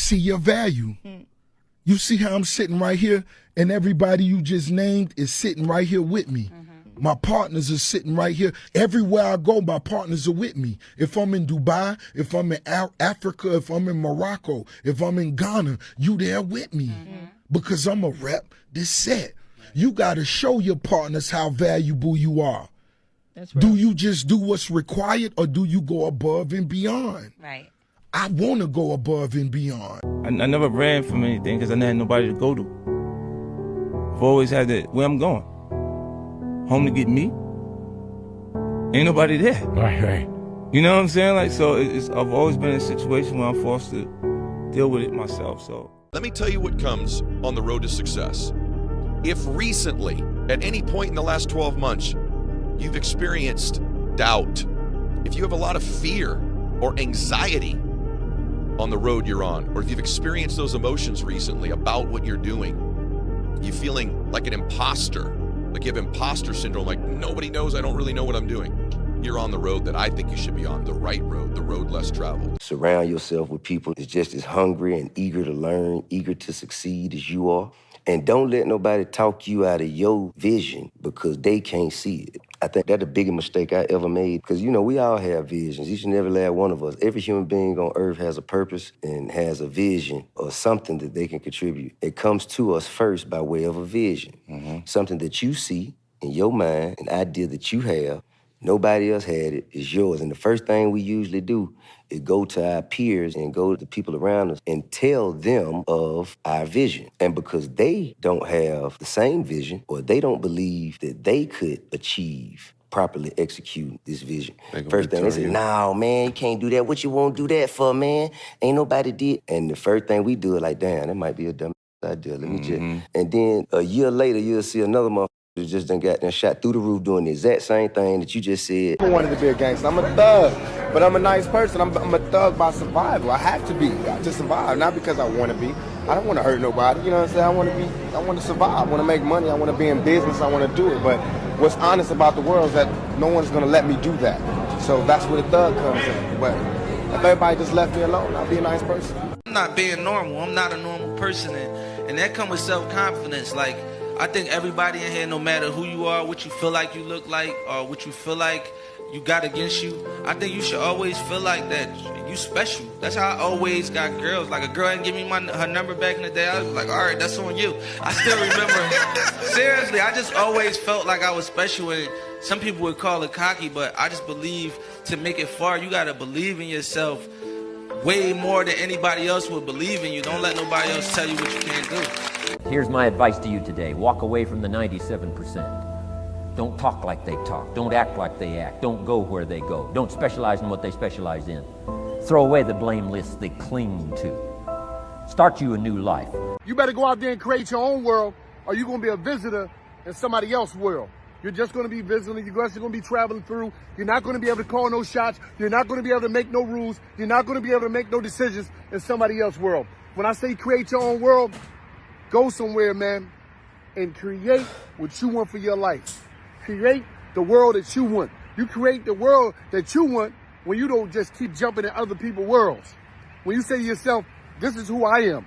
see your value. You see how I'm sitting right here, and everybody you just named is sitting right here with me. My partners are sitting right here. Everywhere I go, my partners are with me. If I'm in Dubai, if I'm in Africa, if I'm in Morocco, if I'm in Ghana, you there with me. Because I'm a rep this set. You got to show your partners how valuable you are. That's right. Do you just do what's required, or do you go above and beyond? Right. I want to go above and beyond. I never ran from anything because I never had nobody to go to. I've always had that, where I'm going. Home to get me? Ain't nobody there. Right. You know what I'm saying? Like, so I've always been in a situation where I'm forced to deal with it myself, so. Let me tell you what comes on the road to success. If recently, at any point in the last 12 months, you've experienced doubt, if you have a lot of fear or anxiety on the road you're on, or if you've experienced those emotions recently about what you're doing, you feeling like an imposter, like you have imposter syndrome, like nobody knows, I don't really know what I'm doing. You're on the road that I think you should be on, the right road, the road less traveled. Surround yourself with people that's just as hungry and eager to learn, eager to succeed as you are. And don't let nobody talk you out of your vision because they can't see it. I think that's the biggest mistake I ever made because, you know, we all have visions. Each and every last one of us. Every human being on earth has a purpose and has a vision or something that they can contribute. It comes to us first by way of a vision. Something that you see in your mind, an idea that you have. Nobody else had it, it's yours. And the first thing we usually do is go to our peers and go to the people around us and tell them of our vision. And because they don't have the same vision or they don't believe that they could achieve, properly execute this vision. First thing they say, no, man, you can't do that. What you want to do that for, man? Ain't nobody did. And the first thing we do is like, damn, that might be a dumb idea. Let me just. And then a year later, you'll see another motherfucker that just done got shot through the roof doing the exact same thing that you just said. I wanted to be a gangster. I'm a thug, but I'm a nice person. I'm a thug by survival. I have to be to survive, not because I want to be. I don't want to hurt nobody. You know what I'm saying? I want to survive. I want to make money. I want to be in business. I want to do it. But what's honest about the world is that no one's going to let me do that. So that's where the thug comes in. But if everybody just left me alone, I'll be a nice person. I'm not being normal. I'm not a normal person. And that comes with self-confidence. Like, I think everybody in here, no matter who you are, what you feel like you look like, or what you feel like you got against you, I think you should always feel like that you special. That's how I always got girls. Like, a girl didn't give me her number back in the day, I was like, all right, that's on you. I still remember. Seriously, I just always felt like I was special. And some people would call it cocky, but I just believe to make it far, you got to believe in yourself way more than anybody else would believe in you. Don't let nobody else tell you what you can't do. Here's my advice to you today. Walk away from the 97%. Don't talk like they talk. Don't act like they act. Don't go where they go. Don't specialize in what they specialize in. Throw away the blame lists they cling to. Start you a new life. You better go out there and create your own world, or you're going to be a visitor in somebody else's world. You're just going to be visiting. You're just going to be traveling through. You're not going to be able to call no shots. You're not going to be able to make no rules. You're not going to be able to make no decisions in somebody else's world. When I say create your own world, go somewhere, man, and create what you want for your life. Create the world that you want. You create the world that you want when you don't just keep jumping in other people's worlds. When you say to yourself, this is who I am.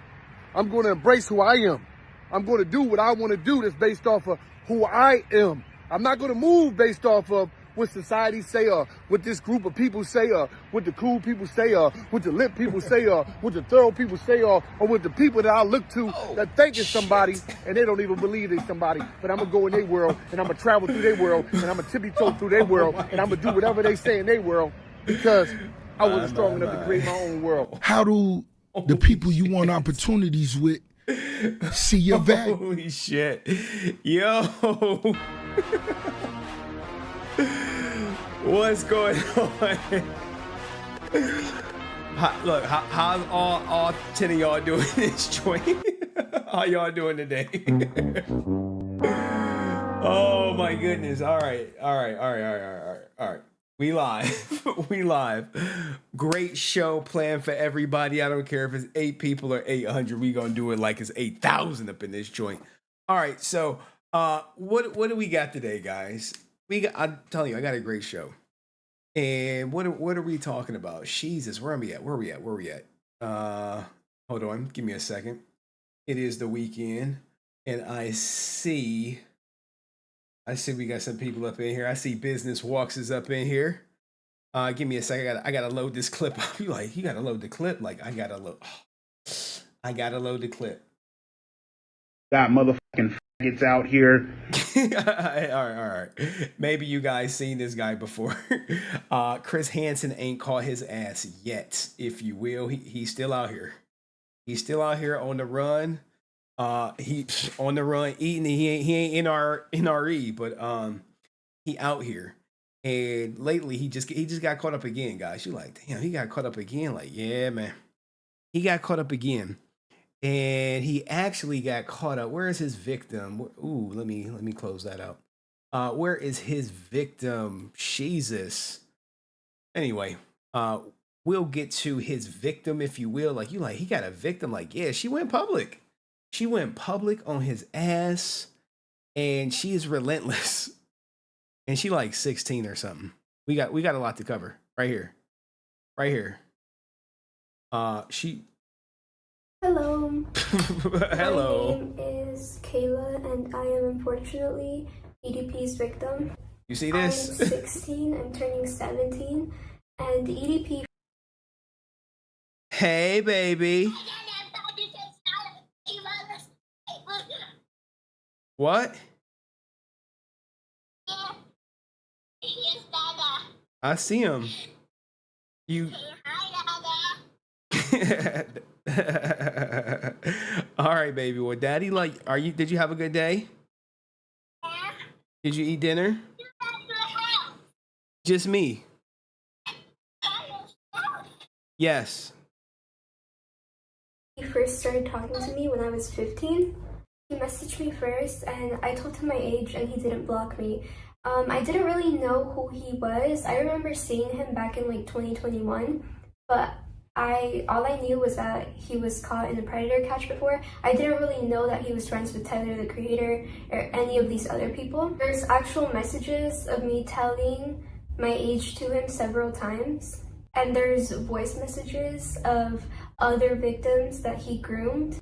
I'm going to embrace who I am. I'm going to do what I want to do that's based off of who I am. I'm not going to move based off of what society say, or what this group of people say, or what the cool people say, or what the lit people say, or what the thorough people say, or what the people that I look to that think is somebody and they don't even believe they're somebody. But I'm going to go in their world, and I'm going to travel through their world, and I'm going to tippy-toe through their world, and I'm going to do whatever they say in their world because I wasn't strong enough to create my own world. How do the people you want opportunities with see your value? Holy shit. Yo. What's going on? Look, how's all 10 of y'all doing this joint? How y'all doing today? Oh my goodness. All right. We live. We live. Great show planned for everybody. I don't care if it's 8 people or 800. We gonna do it like it's 8,000 up in this joint. All right. So what do we got today, guys? I'm telling you, I got a great show. And what are we talking about? Jesus, where are we at? Hold hold on, give me a second. It is the weekend, and I see we got some people up in here. I see Business Walks is up in here. Give me a second. I gotta load this clip up. You like, you gotta load the clip? Like, I gotta load the clip. Got motherfucking faggots out here. all right. Maybe you guys seen this guy before. Chris Hansen ain't caught his ass yet, if you will. He's still out here. He's still out here on the run. He's on the run eating. He ain't in our NRE, but he out here. And lately he just got caught up again, guys. You like, damn, he got caught up again. Like, yeah, man. He got caught up again. And he actually got caught up. Where is his victim? Ooh, let me close that out. Where is his victim? Jesus. Anyway, we'll get to his victim, if you will. Like, you like, he got a victim. Like, yeah, she went public. She went public on his ass, and she is relentless. And she like 16 or something. We got a lot to cover right here. Right here. She. Hello. Hello. My name is Kayla, and I am unfortunately EDP's victim. You see this? I'm 16. I'm turning 17, and EDP. Hey, baby. What? I see him. You. All right, baby. Well, daddy, like, did you have a good day? Yeah. Did you eat dinner? Just me. Yes. He first started talking to me when I was 15. He messaged me first, and I told him my age, and he didn't block me. I didn't really know who he was. I remember seeing him back in like 2021, but all I knew was that he was caught in a predator catch before. I didn't really know that he was friends with Tyler, the creator, or any of these other people. There's actual messages of me telling my age to him several times, and there's voice messages of other victims that he groomed.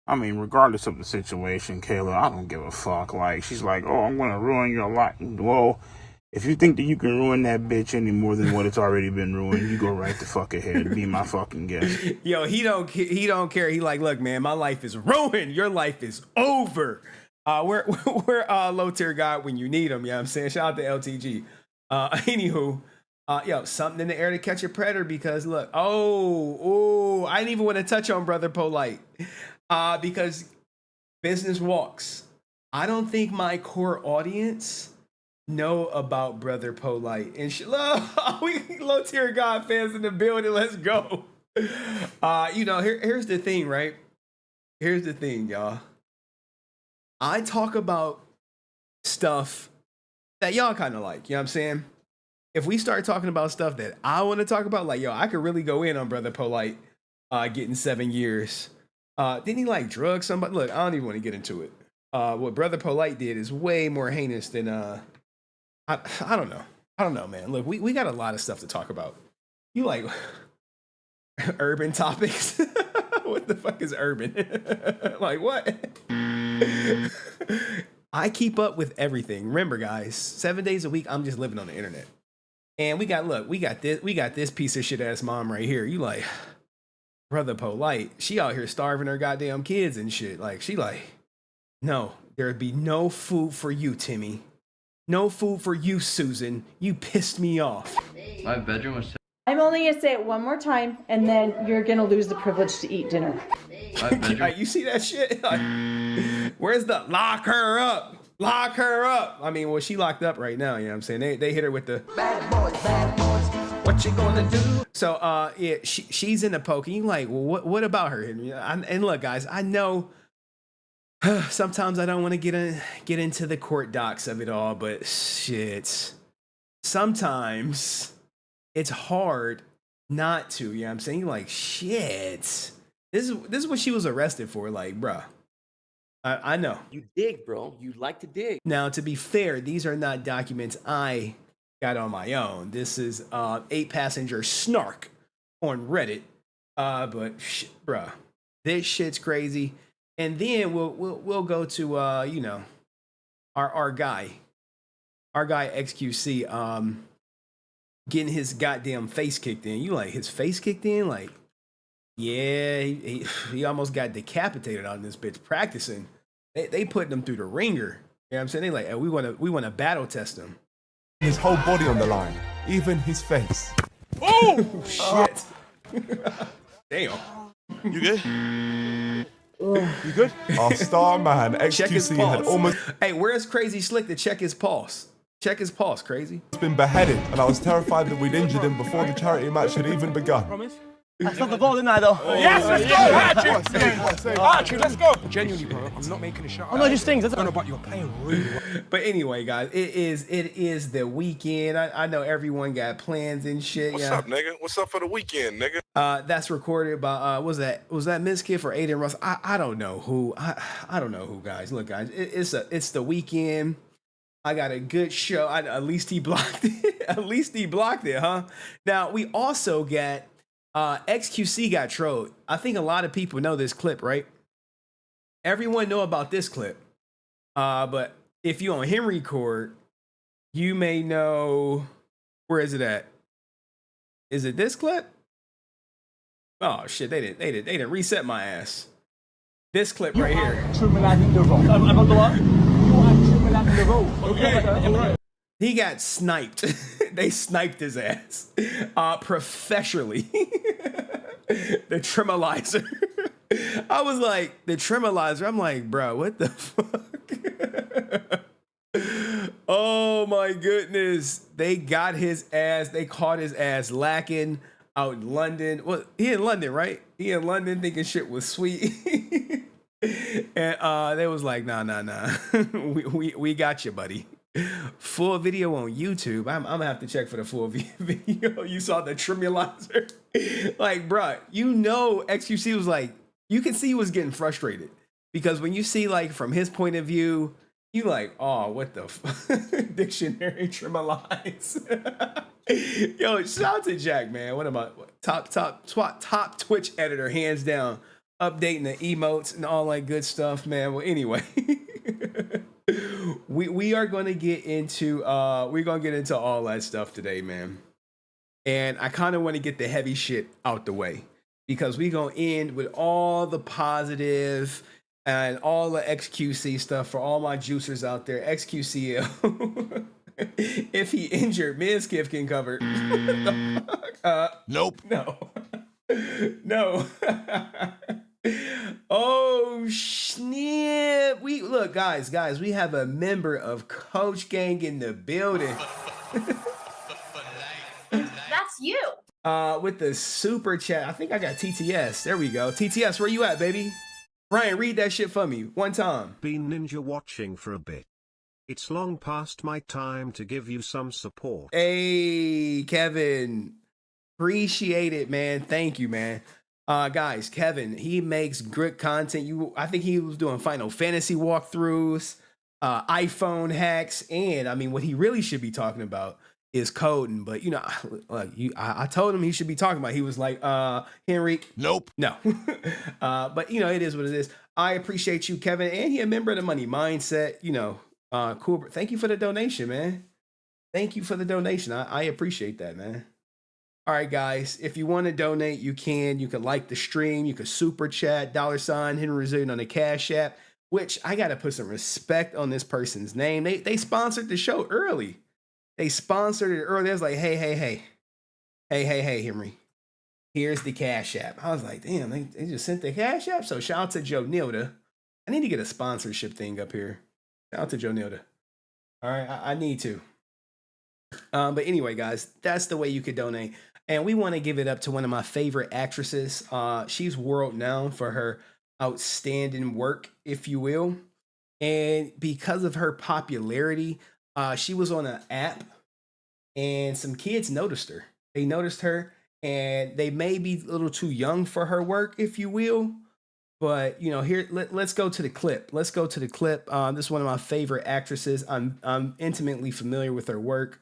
I mean, regardless of the situation, Kayla, I don't give a fuck. Like, she's like, oh, I'm gonna ruin your life. Well, if you think that you can ruin that bitch any more than what it's already been ruined, you go right the fuck ahead. Be my fucking guest. Yo, he don't care. He like, look, man, my life is ruined. Your life is over. We're low tier guy when you need him. Yeah, I'm saying, shout out to LTG. Anywho, yo, something in the air to catch a predator, because look, I didn't even want to touch on Brother Polite. Because Business Walks, I don't think my core audience know about Brother Polite. And we low tier God fans in the building. Let's go. Here's the thing, right? Here's the thing, y'all. I talk about stuff that y'all kind of like. You know what I'm saying? If we start talking about stuff that I want to talk about, like, yo, I could really go in on Brother Polite getting 7 years. Didn't he like drug somebody? Look, I don't even want to get into it. What Brother Polite did is way more heinous than I don't know. I don't know, man. Look, we got a lot of stuff to talk about. You like urban topics? What the fuck is urban? Like, what? I keep up with everything. Remember, guys, 7 days a week, I'm just living on the internet. And we got this piece of shit ass mom right here. You like, Brother Polite, she out here starving her goddamn kids and shit. Like, she like, no, there'd be no food for you, Timmy. No food for you, Susan. You pissed me off. My bedroom was... I'm only going to say it one more time, and then you're going to lose the privilege to eat dinner. You see that shit? Like, where's the lock her up? Lock her up. I mean, well, she locked up right now, you know what I'm saying? They hit her with the bad boys. What you gonna do? So, yeah, she's in the poke. And you like, well, what about her? And look, guys, I know sometimes I don't want to get into the court docs of it all, but shit, sometimes it's hard not to, you know what I'm saying? You're like, shit, this is what she was arrested for. Like, bruh, I know. You dig, bro. You like to dig. Now, to be fair, these are not documents I got on my own. This is 8 passenger snark on Reddit. But bruh, This shit's crazy. And then we'll go to you know, our guy XQC getting his goddamn face kicked in. You like his face kicked in? Like, yeah, he almost got decapitated on this bitch practicing. They putting him through the ringer. You know what I'm saying? They like, hey, we want to battle test him. His whole body on the line, even his face. Oh shit! Damn. You good? You good? Our star man, XQC, had almost Hey, where's Crazy Slick to check his pulse? Check his pulse, Crazy. been beheaded, and I was terrified that we'd injured him before the charity match had even begun. Promise? That's not the ball, didn't I, though? Yes, let's go, Archie, let's go. Genuinely, bro, I'm not making a shot. Oh, no, just things. That's not, but you're playing really well. But anyway, guys, it is the weekend. I know everyone got plans and shit. What's up, nigga? What's up for the weekend, nigga? That's recorded by was that Mizkif or Aiden Russ? I don't know who. I don't know who, guys. Look, guys, it's the weekend. I got a good show. At least he blocked it. At least he blocked it, huh? Now we also got XQC got trolled. I think a lot of people know this clip, right? Everyone know about this clip. But if you on Henry Court, you may know, where is it at? Is it this clip? Oh shit, they didn't reset my ass. This clip right here. Okay. He got sniped. They sniped his ass professionally. The Tremolizer. I was like, the Tremolizer. I'm like, bro, what the fuck? Oh my goodness. They got his ass. They caught his ass lacking out in London. Well, he in London, right? He in London thinking shit was sweet. And they was like, nah. we got you, buddy. Full video on YouTube. I'm gonna have to check for the full video. You saw the Tremolizer. Like, bruh, you know XQC was like, you can see he was getting frustrated. Because when you see, like, from his point of view, you like, oh, what the dictionary Tremolize. Yo, shout out to Jack, man. What am I? Top Twitch editor, hands down. Updating the emotes and all that good stuff, man. Well, anyway. we are going to get into all that stuff today, man. And I kind of want to get the heavy shit out the way because we going to end with all the positive and all the XQC stuff for all my juicers out there. XQCL. If he injured, Mizkif can cover. Nope. No. Oh snap! We look, guys. We have a member of Coach Gang in the building. That's you. With the super chat, I think I got TTS. There we go. TTS, where you at, baby? Ryan, read that shit for me one time. Been ninja watching for a bit. It's long past my time to give you some support. Hey, Kevin. Appreciate it, man. Thank you, man. Guys, Kevin, he makes good content. I think he was doing Final Fantasy walkthroughs, iPhone hacks, and I mean, what he really should be talking about is coding. But you know, I told him he should be talking about. He was like, Henry, nope, no. But you know, it is what it is. I appreciate you, Kevin, and he a member of the Money Mindset. You know, cool. Thank you for the donation, man. Thank you for the donation. I appreciate that, man. All right, guys, if you want to donate, you can. You can like the stream. You can super chat, $, HenryResilient on the Cash App, which I got to put some respect on this person's name. They sponsored the show early. They sponsored it early. They was like, hey, Henry, here's the Cash App. I was like, damn, they just sent the Cash App? So shout out to Joe Nilda. I need to get a sponsorship thing up here. Shout out to Joe Nilda. All right, I need to. But anyway, guys, that's the way you could donate. And we want to give it up to one of my favorite actresses. She's world known for her outstanding work, if you will. And because of her popularity, she was on an app and some kids noticed her. They noticed her and they may be a little too young for her work, if you will. But, you know, here, let's go to the clip. This is one of my favorite actresses. I'm intimately familiar with her work.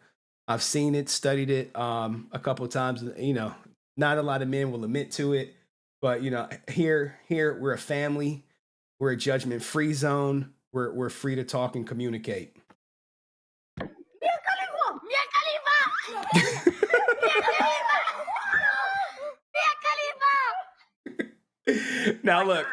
I've seen it, studied it a couple of times. You know, not a lot of men will admit to it. But you know, here we're a family. We're a judgment-free zone. We're free to talk and communicate. Now look,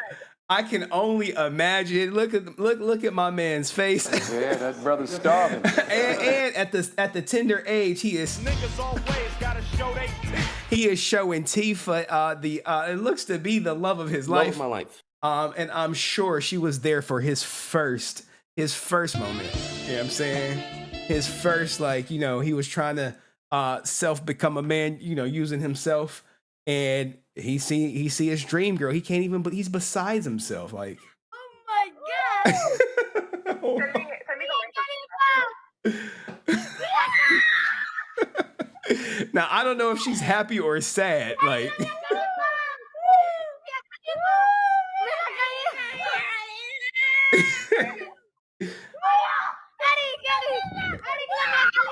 I can only imagine. Look at my man's face. Yeah, that brother's starving. and at the tender age, he is. Niggas always gotta show they teeth. He is showing Tifa it looks to be the love of his Love life. of my life. And I'm sure she was there for his first moment. You know what I'm saying? His first, like, you know, he was trying to become a man, you know, using himself, and he see his dream girl. He can't even, but he's besides himself. Like, oh my god. Now I don't know if she's happy or sad. Like,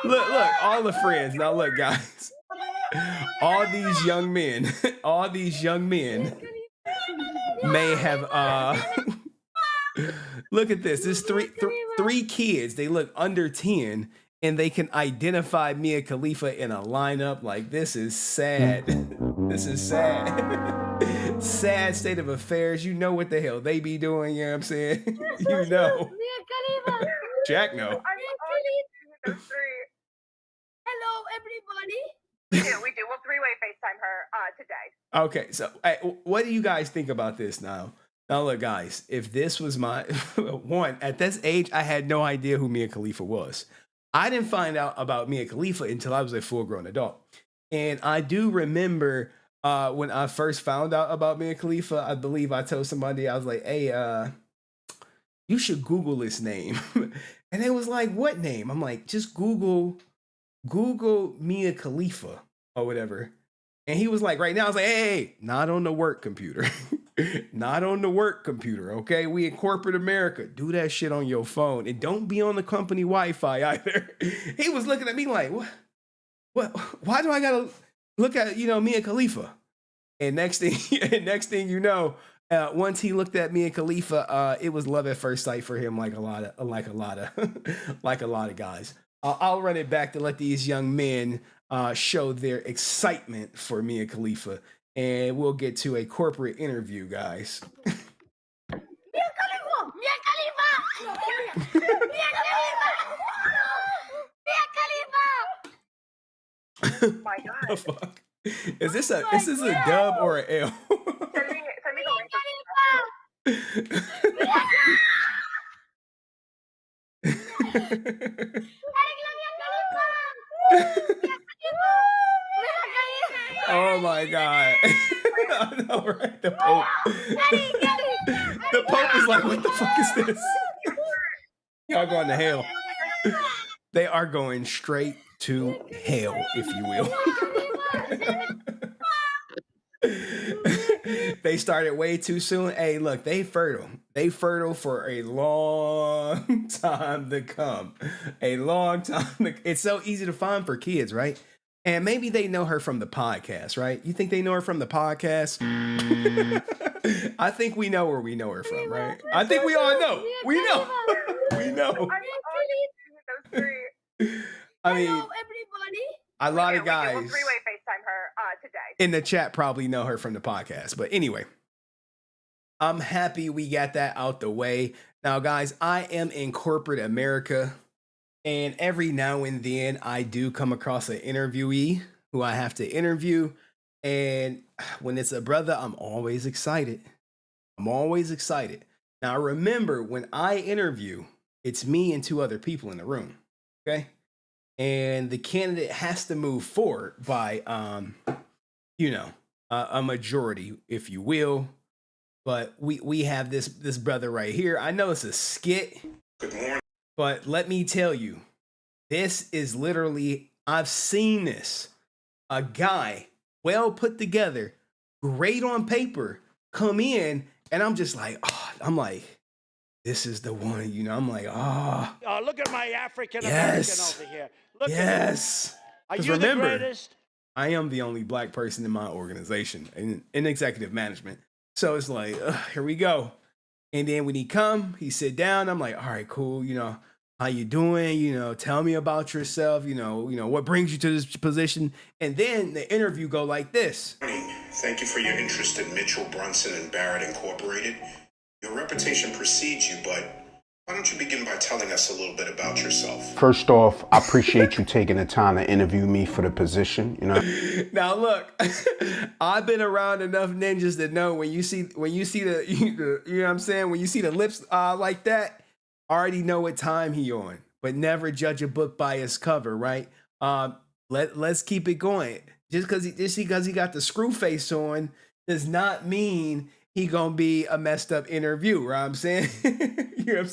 look, all the friends. Now look, guys, all these young men may have look at this. There's three kids. They look under 10, and they can identify Mia Khalifa in a lineup. Like, this is sad. This is sad. Sad state of affairs. You know what the hell they be doing, you know what I'm saying? You know. Jack know. Hello, everybody. We do. We'll three-way FaceTime her today. Okay, so what do you guys think about this now? Now, look, guys, if this was my one, at this age, I had no idea who Mia Khalifa was. I didn't find out about Mia Khalifa until I was a full-grown adult. And I do remember when I first found out about Mia Khalifa, I believe I told somebody, I was like, hey, you should Google this name. And it was like, what name? I'm like, just Google Mia Khalifa or whatever. And he was like, right now, I was like, hey, not on the work computer. Not on the work computer, okay? We in corporate America. Do that shit on your phone. And don't be on the company Wi-Fi either. He was looking at me like, what? Why do I gotta look at, you know, Mia Khalifa? And next thing you know, once he looked at Mia Khalifa, it was love at first sight for him, like a lot of guys. I'll run it back to let these young men show their excitement for Mia Khalifa, and we'll get to a corporate interview, guys. Mia Khalifa! Mia Khalifa! Mia Khalifa! My God. The fuck? Is this a dub or an L? Send me the Oh my God. I know, right? The Pope. The Pope is like, what the fuck is this? Y'all going to hell. They are going straight to hell, if you will. They started way too soon. Hey, look, they fertile. They fertile for a long time to come. A long time. It's so easy to find for kids, right? And maybe they know her from the podcast, right? You think they know her from the podcast? I think we know where we know her from, right? I think we all know. We know. We know. I mean, hello, everybody. A lot of guys We'll three-way FaceTime her today. in the chat probably know her from the podcast. But anyway, I'm happy we got that out the way. Now, guys, I am in corporate America. And every now and then I do come across an interviewee who I have to interview. And when it's a brother, I'm always excited. I'm always excited. Now, remember, when I interview, it's me and two other people in the room. Okay. And the candidate has to move forward by, a majority, if you will. But we have this brother right here. I know it's a skit. Good morning. But let me tell you, this is literally, I've seen this. A guy, well put together, great on paper, come in, and I'm just like, this is the one, you know. I'm like, Oh, look at my African American yes, over here. Look yes. at him. Are 'Cause you remember, the greatest? I am the only black person in my organization in executive management. So it's like, here we go. And then when he come, he sit down. I'm like, all right, cool. How you doing? Tell me about yourself. What brings you to this position? And then the interview go like this. Thank you for your interest in Mitchell, Brunson, and Barrett Incorporated. Your reputation precedes you, but why don't you begin by telling us a little bit about yourself? First off, I appreciate you taking the time to interview me for the position. Now look, I've been around enough ninjas to know when you see the you know what I'm saying, when you see the lips like that, already know what time he on. But never judge a book by its cover, right? Let's keep it going. Just because he got the screw face on does not mean he gonna be a messed up interview, right? I'm saying, you know what I'm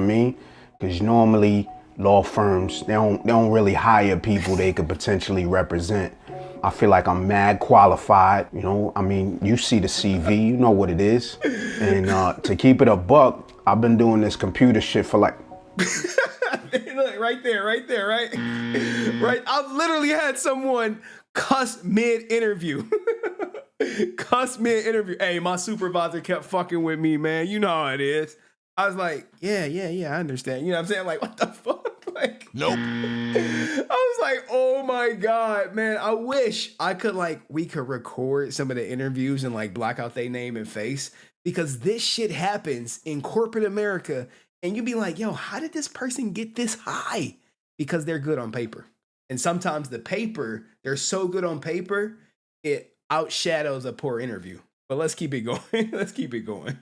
saying? Because normally law firms they don't really hire people they could potentially represent. I feel like I'm mad qualified. You see the CV, you know what it is. And to keep it a buck, I've been doing this computer shit for like. Look, right there, right? Right. I've literally had someone cuss mid-interview. Hey, my supervisor kept fucking with me, man. You know how it is. I was like, yeah, I understand. You know what I'm saying? Like, what the fuck? Like, nope. I was like, oh my God, man. I wish I could, we could record some of the interviews and, black out their name and face, because this shit happens in corporate America. And you'd be like, yo, how did this person get this high? Because they're good on paper. And sometimes the paper, they're so good on paper, it outshadows a poor interview. But let's keep it going.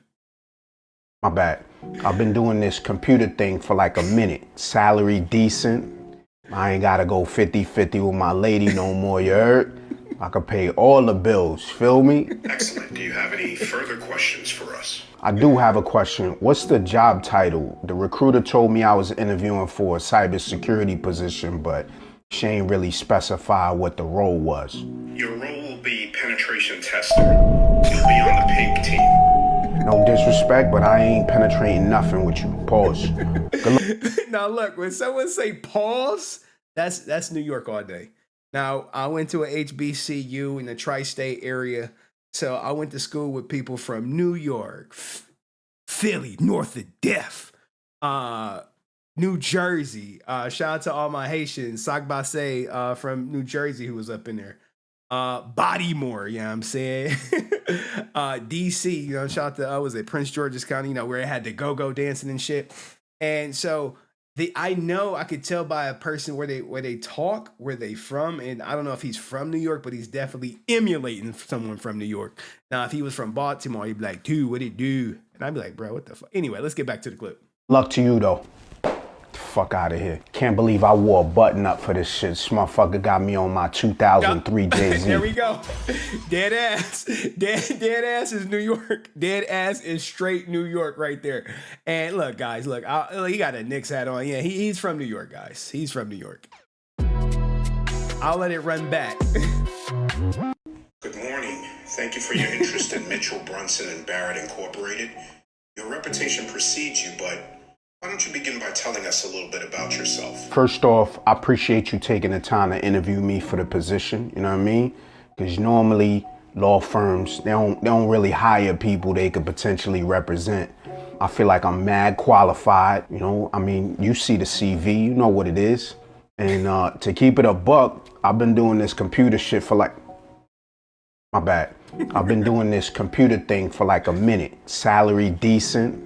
My bad. I've been doing this computer thing for like a minute. Salary decent. I ain't gotta go 50-50 with my lady no more, you heard? I could pay all the bills, feel me? Excellent. Do you have any further questions for us? I do have a question. What's the job title? The recruiter told me I was interviewing for a cybersecurity position, but she ain't really specify what the role was. Your role will be penetration tester. You'll be on the pink team. No disrespect, but I ain't penetrating nothing with you. Pause. Now look, when someone say pause, that's New York all day. Now, I went to a HBCU in the tri-state area, so I went to school with people from New York, Philly, north of Death, New Jersey. Shout out to all my Haitians, Sagbase from New Jersey who was up in there. Bodymore, you know what I'm saying? DC, shout out to, was it Prince George's County, where it had the go-go dancing and shit. And so I know I could tell by a person where they talk, where they from, and I don't know if he's from New York, but he's definitely emulating someone from New York. Now, if he was from Baltimore, he'd be like, dude, what it do? And I'd be like, bro, what the fuck? Anyway, let's get back to the clip. Luck to you, though. Fuck out of here. Can't believe I wore a button up for this shit. This motherfucker got me on my 2003 Jay-Z. There we go. Dead ass. Dead ass is New York. Dead ass is straight New York right there. And look, guys, he got a Knicks hat on. Yeah, he's from New York, guys. He's from New York. I'll let it run back. Good morning. Thank you for your interest in Mitchell, Brunson, and Barrett Incorporated. Your reputation precedes you, but why don't you begin by telling us a little bit about yourself? First off, I appreciate you taking the time to interview me for the position, you know what I mean? Because normally law firms, they don't really hire people they could potentially represent. I feel like I'm mad qualified, you see the CV, you know what it is. And to keep it a buck, I've been doing this computer shit for my bad. I've been doing this computer thing for like a minute. Salary decent.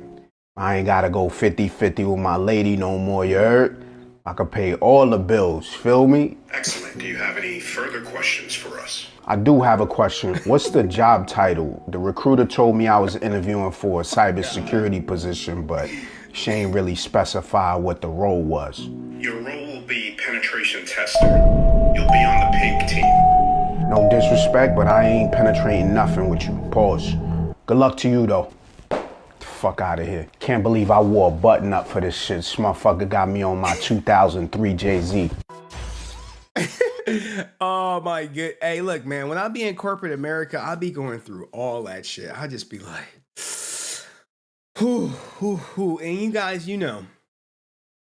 I ain't gotta go 50-50 with my lady no more, you heard? I could pay all the bills, feel me? Excellent. Do you have any further questions for us? I do have a question. What's the job title? The recruiter told me I was interviewing for a cybersecurity position, but she ain't really specify what the role was. Your role will be penetration tester. You'll be on the pink team. No disrespect, but I ain't penetrating nothing with you. Pause. Good luck to you, though. Fuck out of here. Can't believe I wore a button up for this shit. This motherfucker got me on my 2003 Jay-Z. Oh my god. Hey, look, man, when I be in corporate America, I be going through all that shit. I just be like, whoo. And you guys,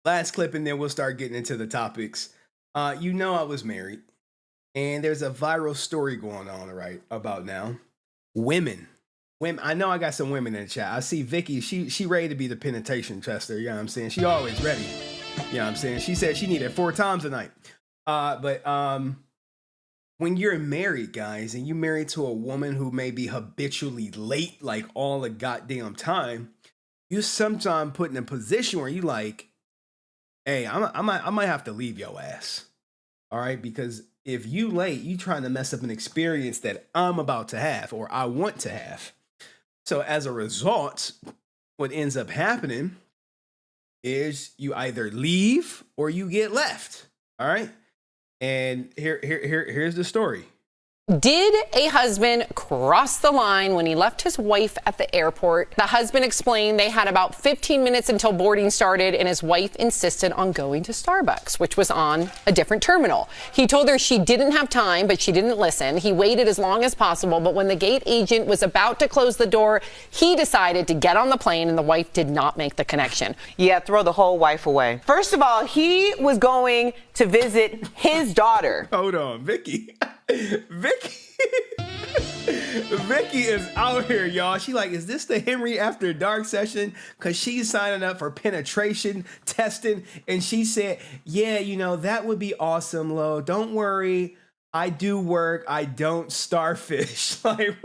last clip and then we'll start getting into the topics. You know I was married, and there's a viral story going on right about now. Women. I know I got some women in the chat. I see Vicky. She ready to be the penetration tester. You know what I'm saying? She always ready. You know what I'm saying? She said she needed 4 times a night. But when you're married, guys, and you're married to a woman who may be habitually late, like all the goddamn time, you sometimes put in a position where you like, hey, I might have to leave your ass. All right, because if you late, you trying to mess up an experience that I'm about to have or I want to have. So as a result, what ends up happening is you either leave or you get left. All right. And here's the story. Did a husband cross the line when he left his wife at the airport? The husband explained they had about 15 minutes until boarding started, and his wife insisted on going to Starbucks, which was on a different terminal. He told her she didn't have time, but she didn't listen. He waited as long as possible, but when the gate agent was about to close the door, he decided to get on the plane, and the wife did not make the connection. Yeah, throw the whole wife away. First of all, he was going to visit his daughter. Hold on, Vicky. Vicky is out here, y'all. She like, is this the Henry After Dark session? Because she's signing up for penetration testing. And she said, yeah, you know, that would be awesome, Lo. Don't worry. I do work. I don't starfish. Like,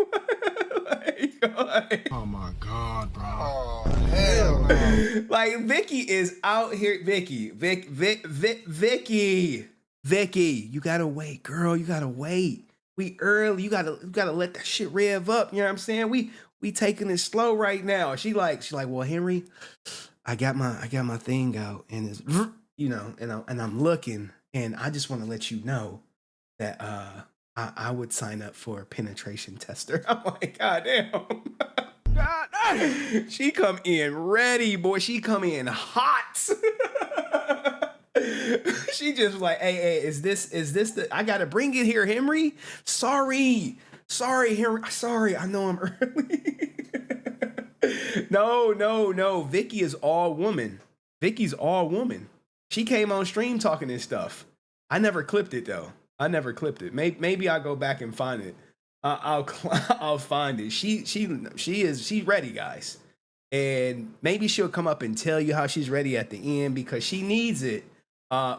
oh my God, bro. Oh, hell no. Like, Vicky is out here. Vicky, you gotta wait, girl. You gotta wait. We early. You gotta let that shit rev up. You know what I'm saying? We taking it slow right now. She like, well, Henry, I got my thing out, and it's, you know, and I'm looking, and I just want to let you know that I would sign up for a penetration tester. I'm like, God damn. She come in ready, boy. She come in hot. She just like, hey, is this the, I gotta bring it here, Henry? Sorry, Henry. Sorry, I know I'm early. No. Vicky is all woman. Vicky's all woman. She came on stream talking this stuff. I never clipped it though. Maybe I'll go back and find it. I'll find it. She's ready, guys. And maybe she'll come up and tell you how she's ready at the end, because she needs it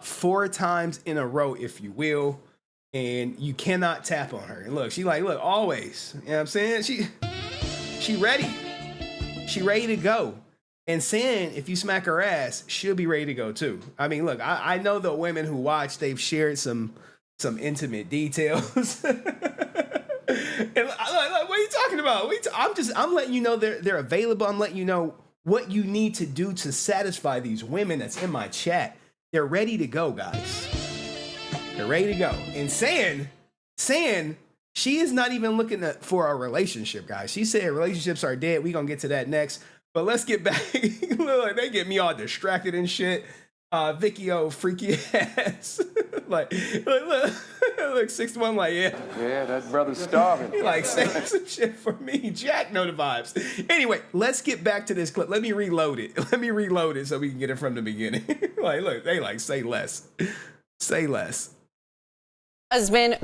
4 times in a row, if you will. And you cannot tap on her. And look, she like, look, always. You know what I'm saying? She ready. She ready to go. And saying if you smack her ass, she'll be ready to go too. I mean, look, I know the women who watch, they've shared some intimate details. And like, what are you talking about? I'm letting you know they're available. I'm letting you know what you need to do to satisfy these women that's in my chat. They're ready to go, guys. They're ready to go. And saying she is not even looking for a relationship, guys. She said relationships are dead. We're gonna get to that next. But let's get back. Look, they get me all distracted and shit. Vicky, oh, freaky ass. look, 6'1", like, yeah, that brother's starving. He like, say some shit for me. Jack know the vibes. Anyway, let's get back to this clip. Let me reload it so we can get it from the beginning. Like, look, they like, say less. Say less. Husband.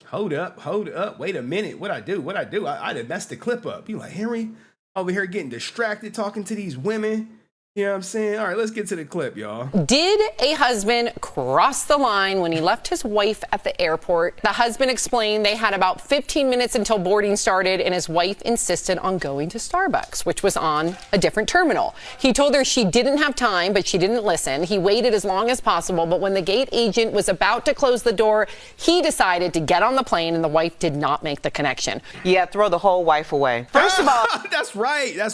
Hold up. Wait a minute. What I do? I done messed the clip up. You like, Henry over here getting distracted talking to these women. You know what I'm saying? All right, let's get to the clip, y'all. Did a husband cross the line when he left his wife at the airport? The husband explained they had about 15 minutes until boarding started, and his wife insisted on going to Starbucks, which was on a different terminal. He told her she didn't have time, but she didn't listen. He waited as long as possible, but when the gate agent was about to close the door, he decided to get on the plane, and the wife did not make the connection. Yeah, throw the whole wife away. First of all, That's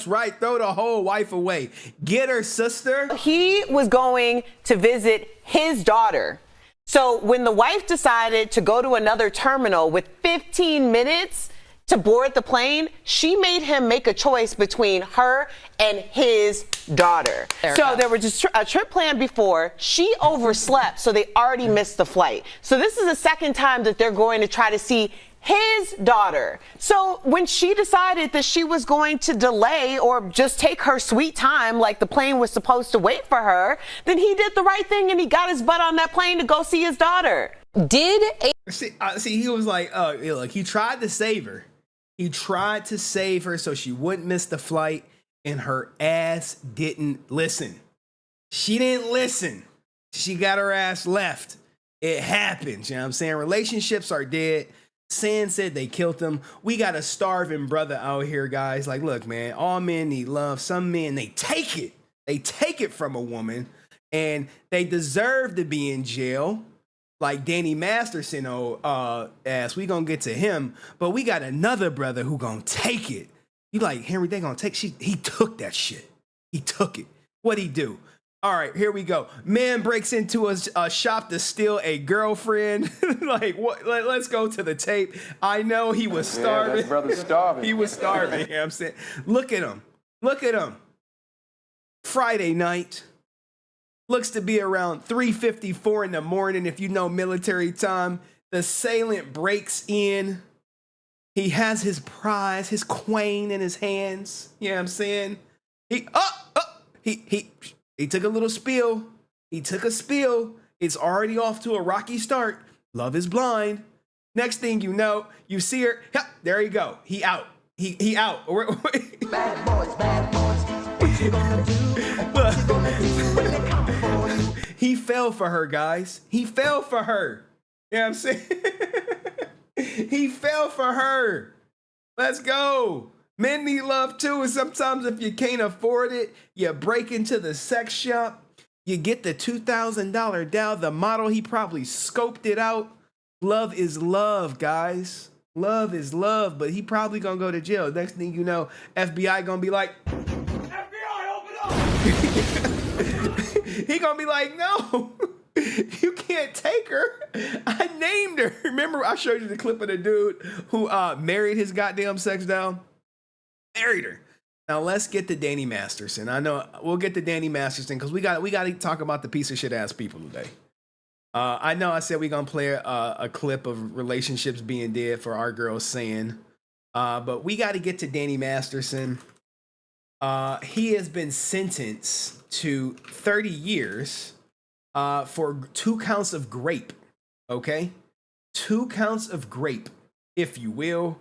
right. Throw the whole wife away. Get her, sister. He was going to visit his daughter. So when the wife decided to go to another terminal with 15 minutes to board the plane, she made him make a choice between her and his daughter. There was just a trip planned before. She overslept, so they already missed the flight. So this is the second time that they're going to try to see his daughter. So when she decided that she was going to delay or just take her sweet time like the plane was supposed to wait for her, then he did the right thing and he got his butt on that plane to go see his daughter. See, he was like, look, he tried to save her. He tried to save her so she wouldn't miss the flight, and her ass didn't listen. She didn't listen. She got her ass left. It happens, you know what I'm saying? Relationships are dead. San said they killed him. We got a starving brother out here, guys. Like, look, man, all men need love. Some men, they take it. They take it from a woman, and they deserve to be in jail. Like Danny Masterson, ass. We gonna get to him, but we got another brother who gonna take it. You like, Henry, they gonna take, he took that shit. He took it. What'd he do? All right, here we go. Man breaks into a shop to steal a girlfriend. Like, what? Let's go to the tape. I know he was starving. that brother's starving. He was starving, you know what I'm saying? Look at him. Look at him. Friday night. Looks to be around 3:54 in the morning if you know military time. The assailant breaks in. He has his prize, his queen in his hands. You know what I'm saying? He took a little spill. He took a spill. It's already off to a rocky start. Love is blind. Next thing you know, you see her. Yeah, there you go. He out. He out. Bad boys, bad boys. What you gonna do? What you gonna do when they come for you? He fell for her, guys. He fell for her. You know what I'm saying? He fell for her. Let's go. Men need love too, and sometimes if you can't afford it, you break into the sex shop, you get the $2,000 down, the model, he probably scoped it out. Love is love, guys. Love is love, but he probably gonna go to jail. Next thing you know, FBI gonna be like, FBI, open up! He gonna be like, no, you can't take her. I named her. Remember, I showed you the clip of the dude who married his goddamn sex doll? Married her. Now let's get to Danny Masterson. I know we'll get to Danny Masterson because we got to talk about the piece of shit ass people today. I know I said we're gonna play a clip of relationships being dead for our girl saying, but we got to get to Danny Masterson. He has been sentenced to 30 years for 2 counts of grape. Okay, 2 counts of grape, if you will.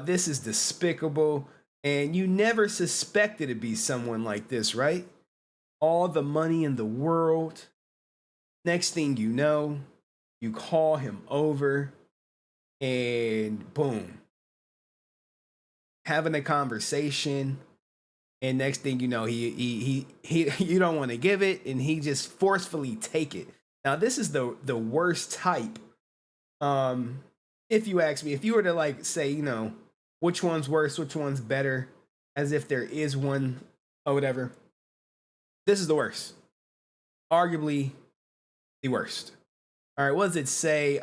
This is despicable, and you never suspected to be someone like this, right? All the money in the world. Next thing you know, you call him over, and boom, having a conversation, and next thing you know, he you don't want to give it, and he just forcefully take it. Now, this is the worst type. If you ask me, if you were to like say, you know, which one's worse, which one's better, as if there is one or whatever, this is the worst. Arguably the worst. All right, what does it say?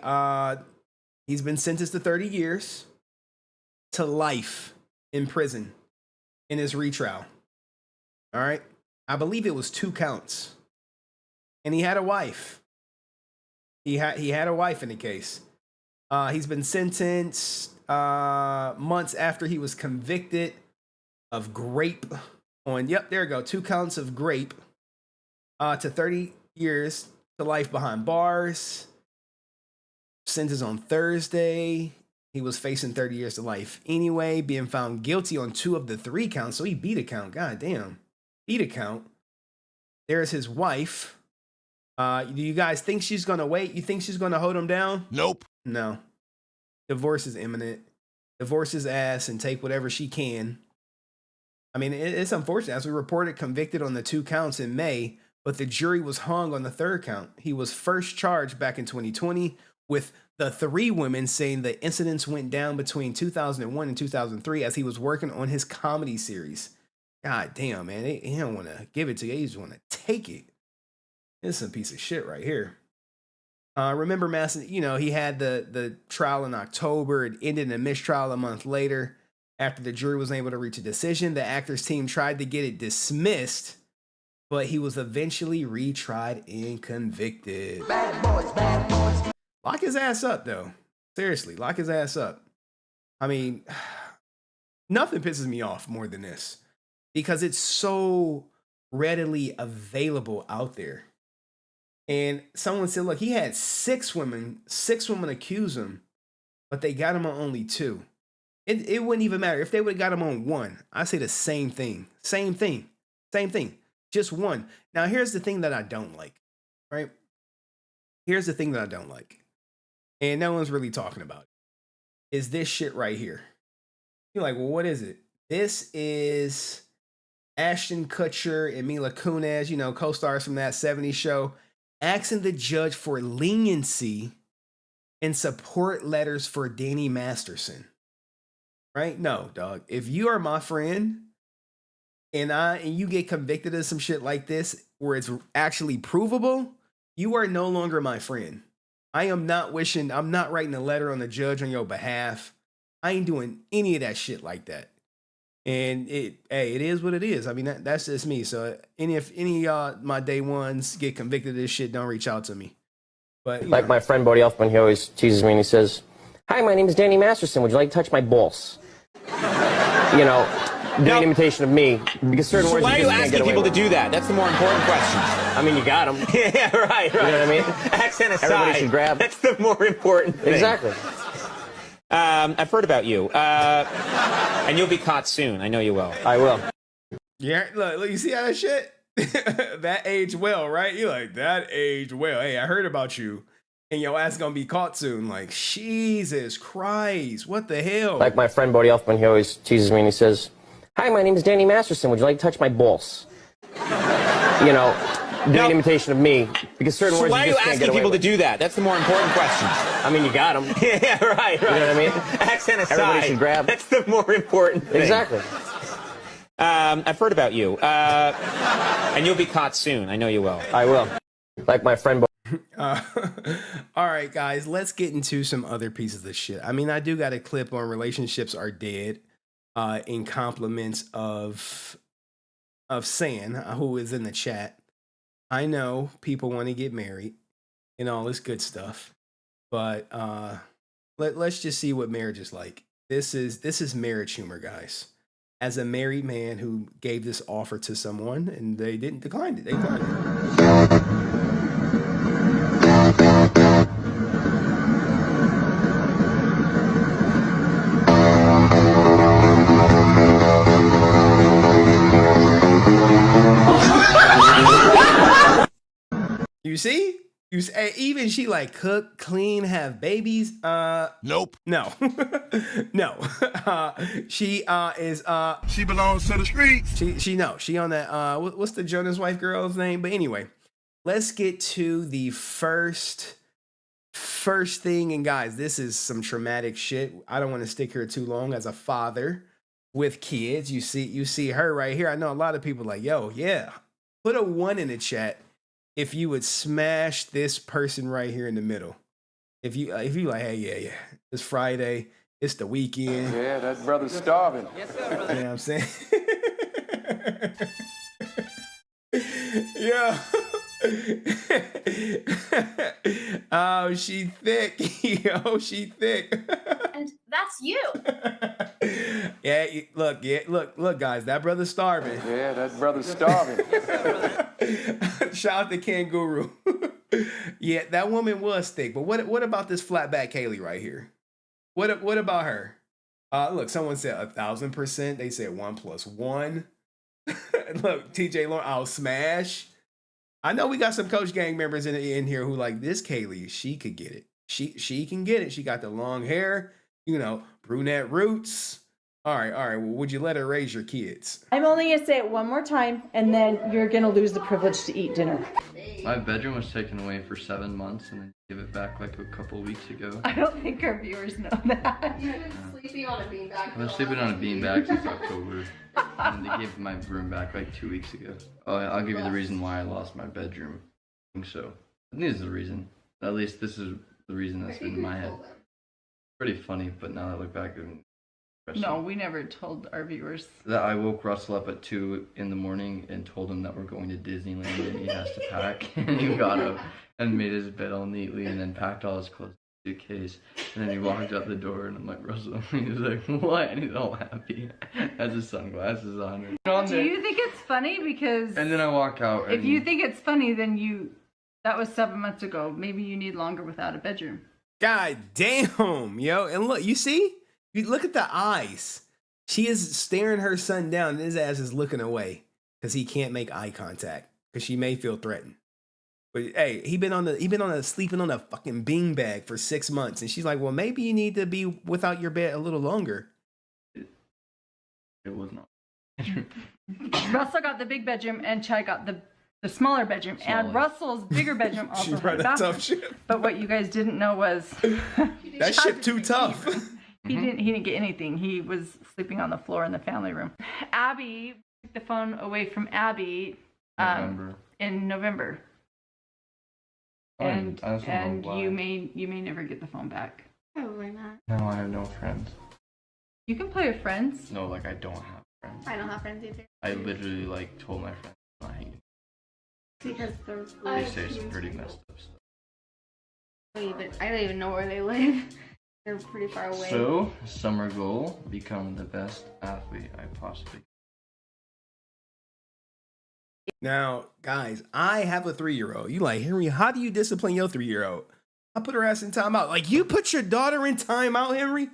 He's been sentenced to 30 years to life in prison in his retrial. All right, I believe it was 2 counts, and he had a wife. He had a wife in the case. He's been sentenced months after he was convicted of grape on, yep, there you go, 2 counts of grape to 30 years to life behind bars. Sentence on Thursday. He was facing 30 years to life anyway, being found guilty on 2 of the 3 counts. So he beat a count. God damn. Beat a count. There's his wife. Do you guys think she's going to wait? You think she's going to hold him down? Nope. No. Divorce is imminent. Divorce his ass and take whatever she can. I mean, it's unfortunate. As we reported, convicted on the 2 counts in May, but the jury was hung on the 3rd count. He was first charged back in 2020 with the 3 women saying the incidents went down between 2001 and 2003 as he was working on his comedy series. God damn, man. They don't want to give it to you. They just want to take it. This is some piece of shit right here. Remember, Masterson, you know, he had the trial in October. It ended in a mistrial a month later. After the jury was able to reach a decision, the actors team tried to get it dismissed, but he was eventually retried and convicted. Bad boys, bad boys. Lock his ass up, though. Seriously, lock his ass up. I mean, nothing pisses me off more than this because it's so readily available out there. And someone said, look, he had 6 women accuse him, but they got him on only 2. It wouldn't even matter if they would have got him on 1. I say the same thing. Just 1. Now, here's the thing that I don't like, right? Here's the thing that I don't like. And no one's really talking about it. Is this shit right here. You're like, well, what is it? This is Ashton Kutcher and Mila Kunis, you know, co-stars from that 70s show, asking the judge for leniency and support letters for Danny Masterson. Right? No, dog. If you are my friend and you get convicted of some shit like this where it's actually provable, you are no longer my friend. I'm not writing a letter on the judge on your behalf. I ain't doing any of that shit like that. And it is what it is. I mean, that's just me. So if any my day ones get convicted of this shit, don't reach out to me. But like my friend Bodie Elfman, he always teases me and he says, "Hi, my name is Danny Masterson. Would you like to touch my balls?" You know, do an imitation of me because certain words. Why are you asking people to do that? That's the more important question. I mean, you got them. Yeah, right. You know what I mean? Accent aside, everybody should grab. That's the more important thing. Exactly. I've heard about you, and you'll be caught soon. I know you will. I will. Yeah, look, you see how that shit? That aged well, right? You're like, that aged well. Hey, I heard about you, and your ass gonna be caught soon. Like, Jesus Christ, what the hell? Like my friend Bodie Elfman, he always teases me and he says, "Hi, my name is Danny Masterson. Would you like to touch my balls?" You know, do an imitation of me because certain words. Why are you asking people to do that? That's the more important question. I mean, you got them. Yeah, right. You know what I mean? Accent aside, everybody should grab. That's the more important thing. Exactly. I've heard about you, and you'll be caught soon. I know you will. I will. Like my friend. All right, guys, let's get into some other pieces of shit. I mean, I do got a clip on relationships are dead, in compliments of San, who is in the chat. I know people want to get married and all this good stuff, but let's just see what marriage is like. This is marriage humor, guys. As a married man who gave this offer to someone and they didn't decline it, they declined it. You see? Even she like cook, clean, have babies. Nope. No. No. She is She belongs to the streets. She on that what's the Jonas wife girl's name? But anyway, let's get to the first thing. And guys, this is some traumatic shit. I don't want to stick here too long as a father with kids. You see her right here. I know a lot of people like, yo, yeah. Put a 1 in the chat if you would smash this person right here in the middle. If you like, hey, yeah, it's Friday, it's the weekend. Yeah, that brother's starving. Yes, sir, brother. You know what I'm saying? Yeah. Oh, she thick. Yo, she thick. And that's you. Yeah, look, guys, that brother's starving. Yeah, that brother's starving. Yes, sir, brother. Shout out to Kangaroo. Yeah, that woman was thick. But what about this flatback Kaylee right here? What about her? Look, someone said 1,000%. They said 1 + 1. Look, TJ Lauren, I'll smash. I know we got some Coach Gang members in here who like this Kaylee. She could get it. She can get it. She got the long hair, you know, brunette roots. All right. Well, would you let her raise your kids? I'm only going to say it one more time, and then you're going to lose the privilege to eat dinner. My bedroom was taken away for 7 months and then give it back like a couple weeks ago. I don't think our viewers know that. You've been sleeping on a beanbag. I've been sleeping on a beanbag since October, and they gave my room back like 2 weeks ago. Oh, I'll give you the reason why I lost my bedroom. I think so. I think this is the reason. At least this is the reason that's been in my head. Pretty funny, but now that I look back, no, we never told our viewers. That I woke Russell up at 2 in the morning and told him that we're going to Disneyland and he has to pack. And he got up and made his bed all neatly and then packed all his clothes. suitcase, and then he walked out the door, and I'm like, Russell, he was like, what? And he's all happy, has his sunglasses on. Do you think it's funny? Because And then I walk out. if you think it's funny, then that was 7 months ago. Maybe you need longer without a bedroom. God damn, yo. And look, you see? You look at the eyes. She is staring her son down, and his ass is looking away because he can't make eye contact because she may feel threatened. But hey, he been on sleeping on a fucking beanbag for 6 months, and she's like, well, maybe you need to be without your bed a little longer. It was not. Russell got the big bedroom, and Chad got the smaller bedroom, and Russell's bigger bedroom also had a bathroom. But what you guys didn't know was that shit too tough. He didn't get anything. He was sleeping on the floor in the family room. Abby took the phone away from Abby in November. And you may never get the phone back. Probably not. No, I have no friends. You can play with friends. No, like I don't have friends. I don't have friends either. I literally like told my friends I'm not hanging. Because They say some pretty messed up stuff. I don't even know where they live. They're pretty far away. So, summer goal, become the best athlete I possibly can. Now, guys, I have a 3-year-old. You like, Henry, how do you discipline your 3-year-old? I put her ass in timeout. Like, you put your daughter in timeout, Henry?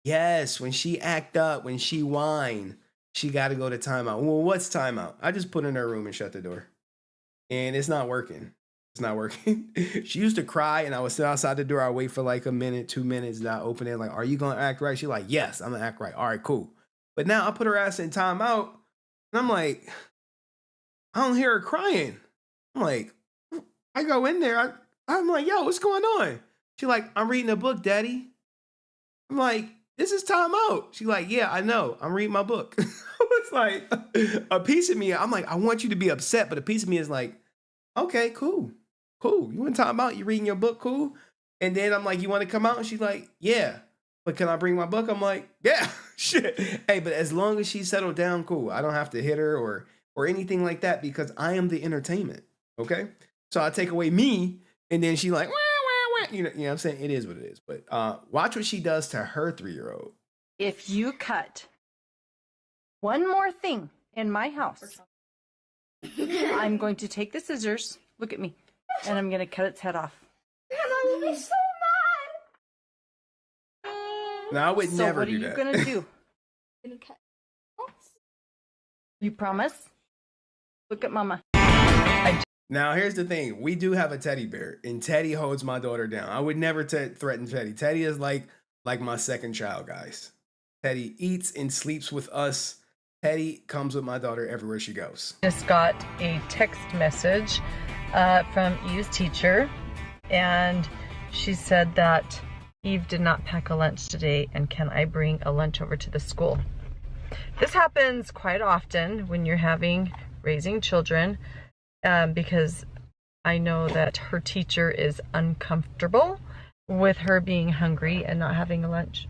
Yes, when she act up, when she whine, she got to go to timeout. Well, what's timeout? I just put her in her room and shut the door. And it's not working. It's not working. She used to cry, and I would sit outside the door. I wait for like a minute, 2 minutes, not open it. Like, are you going to act right? She's like, yes, I'm going to act right. All right, cool. But now I put her ass in timeout, and I'm like, I don't hear her crying. I'm like, I go in there. I'm like, yo, what's going on? She's like, I'm reading a book, Daddy. I'm like, this is timeout. She's like, yeah, I know. I'm reading my book. It's like a piece of me. I'm like, I want you to be upset, but a piece of me is like, okay, cool. You in timeout? You reading your book? Cool. And then I'm like, you want to come out? And she's like, yeah. But can I bring my book? I'm like, yeah, shit. Hey, but as long as she's settled down, cool. I don't have to hit her or anything like that because I am the entertainment. Okay. So I take away me, and then she like, wah, wah, wah. You know what I'm saying? It is what it is. But watch what she does to her 3-year-old. If you cut one more thing in my house, I'm going to take the scissors, look at me, and I'm going to cut its head off. I will be so mad. No, I would never do that. So what are you going to do? I'm gonna cut. You promise? Look at Mama. Now, here's the thing. We do have a teddy bear, and Teddy holds my daughter down. I would never threaten Teddy. Teddy is like my second child, guys. Teddy eats and sleeps with us. Teddy comes with my daughter everywhere she goes. Just got a text message from Eve's teacher, and she said that Eve did not pack a lunch today, and can I bring a lunch over to the school? This happens quite often when you're raising children, because I know that her teacher is uncomfortable with her being hungry and not having a lunch,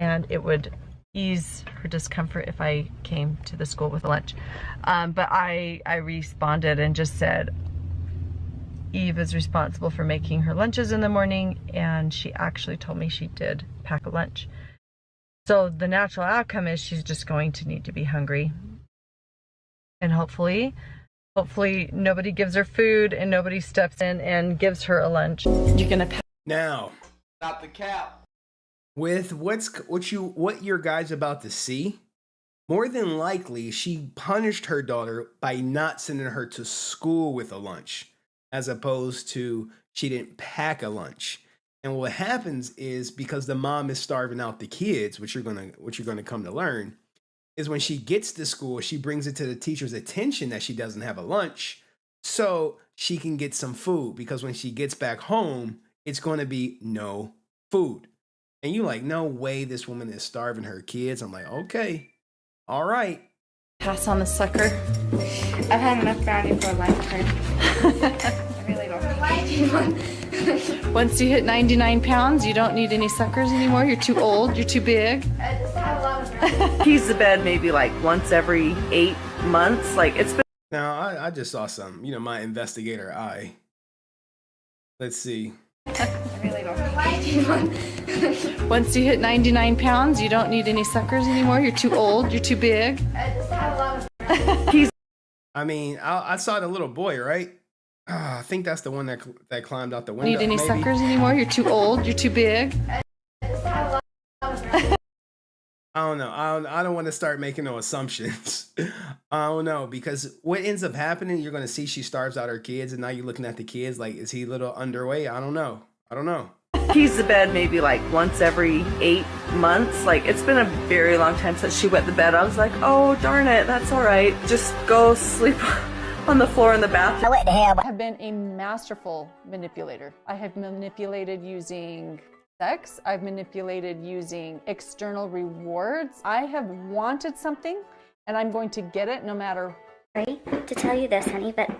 and it would ease her discomfort if I came to the school with a lunch. But I responded and just said Eve is responsible for making her lunches in the morning, and she actually told me she did pack a lunch. So the natural outcome is she's just going to need to be hungry. And hopefully nobody gives her food and nobody steps in and gives her a lunch. You're gonna now stop the cap. With what your guys about to see, more than likely she punished her daughter by not sending her to school with a lunch, as opposed to she didn't pack a lunch. And what happens is, because the mom is starving out the kids, which you're gonna come to learn, is when she gets to school, she brings it to the teacher's attention that she doesn't have a lunch, so she can get some food. Because when she gets back home, it's going to be no food. And you like, no way this woman is starving her kids. I'm like, okay, all right. Pass on the sucker. I've had enough brownie for a lifetime. I really don't like one. Once you hit 99 pounds, you don't need any suckers anymore. You're too old. You're too big. I just have a lot of brownie. He's the bed maybe like once every 8 months. Like it's been. Now I just saw some, my investigator eye. Let's see. I really don't think I need one. Once you hit 99 pounds, you don't need any suckers anymore. You're too old. You're too big. I just have a lot of I mean, I saw the little boy, right? I think that's the one that climbed out the window. Need any maybe. suckers anymore? You're too old. You're too big. I don't know. I don't want to start making no assumptions. I don't know, because what ends up happening, you're going to see she starves out her kids, and now you're looking at the kids like, is he a little underweight? I don't know. Pees the bed maybe like once every 8 months. Like, it's been a very long time since she wet the bed. I was like, oh, darn it, that's all right. Just go sleep on the floor in the bathroom. I have been a masterful manipulator. I have manipulated using sex. I've manipulated using external rewards. I have wanted something, and I'm going to get it no matter. Sorry to tell you this, honey, but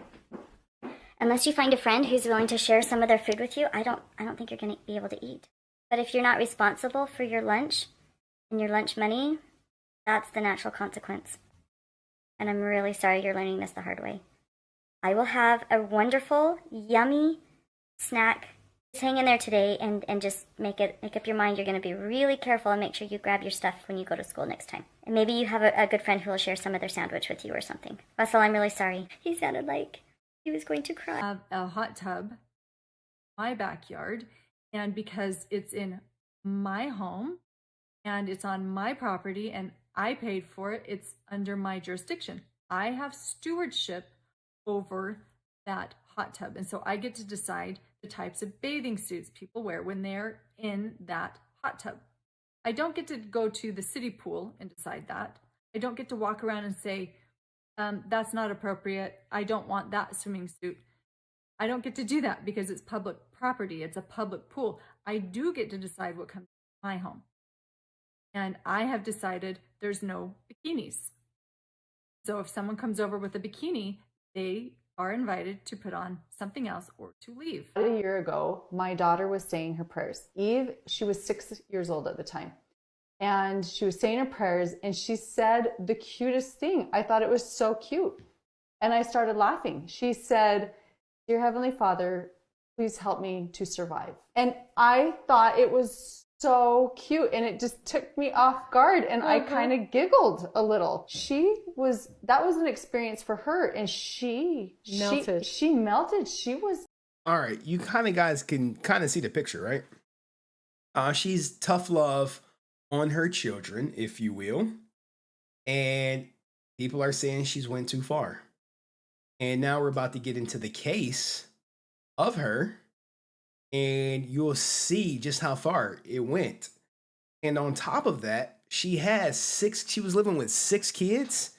unless you find a friend who's willing to share some of their food with you, I don't think you're going to be able to eat. But if you're not responsible for your lunch and your lunch money, that's the natural consequence. And I'm really sorry you're learning this the hard way. I will have a wonderful, yummy snack. Just hang in there today and just make up your mind. You're going to be really careful and make sure you grab your stuff when you go to school next time. And maybe you have a good friend who will share some of their sandwich with you or something. Russell, I'm really sorry. He sounded like he was going to cry. I have a hot tub in my backyard, and because it's in my home and it's on my property and I paid for it, it's under my jurisdiction. I have stewardship over that hot tub, and so I get to decide the types of bathing suits people wear when they're in that hot tub. I don't get to go to the city pool and decide that. I don't get to walk around and say, that's not appropriate. I don't want that swimming suit. I don't get to do that because it's public property. It's a public pool. I do get to decide what comes to my home. And I have decided there's no bikinis. So if someone comes over with a bikini, they are invited to put on something else or to leave. A year ago, my daughter was saying her prayers. Eve, she was 6 years old at the time. And she was saying her prayers, and she said the cutest thing. I thought it was so cute. And I started laughing. She said, "Dear Heavenly Father, please help me to survive." And I thought it was so cute, and it just took me off guard, and I kind of giggled a little. That was an experience for her, and she melted. She melted. She was. All right, you guys can kind of see the picture, right? She's tough love on her children, if you will, and people are saying she's went too far. And now we're about to get into the case of her, and you'll see just how far it went. And on top of that, she was living with 6 kids.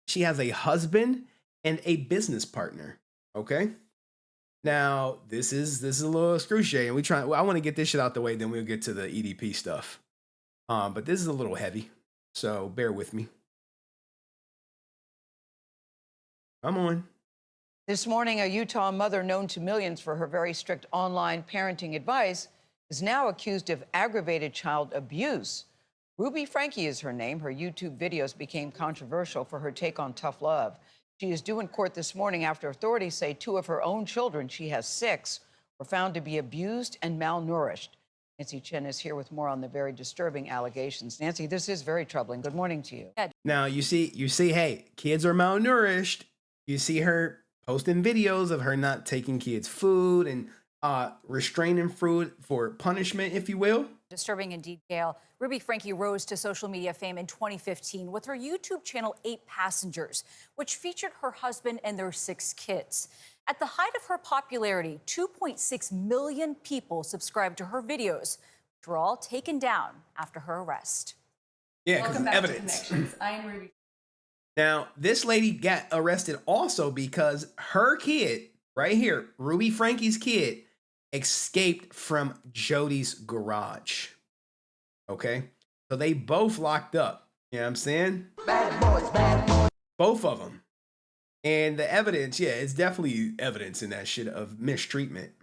She has a husband and a business partner. Okay. Now this is a little excruciating. I want to get this shit out the way, then we'll get to the EDP stuff. But this is a little heavy, so bear with me. Come on. This morning, a Utah mother known to millions for her very strict online parenting advice is now accused of aggravated child abuse. Ruby Frankie is her name. Her YouTube videos became controversial for her take on tough love. She is due in court this morning after authorities say 2 of her own children, she has 6, were found to be abused and malnourished. Nancy Chen is here with more on the very disturbing allegations. Nancy, this is very troubling. Good morning to you. Now, you see, hey, kids are malnourished. You see her posting videos of her not taking kids' food and restraining food for punishment, if you will. Disturbing indeed, Gail. Ruby Frankie rose to social media fame in 2015 with her YouTube channel 8 Passengers, which featured her husband and their 6 kids. At the height of her popularity, 2.6 million people subscribed to her videos, which were all taken down after her arrest. Yeah, because evidence. I am Ruby. Now, this lady got arrested also because her kid, right here, Ruby Frankie's kid, escaped from Jody's garage. Okay? So they both locked up. You know what I'm saying? Bad boys. Both of them. And the evidence, yeah, it's definitely evidence in that shit of mistreatment.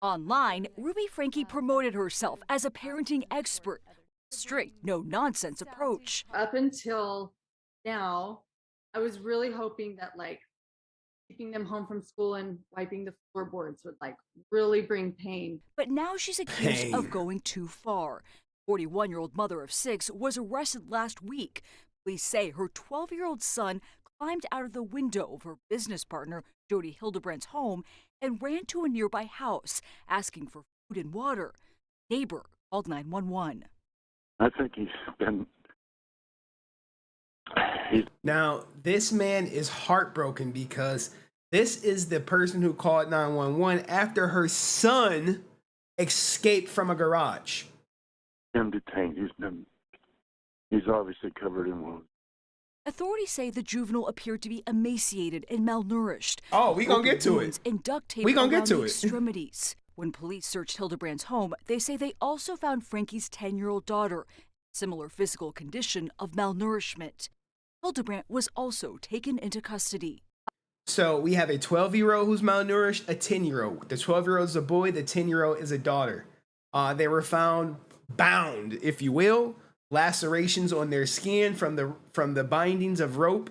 Online, Ruby Frankie promoted herself as a parenting expert. Strict, no-nonsense approach. Up until now, I was really hoping that, like, Taking them home from school and wiping the floorboards would like really bring pain. But now she's accused of going too far. 41-year-old mother of 6 was arrested last week. Police say her 12-year-old son climbed out of the window of her business partner, Jody Hildebrandt's home, and ran to a nearby house, asking for food and water. Neighbor called 911. I think he's been. Now, this man is heartbroken because this is the person who called 911 after her son escaped from a garage. Him detained. He's obviously covered in wounds. Authorities say the juvenile appeared to be emaciated and malnourished. Oh, we gonna get to it. And duct tape We gonna get around to the it. extremities. When police searched Hildebrandt's home, they say they also found Frankie's 10-year-old daughter, similar physical condition of malnourishment. Hildebrandt was also taken into custody. So we have a 12-year-old who's malnourished, a 10-year-old. The 12-year-old is a boy, the 10-year-old is a daughter. They were found bound, if you will, lacerations on their skin from the bindings of rope.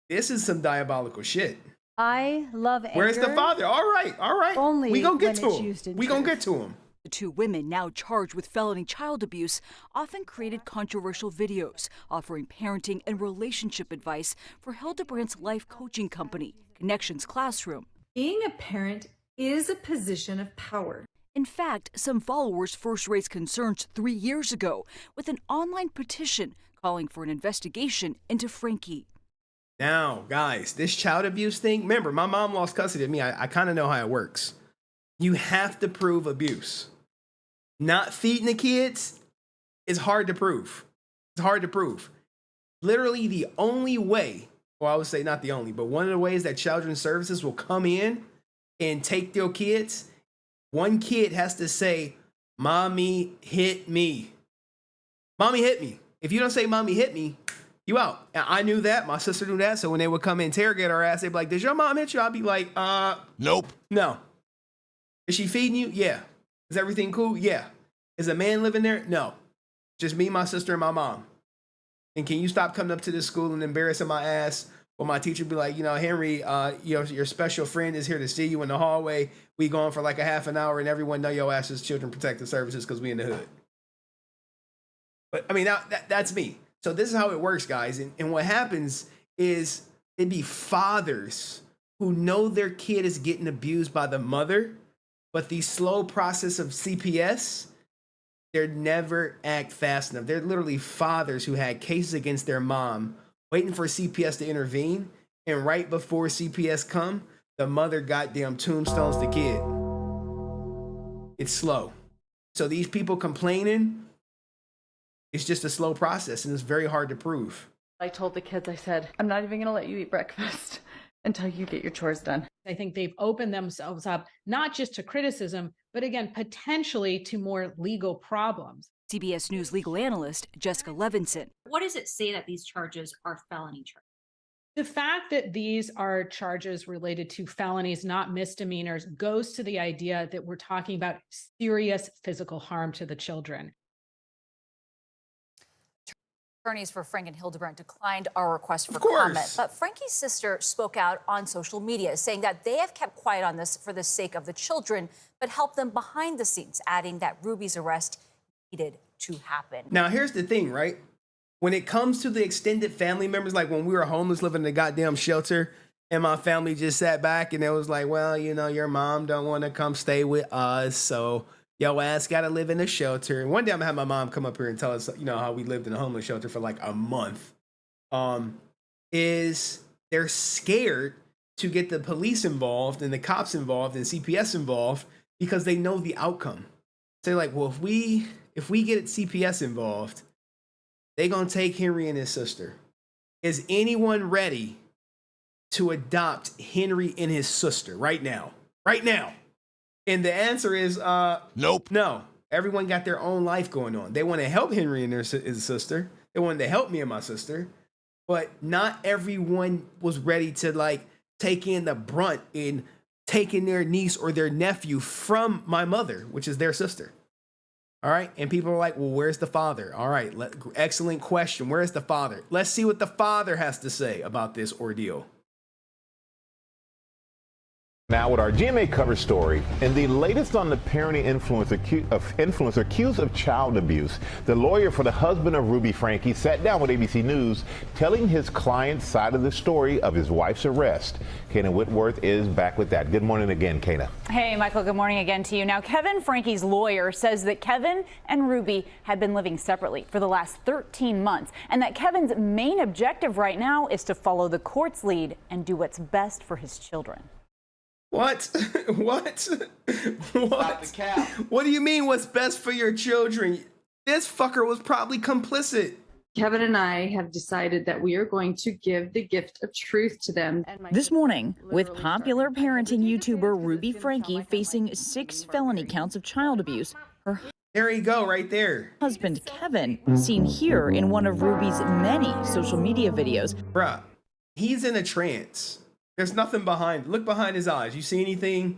This is some diabolical shit. I love anger. Where's the father? All right. Only we gonna get when to it's him. used in We gonna truth. get to him. The two women, now charged with felony child abuse, often created controversial videos offering parenting and relationship advice for Hildebrandt's life coaching company, Connections Classroom. Being a parent is a position of power. In fact, some followers first raised concerns 3 years ago with an online petition calling for an investigation into Frankie. Now, guys, this child abuse thing, remember, my mom lost custody of me. I kind of know how it works. You have to prove abuse. Not feeding the kids is hard to prove. It's hard to prove. Literally the only way, well, I would say not the only, but one of the ways that Children's Services will come in and take their kids, one kid has to say, "Mommy hit me. Mommy hit me." If you don't say, "Mommy hit me," you out. And I knew that. My sister knew that. So when they would come interrogate our ass, they'd be like, "Did your mom hit you?" I'd be like, nope. No. Is she feeding you? Yeah. Is everything cool? Yeah. Is a man living there? No. Just me, my sister, and my mom. And can you stop coming up to this school and embarrassing my ass? Or my teacher be like, "Henry, your special friend is here to see you in the hallway. We gone for like a half an hour and everyone know your ass is Children Protective Services because we in the hood." But I mean, that's me. So this is how it works, guys. And what happens is it'd be fathers who know their kid is getting abused by the mother, but the slow process of CPS, they never act fast enough. They're literally fathers who had cases against their mom, waiting for CPS to intervene. And right before CPS come, the mother goddamn tombstones the kid. It's slow. So these people complaining, it's just a slow process and it's very hard to prove. I told the kids, I said, "I'm not even going to let you eat breakfast until you get your chores done." I think they've opened themselves up, not just to criticism, but again, potentially to more legal problems. CBS News legal analyst Jessica Levinson. What does it say that these charges are felony charges? The fact that these are charges related to felonies, not misdemeanors, goes to the idea that we're talking about serious physical harm to the children. Attorneys for Frank and Hildebrandt declined our request for comment. But Frankie's sister spoke out on social media, saying that they have kept quiet on this for the sake of the children, but helped them behind the scenes, adding that Ruby's arrest needed to happen. Now, here's the thing, right? When it comes to the extended family members, like when we were homeless living in a goddamn shelter and my family just sat back and it was like, "Well, your mom don't want to come stay with us, so yo ass got to live in a shelter." And one day I'm gonna have my mom come up here and tell us, how we lived in a homeless shelter for like a month. Is they're scared to get the police involved and the cops involved and CPS involved because they know the outcome. So they're like, well, if we get CPS involved, they gonna take Henry and his sister. Is anyone ready to adopt Henry and his sister right now? Right now. And the answer is nope. No. Everyone got their own life going on. They want to help Henry and his sister. They wanted to help me and my sister. But not everyone was ready to take in the brunt in taking their niece or their nephew from my mother, which is their sister. All right. And people are like, well, where's the father? All right. Excellent question. Where's the father? Let's see what the father has to say about this ordeal. Now with our GMA cover story, and the latest on the parenting influencer accused of child abuse, the lawyer for the husband of Ruby Franke sat down with ABC News telling his client's side of the story of his wife's arrest. Kana Whitworth is back with that. Good morning again, Kana. Hey, Michael, good morning again to you. Now, Kevin Franke's lawyer says that Kevin and Ruby had been living separately for the last 13 months, and that Kevin's main objective right now is to follow the court's lead and do what's best for his children. What? What? What? What do you mean what's best for your children? This fucker was probably complicit. Kevin and I have decided that we are going to give the gift of truth to them. This morning, with popular parenting YouTuber Ruby Franke facing 6 felony counts of child abuse, her there you go, right there. Husband Kevin, seen here in one of Ruby's many social media videos. Bruh, he's in a trance. There's nothing behind. Look behind his eyes. You see anything?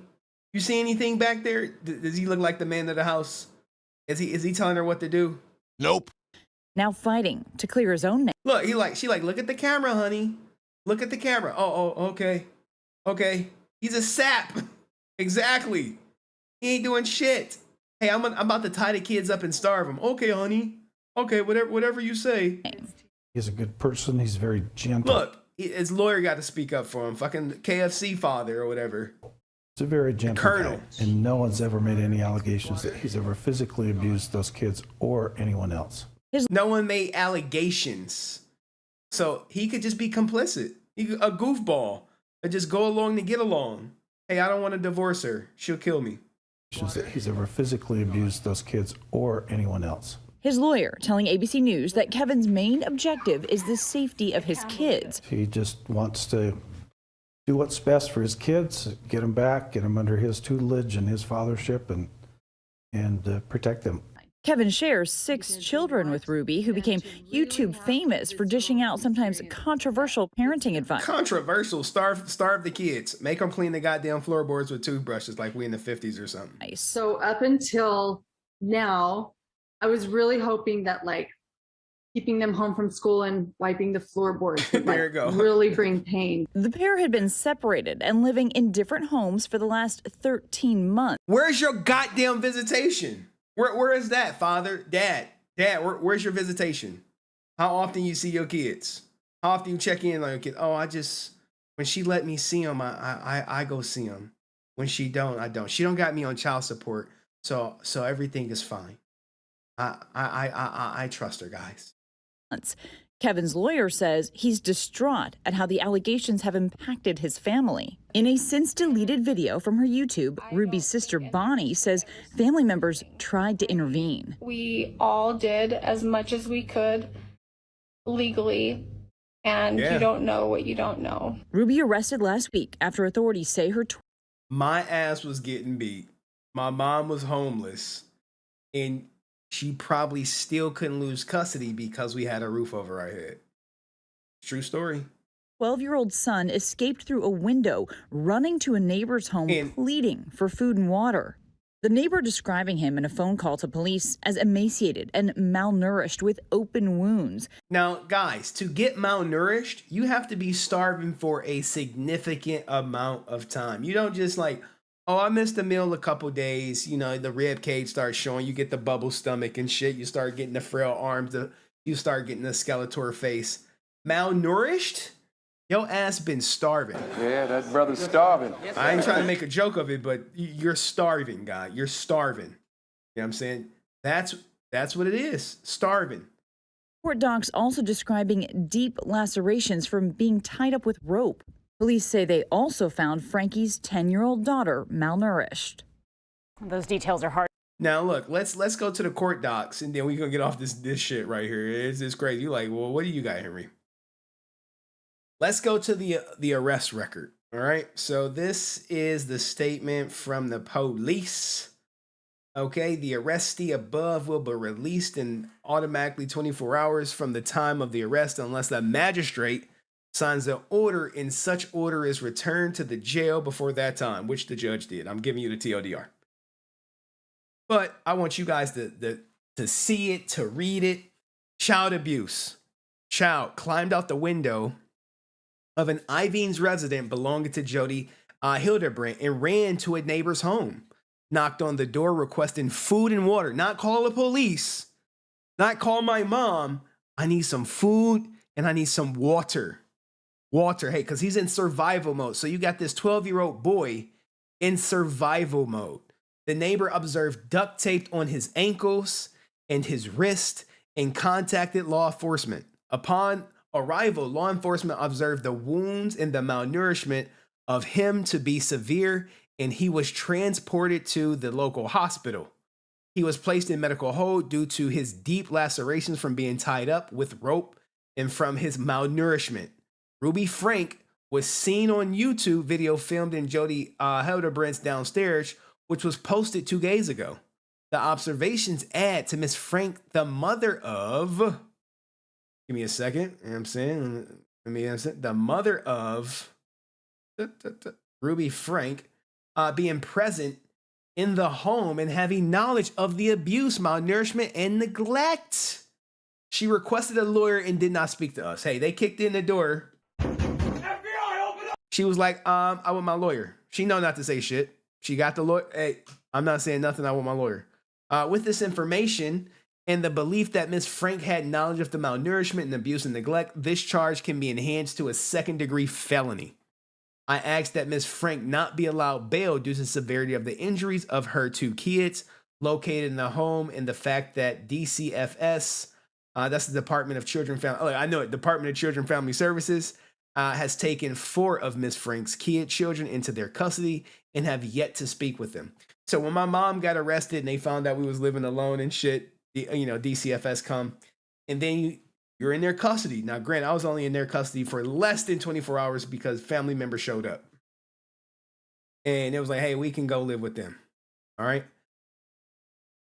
You see anything back there? Does he look like the man of the house? Is he telling her what to do? Nope. Now fighting to clear his own name. Look, she like, look at the camera, honey. Look at the camera. Oh, okay. Okay. He's a sap. Exactly. He ain't doing shit. Hey, I'm about to tie the kids up and starve them. Okay, honey. Okay, whatever you say. He's a good person. He's very gentle. Look. His lawyer got to speak up for him. Fucking KFC father or whatever. It's a very gentle colonel. guy, and no one's ever made any allegations that he's ever physically abused those kids or anyone else. No one made allegations. So he could just be complicit. A goofball. Or just go along to get along. Hey, I don't want to divorce her. She'll kill me. That he's ever physically abused those kids or anyone else. His lawyer telling ABC News that Kevin's main objective is the safety of his kids. He just wants to do what's best for his kids, get them back, get them under his tutelage and his fathership, and protect them. Kevin shares 6 children with Ruby, who became YouTube famous for dishing out sometimes controversial parenting advice. Controversial? Starve the kids. Make them clean the goddamn floorboards with toothbrushes like we in the 50s or something. Nice. So up until now, I was really hoping that like keeping them home from school and wiping the floorboards would there you go. Really bring pain. The pair had been separated and living in different homes for the last 13 months. Where's your goddamn visitation? Where is that, father? Dad, where's your visitation? How often you see your kids? How often you check in on your kids? Oh, when she let me see them, I go see them. When she don't, I don't. She don't got me on child support, so everything is fine. I trust her, guys. Kevin's lawyer says he's distraught at how the allegations have impacted his family. In a since-deleted video from her YouTube, Ruby's sister Bonnie says family members tried to intervene. We all did as much as we could legally, and you don't know what you don't know. Ruby arrested last week after authorities say her my ass was getting beat. My mom was homeless, and she probably still couldn't lose custody because we had a roof over our head. True story. 12-year-old son escaped through a window, running to a neighbor's home, pleading for food and water. The neighbor describing him in a phone call to police as emaciated and malnourished with open wounds. Now, guys, to get malnourished, you have to be starving for a significant amount of time. You don't just like, oh, I missed a meal a couple days. You know, the rib cage starts showing. You get the bubble stomach and shit. You start getting the frail arms. You start getting the Skeletor face. Malnourished? Your ass been starving. Yeah, that brother's starving. I ain't trying to make a joke of it, but you're starving, guy. You're starving. You know what I'm saying? That's what it is. Starving. Court docs also describing deep lacerations from being tied up with rope. Police say they also found Franke's 10-year-old daughter malnourished. Those details are hard. Now look, let's go to the court docs, and then we're gonna get off this shit right here. It's crazy. You're like, well, what do you got, Henry? Let's go to the arrest record. All right. So this is the statement from the police. Okay, the arrestee above will be released in automatically 24 hours from the time of the arrest unless the magistrate signs an order and such order is returned to the jail before that time, which the judge did. I'm giving you the TLDR. But I want you guys to see it, to read it. Child abuse. Child climbed out the window of an Ivines resident belonging to Jody Hildebrandt, and ran to a neighbor's home, knocked on the door requesting food and water. Not call the police, not call my mom. I need some food and I need some water. Water, hey, because he's in survival mode. So you got this 12-year-old boy in survival mode. The neighbor observed duct tape on his ankles and his wrist and contacted law enforcement. Upon arrival, law enforcement observed the wounds and the malnourishment of him to be severe, and he was transported to the local hospital. He was placed in medical hold due to his deep lacerations from being tied up with rope and from his malnourishment. Ruby Frank was seen on YouTube video filmed in Jody Hildebrandt's downstairs, which was posted 2 days ago. The observations add to Miss Frank, the mother of, give me a second, you know what I'm saying? The mother of Ruby Frank being present in the home and having knowledge of the abuse, malnourishment, and neglect. She requested a lawyer and did not speak to us. Hey, they kicked in the door. She was like, I want my lawyer. She know not to say shit. She got the lawyer. Hey, I'm not saying nothing. I want my lawyer. With this information and the belief that Miss Frank had knowledge of the malnourishment and abuse and neglect, this charge can be enhanced to a second-degree felony. I asked that Miss Frank not be allowed bail due to the severity of the injuries of her 2 kids located in the home and the fact that DCFS, that's the Department of Children Family. Oh, I know it. Department of Children Family Services has taken 4 of Miss Frank's children into their custody and have yet to speak with them. So when my mom got arrested and they found out we was living alone and shit, DCFS come, and then you're in their custody. Now, granted, I was only in their custody for less than 24 hours because family members showed up. And it was like, hey, we can go live with them. All right.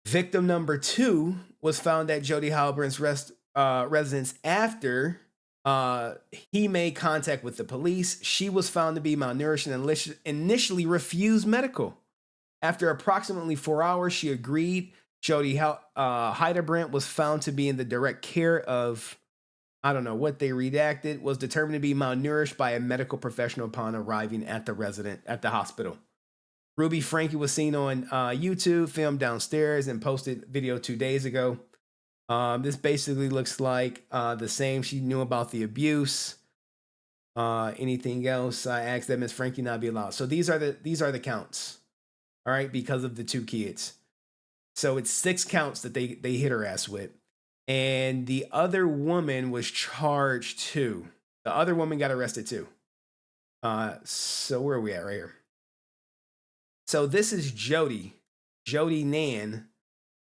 Victim number 2 was found at Jody Halbrandt's residence after he made contact with the police. She was found to be malnourished and initially refused medical. After approximately 4 hours, she agreed. Jody Hildebrand was found to be in the direct care of, I don't know what they redacted, was determined to be malnourished by a medical professional upon arriving at the hospital. Ruby Frankie was seen on YouTube, filmed downstairs, and posted video 2 days ago. This basically looks like the same. She knew about the abuse. Anything else? I asked that Miss Frankie not be allowed. So these are the counts. All right, because of the 2 kids. So it's 6 counts that they hit her ass with. And the other woman was charged too. The other woman got arrested too. So where are we at right here? So this is Jody Nan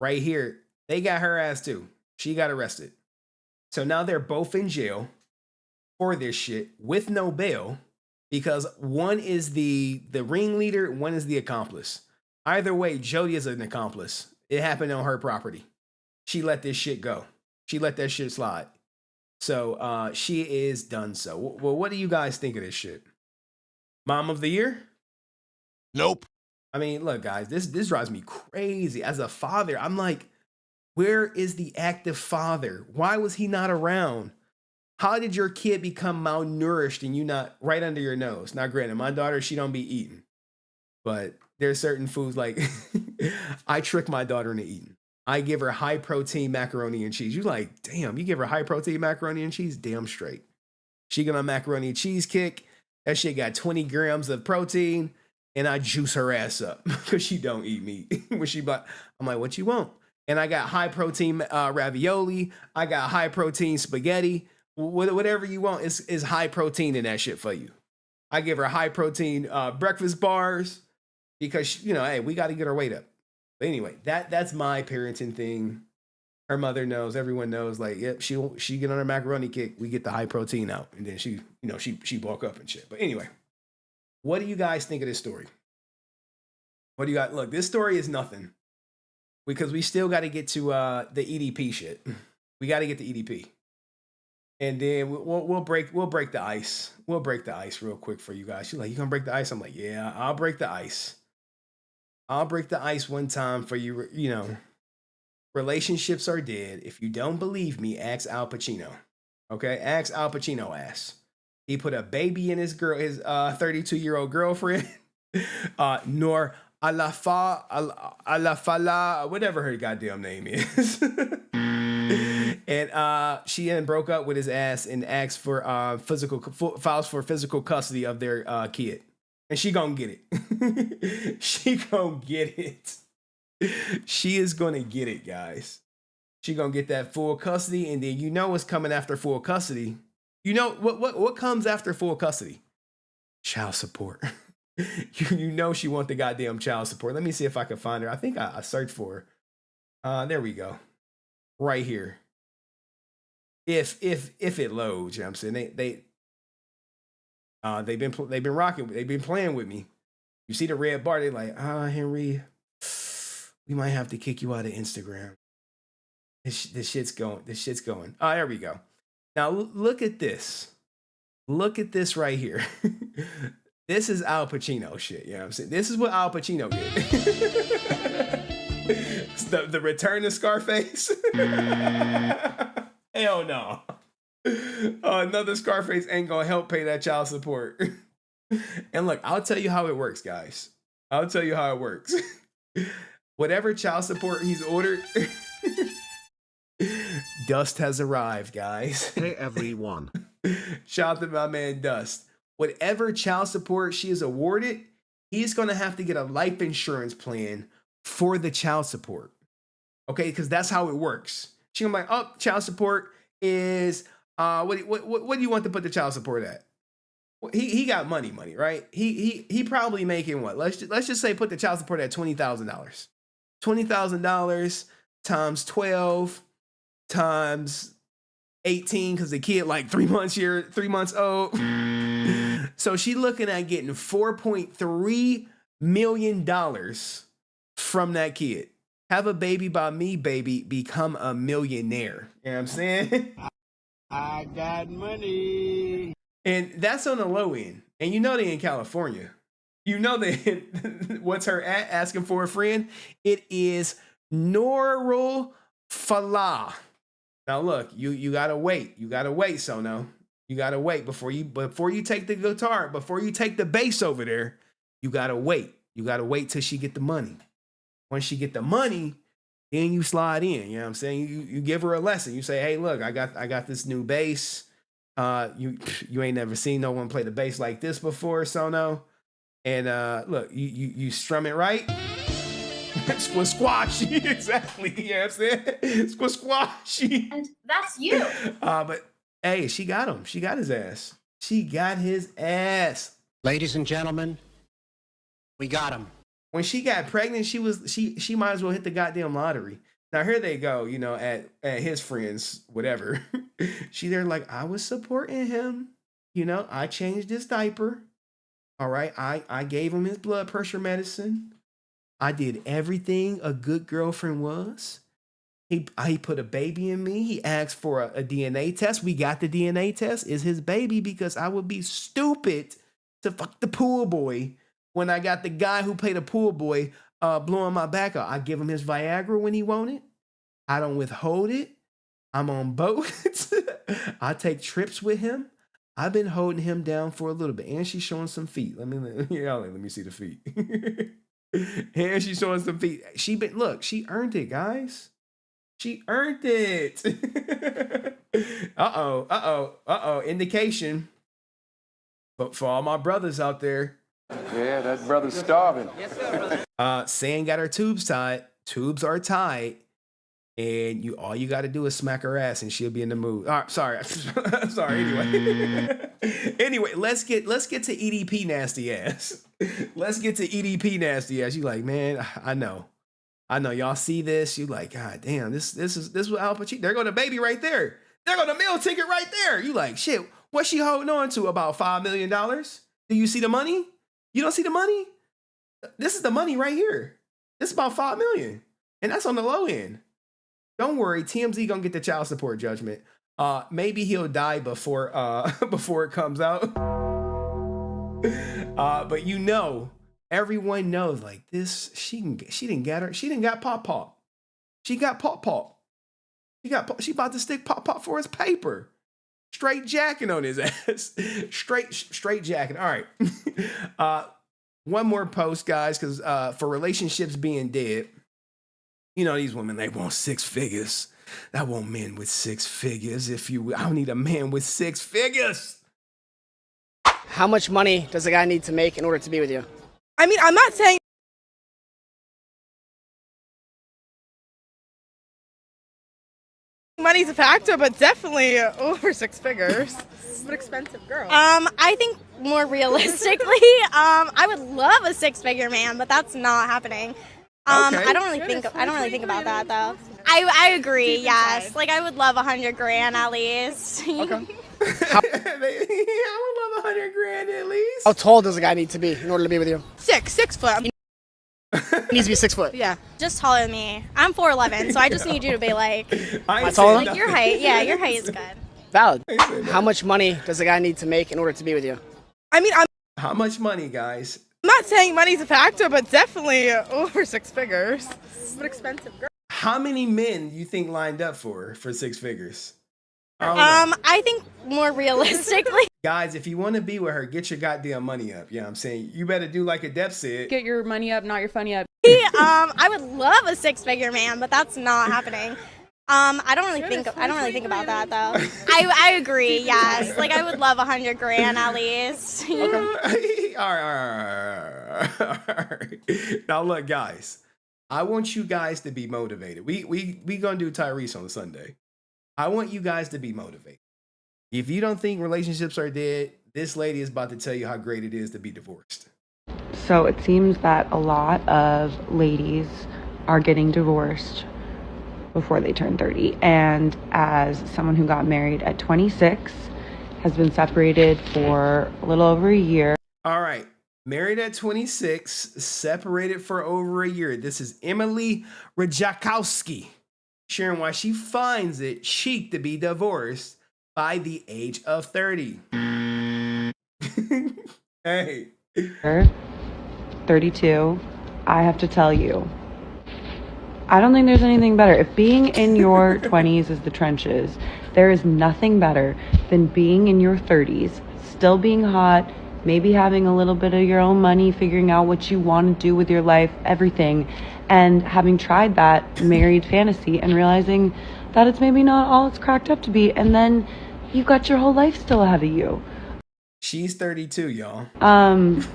right here. They got her ass too. She got arrested. So now they're both in jail for this shit with no bail because one is the ringleader, one is the accomplice. Either way, Jody is an accomplice. It happened on her property. She let this shit go. She let that shit slide. So she is done so. Well, what do you guys think of this shit? Mom of the year? Nope. I mean, look, guys, this drives me crazy. As a father, I'm like, where is the active father? Why was he not around? How did your kid become malnourished and you not right under your nose? Now, granted, my daughter, she don't be eating. But there's certain foods like I trick my daughter into eating. I give her high protein macaroni and cheese. You like, damn, you give her high protein macaroni and cheese? Damn straight. She get on macaroni and cheese kick. That shit got 20 grams of protein and I juice her ass up because she don't eat meat. I'm like, what you want? And I got high protein ravioli. I got high protein spaghetti. Whatever you want is high protein in that shit for you. I give her high protein breakfast bars because, hey, we got to get her weight up. But anyway, that's my parenting thing. Her mother knows, everyone knows, like, yep, she get on her macaroni kick, we get the high protein out. And then she bulk up and shit. But anyway, what do you guys think of this story? What do you got? Look, this story is nothing because we still got to get to the EDP shit. We got to get to EDP. And then we'll break the ice. We'll break the ice real quick for you guys. She's like, you gonna break the ice? I'm like, yeah, I'll break the ice. I'll break the ice one time for you. Relationships are dead. If you don't believe me, ask Al Pachino. Okay, ask Al Pachino ass. He put a baby in his 32-year-old girlfriend, Nor Alafala, whatever her goddamn name is. And she then broke up with his ass and asked for files for physical custody of their kid. And she gonna get it. She gonna get it. She is gonna get it, guys. She gonna get that full custody, and then you know what's coming after full custody. You know what comes after full custody? Child support. You know she want the goddamn child support. Let me see if I can find her. I think I searched for her. There we go. Right here. If it loads, you know what I'm saying? They've been rocking, they've been playing with me. You see the red bar, they're like, Henry, we might have to kick you out of Instagram. This shit's going. Oh, there we go. Now look at this. Look at this right here. This is Al Pacino shit, you know what I'm saying? This is what Al Pacino did. the return to Scarface. Hell no. Another Scarface ain't gonna help pay that child support. And look, I'll tell you how it works, guys. I'll tell you how it works. Whatever child support he's ordered, Dust has arrived, guys. Hey, everyone. Shout out to my man Dust. Whatever child support she is awarded, he's gonna have to get a life insurance plan for the child support. Okay, because that's how it works. She's gonna be like, oh, child support is what do you want to put the child support at? Well, he got money, right? He probably making what? Let's just say put the child support at $20,000. $20,000 times 12 times 18 because the kid like 3 months old. So she looking at getting $4.3 million from that kid. Have a baby by me, baby. Become a millionaire. You know what I'm saying? I got money. And that's on the low end. And you know they in California. You know that what's her asking for a friend? It is Norul Falah. Now look, you gotta wait. You gotta wait, Sono. You gotta wait before you take the guitar, before you take the bass over there. You gotta wait. You gotta wait till she get the money. Once she get the money, then you slide in. You know what I'm saying? You give her a lesson. You say, hey, look, I got this new bass. You ain't never seen no one play the bass like this before, Sono. And look, you strum it right. Squashy, exactly. You know what I'm saying? Squashy. And that's you. But hey, she got him. She got his ass. She got his ass. Ladies and gentlemen, we got him. When she got pregnant, she might as well hit the goddamn lottery. Now here they go, you know, at his friends, whatever. They're like, I was supporting him. You know, I changed his diaper. All right, I gave him his blood pressure medicine. I did everything a good girlfriend was. He put a baby in me. He asked for a DNA test. We got the DNA test. Is his baby because I would be stupid to fuck the pool boy when I got the guy who played a pool boy blowing my back out. I give him his Viagra when he want it. I don't withhold it. I'm on boats. I take trips with him. I've been holding him down for a little bit. And she's showing some feet. Let me see the feet. And she's showing some feet. She earned it, guys. She earned it. Uh-oh. Indication. But for all my brothers out there. Yeah, that brother's starving. Yes, sir, brother. San got her tubes tied. Tubes are tied. And all you got to do is smack her ass and she'll be in the mood. All right, sorry. Sorry, anyway, let's get to EDP nasty ass. Let's get to EDP nasty ass. You like, man, I know. Y'all see this. You like, God damn, this is what Al Pacino. There go the baby right there. There go the meal ticket right there. You like, shit, what's she holding on to? About $5 million? Do you see the money? You don't see the money? This is the money right here. This is about $5 million. And that's on the low end. Don't worry, TMZ gonna get the child support judgment. Maybe he'll die before it comes out. But you know, everyone knows like this. She didn't got pop. She got pop. She about to stick pop for his paper. Straight jacking on his ass. Straight jacking. All right. one more post, guys, because for relationships being dead, you know, these women, they want 6 figures. I want men with 6 figures. If you will. I need a man with 6 figures. How much money does a guy need to make in order to be with you? I mean, I'm not saying money's a factor, but definitely over 6 figures. But expensive girl. I think more realistically, I would love a 6-figure man, but that's not happening. Okay. I don't really think about that though. I agree. Yes, like I would love $100,000 at least. Okay. I would love $100,000 at least. How tall does a guy need to be in order to be with you? 6 foot. He needs to be 6 foot. Yeah, just taller than me. I'm 4'11", so I just need you to be like, like your height. Yeah, your height is good. Valid. How much money does a guy need to make in order to be with you? I mean, How much money, guys? I'm not saying money's a factor, but definitely over 6 figures. But expensive girl. How many men you think lined up for 6 figures? I think more realistically. Guys, if you want to be with her, get your goddamn money up. Yeah, I'm saying you better do like Adept said. Get your money up, not your funny up. I would love a 6-figure man, but that's not happening. I don't really think about that though. I agree. Yes, like I would love $100,000 at least. Okay. All right. Now look, guys. I want you guys to be motivated. We gonna do Tyrese on Sunday. I want you guys to be motivated. If you don't think relationships are dead, this lady is about to tell you how great it is to be divorced. So it seems that a lot of ladies are getting divorced before they turn 30. And as someone who got married at 26, has been separated for a little over a year. All right. Married at 26, separated for over a year. This is Emily Rajakowski sharing why she finds it chic to be divorced by the age of 30. Hey. 32, I have to tell you, I don't think there's anything better. If being in your 20s is the trenches, there is nothing better than being in your 30s, still being hot, maybe having a little bit of your own money, figuring out what you want to do with your life, everything, and having tried that married fantasy and realizing that it's maybe not all it's cracked up to be, and then you've got your whole life still ahead of you. She's 32, y'all.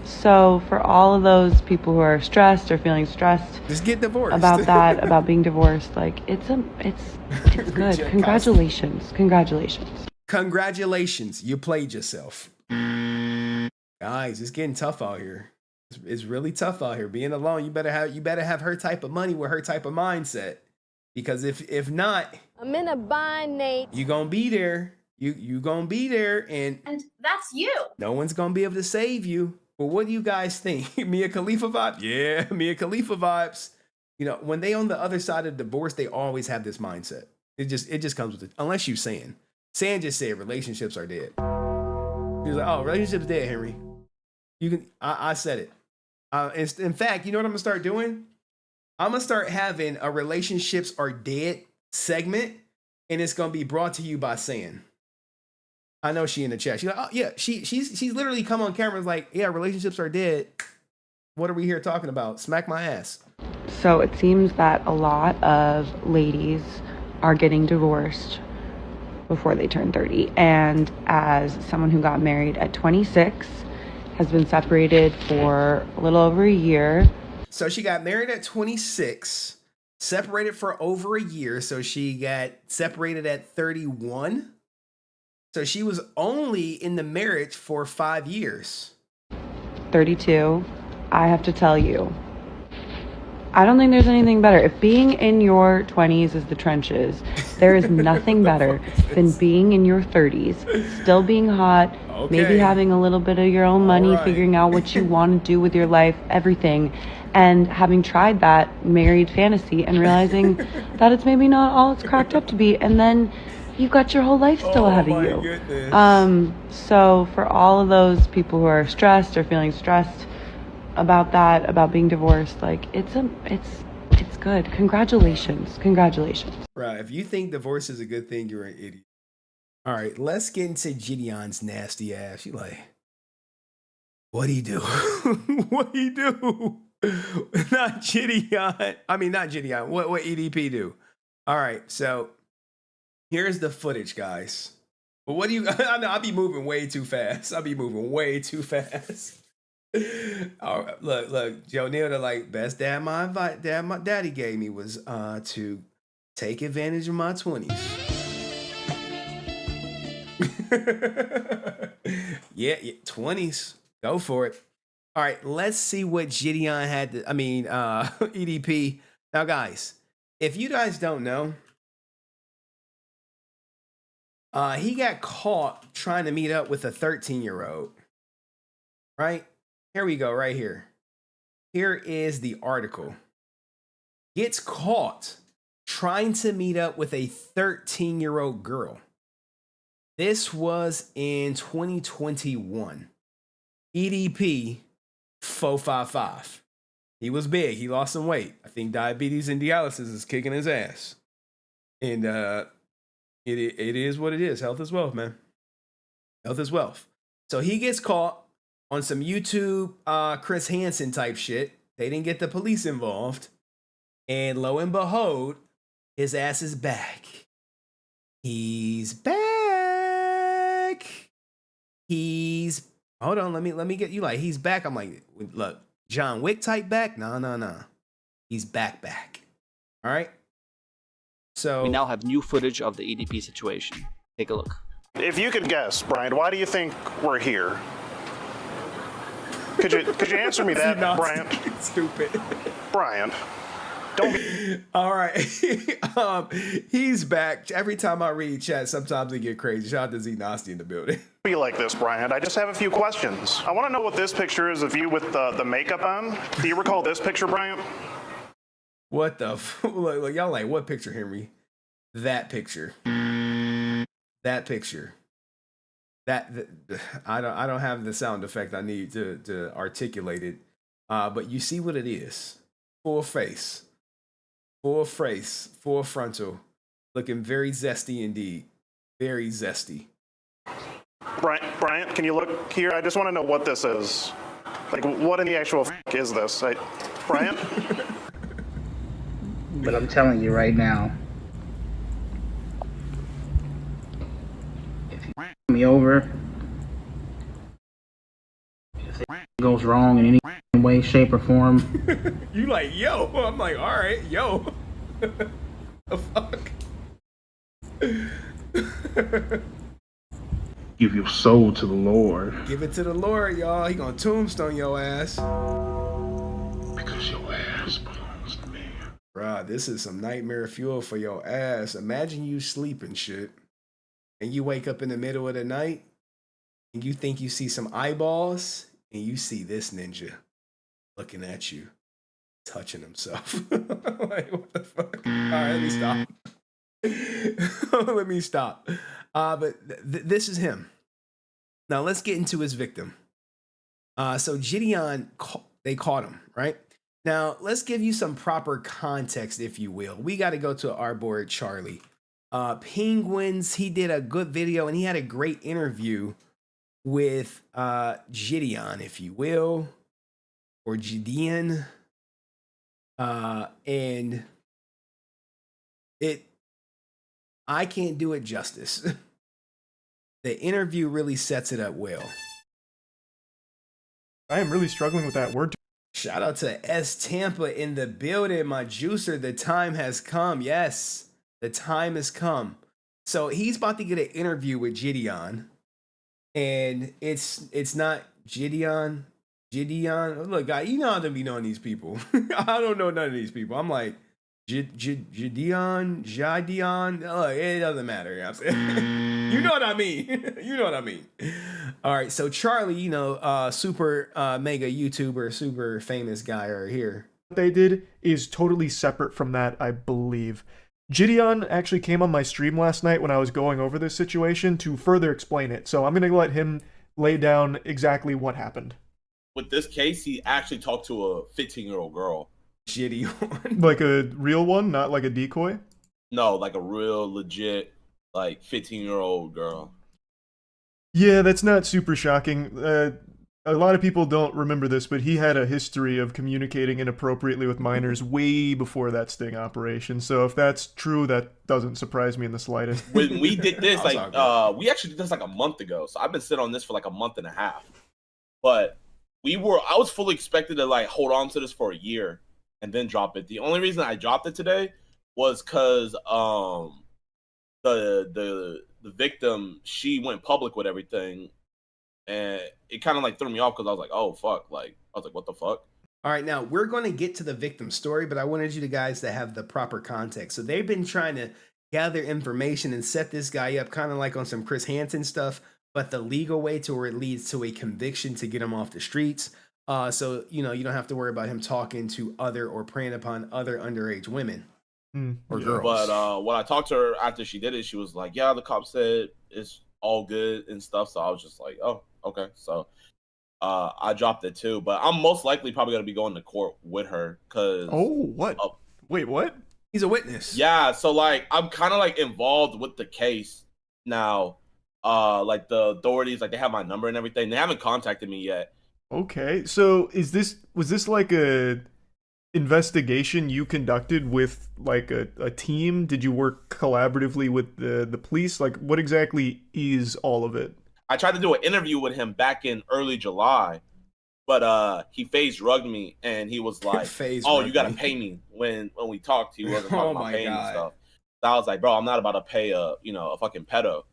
So for all of those people who are stressed or feeling stressed, just get divorced about that, about being divorced, like it's good. Congratulations. Congratulations. You played yourself. Guys, it's getting tough out here. It's really tough out here. Being alone, you better have her type of money with her type of mindset. Because if not, I'm in a bind, Nate. you gonna be there. You gonna be there, and that's you. No one's gonna be able to save you. But what do you guys think? Mia Khalifa vibes? Yeah, Mia Khalifa vibes. You know, when they on the other side of divorce, they always have this mindset. It just comes with it. Unless you saying just said relationships are dead. He was like, oh, relationships dead, Henry. You can. I said it. In fact, you know what I'm gonna start doing? I'm gonna start having a relationships are dead segment, and it's gonna be brought to you by San. I know she in the chat. She's like, oh yeah, she's literally come on camera and like, yeah, relationships are dead. What are we here talking about? Smack my ass. So it seems that a lot of ladies are getting divorced before they turn 30. And as someone who got married at 26, has been separated for a little over a year. So she got married at 26, separated for over a year. So she got separated at 31. So she was only in the marriage for 5 years. 32, I have to tell you, I don't think there's anything better. If being in your 20s is the trenches, there is nothing better than being in your 30s, still being hot, maybe having a little bit of your own money, figuring out what you want to do with your life, everything, and having tried that married fantasy and realizing that it's maybe not all it's cracked up to be, and then you've got your whole life still ahead of you. Goodness. So for all of those people who are stressed or feeling stressed about that, about being divorced, like it's good. Congratulations. Right. If you think divorce is a good thing, you're an idiot. All right, let's get into Jidion's nasty ass. You like, What'd he do? What'd he do? Not Jidion. I mean, not Jidion. What EDP do? All right, so here's the footage, guys. But what do you? I know I'll be moving way too fast. I'll be moving way too fast. All right, look, Joe Neal, the like best dad my daddy gave me was to take advantage of my 20s. yeah, 20s. Go for it. All right, let's see what Jidion had to, EDP. Now, guys, if you guys don't know, he got caught trying to meet up with a 13-year-old, right? Here we go, right here. Here is the article. Gets caught trying to meet up with a 13-year-old girl. This was in 2021. EDP455. He was big. He lost some weight. I think diabetes and dialysis is kicking his ass. And it is what it is. Health is wealth, man. Health is wealth. So he gets caught on some YouTube Chris Hansen type shit. They didn't get the police involved. And lo and behold, his ass is back. He's back. Hold on, let me get you like, he's back. I'm like, look, John Wick type back? No. He's back. All right. So we now have new footage of the EDP situation. Take a look. If you could guess, Brian, why do you think we're here? Could you answer me that, Brian? Stupid. Brian. Don't be. All right. He's back. Every time I read chat, sometimes they get crazy. Shout out to Z Nasty in the building. Be like this, Brian. I just have a few questions. I want to know what this picture is of you with the makeup on. Do you recall this picture, Brian? What the look, y'all like what picture, Henry? That picture. That picture. I don't have the sound effect I need to articulate it. But you see what it is. Full face. Full frontal. Looking very zesty indeed. Very zesty. Brian, can you look here? I just want to know what this is. Like, what in the actual is this? Brian? But I'm telling you right now, if you me over, if it goes wrong in any way, shape, or form, you like, yo? I'm like, all right, yo. The fuck? give your soul to the Lord. Give it to the Lord, y'all. He gonna tombstone your ass. Because your ass belongs to me. Bruh, this is some nightmare fuel for your ass. Imagine you sleeping shit, and you wake up in the middle of the night, and you think you see some eyeballs, and you see this ninja looking at you, touching himself. Like, what the fuck? All right, let me stop. Let me stop. But this is him. Now let's get into his victim. So Jidion, they caught him, right? Now let's give you some proper context, if you will. We got to go to our boy Charlie. Penguins, he did a good video and he had a great interview with Jidion, if you will, or Jidion. And I can't do it justice. The interview really sets it up well. I am really struggling with that word. Shout out to S Tampa in the building, my juicer. The time has come. Yes, the time has come. So he's about to get an interview with Jidion, and it's not Jidion. Look, guy, you know how to be knowing these people. I don't know none of these people. I'm like Jidion. It doesn't matter. You know what I'm saying? You know what I mean. You know what I mean. All right, so Charlie, you know, super mega YouTuber, super famous guy right here. What they did is totally separate from that, I believe. Jidion actually came on my stream last night when I was going over this situation to further explain it. So I'm going to let him lay down exactly what happened. With this case, he actually talked to a 15-year-old girl. Jidion. Like a real one, not like a decoy? No, like a real legit, like 15-year-old girl. Yeah, that's not super shocking. a lot of people don't remember this, but he had a history of communicating inappropriately with minors way before that sting operation. So if that's true, that doesn't surprise me in the slightest. When we did this, like, we actually did this like a month ago. So I've been sitting on this for like a month and a half. But I was fully expected to like hold on to this for a year and then drop it. The only reason I dropped it today was because the victim, she went public with everything. And it kind of like threw me off because I was like, oh, fuck. Like, I was like, what the fuck? All right, now we're going to get to the victim's story, but I wanted you guys to have the proper context. So they've been trying to gather information and set this guy up kind of like on some Chris Hansen stuff, but the legal way to where it leads to a conviction to get him off the streets. So, you know, you don't have to worry about him talking to other or preying upon other underage women or girls. But when I talked to her after she did it, she was like, yeah, the cop said it's all good and stuff. So I was just like, oh, okay. So I dropped it too, but I'm most likely probably going to be going to court with her because... Oh, what? Wait, what? He's a witness. Yeah, so like I'm kind of like involved with the case now. Like the authorities, like they have my number and everything. They haven't contacted me yet. Okay, so was this like a investigation you conducted with like a team? Did you work collaboratively with the police? Like what exactly is all of it? I tried to do an interview with him back in early July, but he phase drugged me and he was like, "Oh, you gotta pay me." When we talked, he wasn't talking about paying and stuff. So I was like, "Bro, I'm not about to pay a fucking pedo."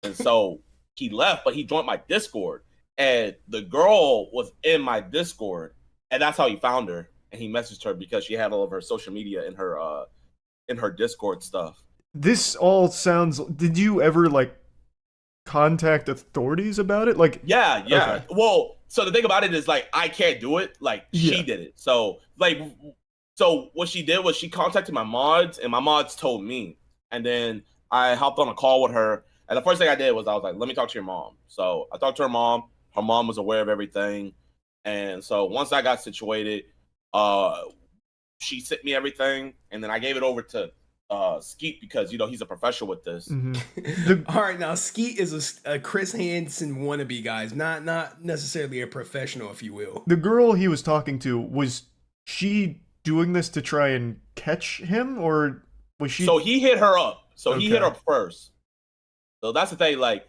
And so he left, but he joined my Discord, and the girl was in my Discord, and that's how he found her. And he messaged her because she had all of her social media in her Discord stuff. This all sounds. Did you ever like contact authorities about it? Like, yeah. Okay. Well, so the thing about it is like I can't do it. Like she did it. So what she did was she contacted my mods, and my mods told me, and then I hopped on a call with her. And the first thing I did was I was like, let me talk to your mom. So I talked to her mom. Her mom was aware of everything. And so once I got situated, she sent me everything. And then I gave it over to Skeet because, he's a professional with this. Mm-hmm. All right, now Skeet is a Chris Hansen wannabe, guys. Not necessarily a professional, if you will. The girl he was talking to, was she doing this to try and catch him? Or was she... So he hit her up. He hit her up first. So that's the thing, like,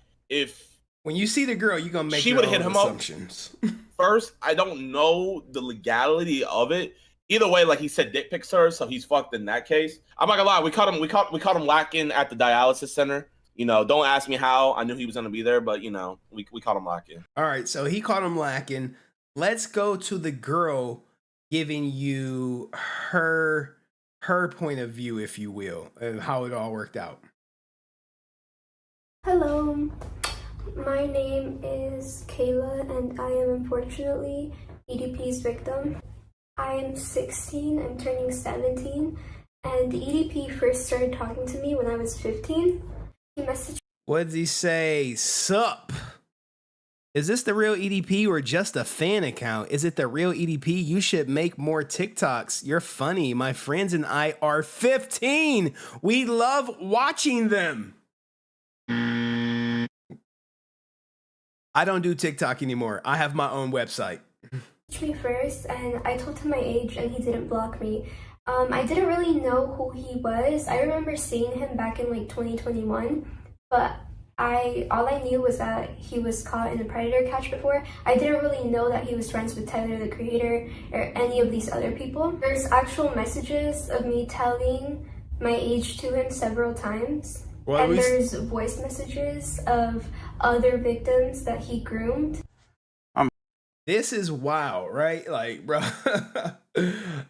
when you see the girl, you're going to make she would have hit him assumptions. Up first. I don't know the legality of it. Either way, like he said, dick pics her, so he's fucked in that case. I'm not gonna lie, we caught him lacking at the dialysis center. Don't ask me how. I knew he was gonna be there, but we caught him lacking. All right, so he caught him lacking. Let's go to the girl giving you her point of view, if you will, of how it all worked out. Hello, my name is Kayla, and I am unfortunately EDP's victim. I am 16, I'm turning 17, and the EDP first started talking to me when I was 15. He messaged... What did he say? Sup? Is this the real EDP or just a fan account? Is it the real EDP? You should make more TikToks. You're funny. My friends and I are 15. We love watching them. I don't do TikTok anymore. I have my own website. Me first, and I told him my age, and he didn't block me. I didn't really know who he was. I remember seeing him back in like 2021, but all I knew was that he was caught in a predator catch before. I didn't really know that he was friends with Tyler, the creator, or any of these other people. There's actual messages of me telling my age to him several times, and there's voice messages of other victims that he groomed. This is wild, right? Like, bro,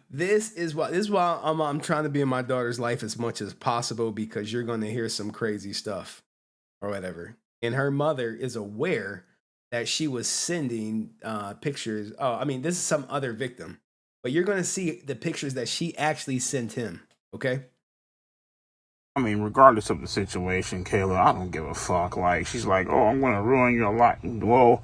this is why I'm trying to be in my daughter's life as much as possible, because you're going to hear some crazy stuff or whatever. And her mother is aware that she was sending pictures. Oh, I mean, this is some other victim, but you're going to see the pictures that she actually sent him. Okay. I mean, regardless of the situation, Kayla, I don't give a fuck. Like, she's like, oh, I'm going to ruin your life. Well,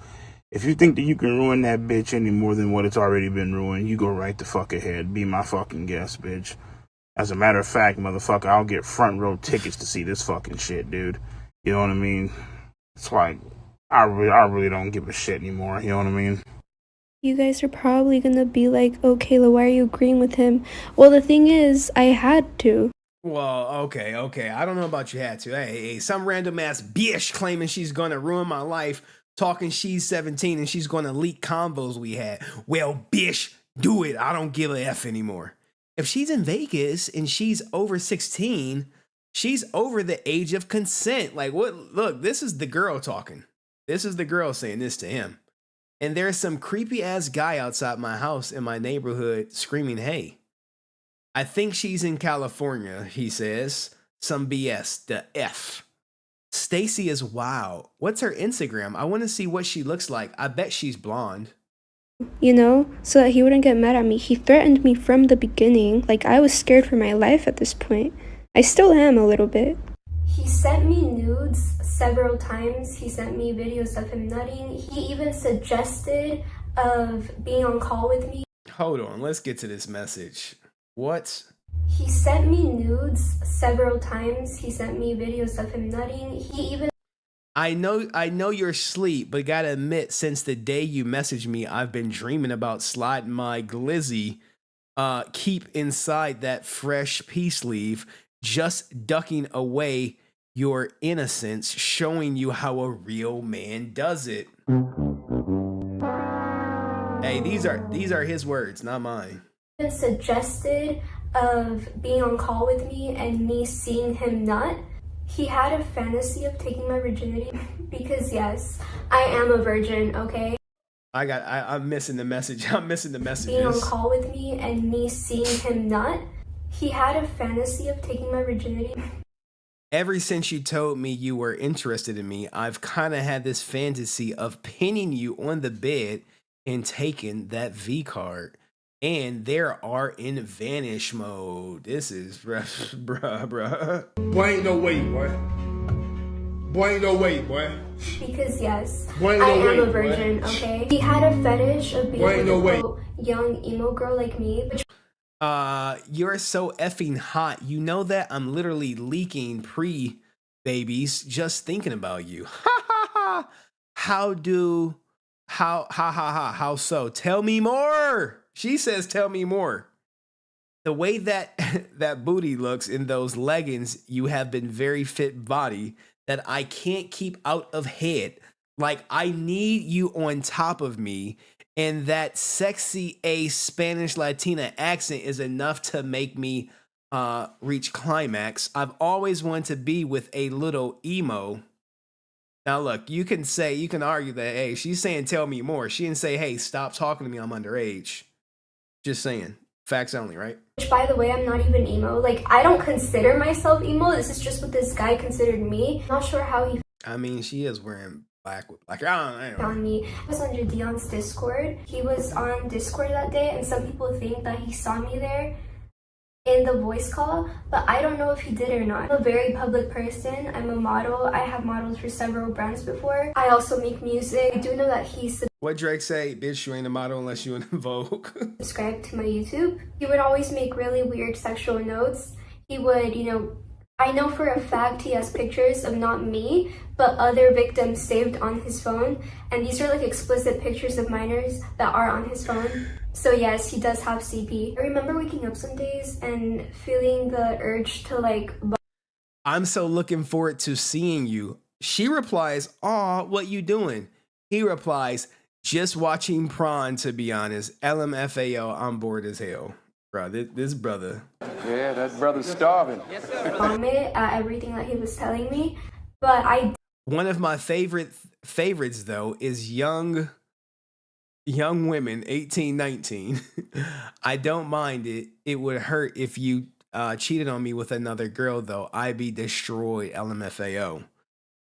if you think that you can ruin that bitch any more than what it's already been ruined, you go right the fuck ahead. Be my fucking guest, bitch. As a matter of fact, motherfucker, I'll get front row tickets to see this fucking shit, dude. You know what I mean? It's like, I really don't give a shit anymore. You know what I mean? You guys are probably gonna be like, oh, Kayla, why are you agreeing with him? Well, the thing is, I had to. Well, okay. I don't know about you had to. Hey, some random ass bitch claiming she's gonna ruin my life, talking she's 17 and she's gonna leak convos we had. Well, bitch, do it. I don't give a F anymore. If she's in Vegas and she's over 16, she's over the age of consent. Like, what? Look, this is the girl talking. This is the girl saying this to him. And there's some creepy ass guy outside my house in my neighborhood screaming, hey. I think she's in California, he says. Some BS, the F. Stacy is wild. What's her Instagram? I want to see what she looks like. I bet she's blonde. You know, so that he wouldn't get mad at me. He threatened me from the beginning. Like, I was scared for my life at this point. I still am a little bit. He sent me nudes several times. He sent me videos of him nutting. He even suggested of being on call with me. Hold on, let's get to this message. What? He sent me nudes several times. He sent me videos of him nutting. He even... I know you're asleep, but gotta admit, since the day you messaged me, I've been dreaming about sliding my glizzy keep inside that fresh pea sleeve, just ducking away your innocence, showing you how a real man does it. Hey, these are his words, not mine. Suggested of being on call with me and me seeing him nut. He had a fantasy of taking my virginity because yes, I am a virgin, okay? I'm missing the message. I'm missing the messages. Being on call with me and me seeing him nut. He had a fantasy of taking my virginity. Ever since you told me you were interested in me, I've kind of had this fantasy of pinning you on the bed and taking that V card. And there are in vanish mode. This is bruh. Boy, ain't no way, boy. Boy, ain't no way, boy. Because yes, boy, I am a virgin, okay? He had a fetish of being with a young emo girl like me. You're so effing hot. You know that I'm literally leaking pre-babies just thinking about you. Ha ha ha. How so? Tell me more. She says, tell me more. The way that that booty looks in those leggings, you have been very fit body that I can't keep out of head. Like, I need you on top of me, and that sexy Spanish Latina accent is enough to make me reach climax. I've always wanted to be with a little emo. Now look, you can argue that, hey, she's saying tell me more. She didn't say, hey, stop talking to me, I'm underage. Just saying. Facts only, right? Which, by the way, I'm not even emo. Like, I don't consider myself emo. This is just what this guy considered me. Not sure how he... I mean, she is wearing black with black. I don't know. ...on me. I was on Jidion's Discord. He was on Discord that day, and some people think that he saw me there in the voice call, but I don't know if he did or not. I'm a very public person. I'm a model. I have modeled for several brands before. I also make music. I do know that he's... What Drake say? Bitch, you ain't a model unless you in Vogue. ...subscribed to my YouTube. He would always make really weird sexual notes. He would, I know for a fact he has pictures of not me, but other victims saved on his phone. And these are like explicit pictures of minors that are on his phone. So yes, he does have CP. I remember waking up some days and feeling the urge to like... I'm so looking forward to seeing you. She replies, aw, what you doing? He replies, just watching Prawn, to be honest. LMFAO, I'm bored as hell. Bro, this brother. Yeah, that brother's starving. ...vomit at everything that he was telling me, but I... One of my favorites, though, is young women, 18, 19. I don't mind it. It would hurt if you cheated on me with another girl, though. I'd be destroyed, LMFAO.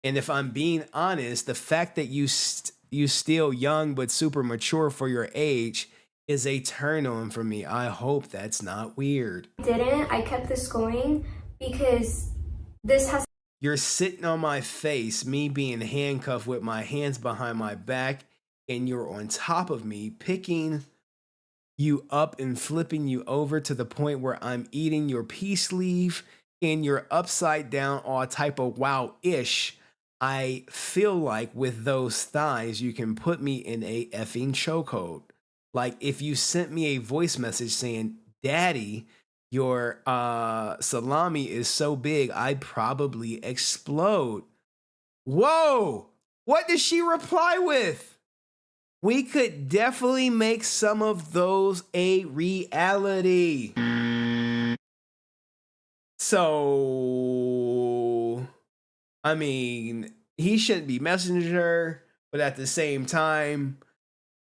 And if I'm being honest, the fact that you still young but super mature for your age is a turn on for me. I hope that's not weird. I kept this going because this has... You're sitting on my face, me being handcuffed with my hands behind my back, and you're on top of me, picking you up and flipping you over to the point where I'm eating your pea sleeve, and you're upside down all type of wow-ish. I feel like with those thighs, you can put me in a effing chokehold. Like if you sent me a voice message saying, Daddy, your salami is so big, I'd probably explode. Whoa! What did she reply with? We could definitely make some of those a reality. So, I mean, he shouldn't be messaging her, but at the same time,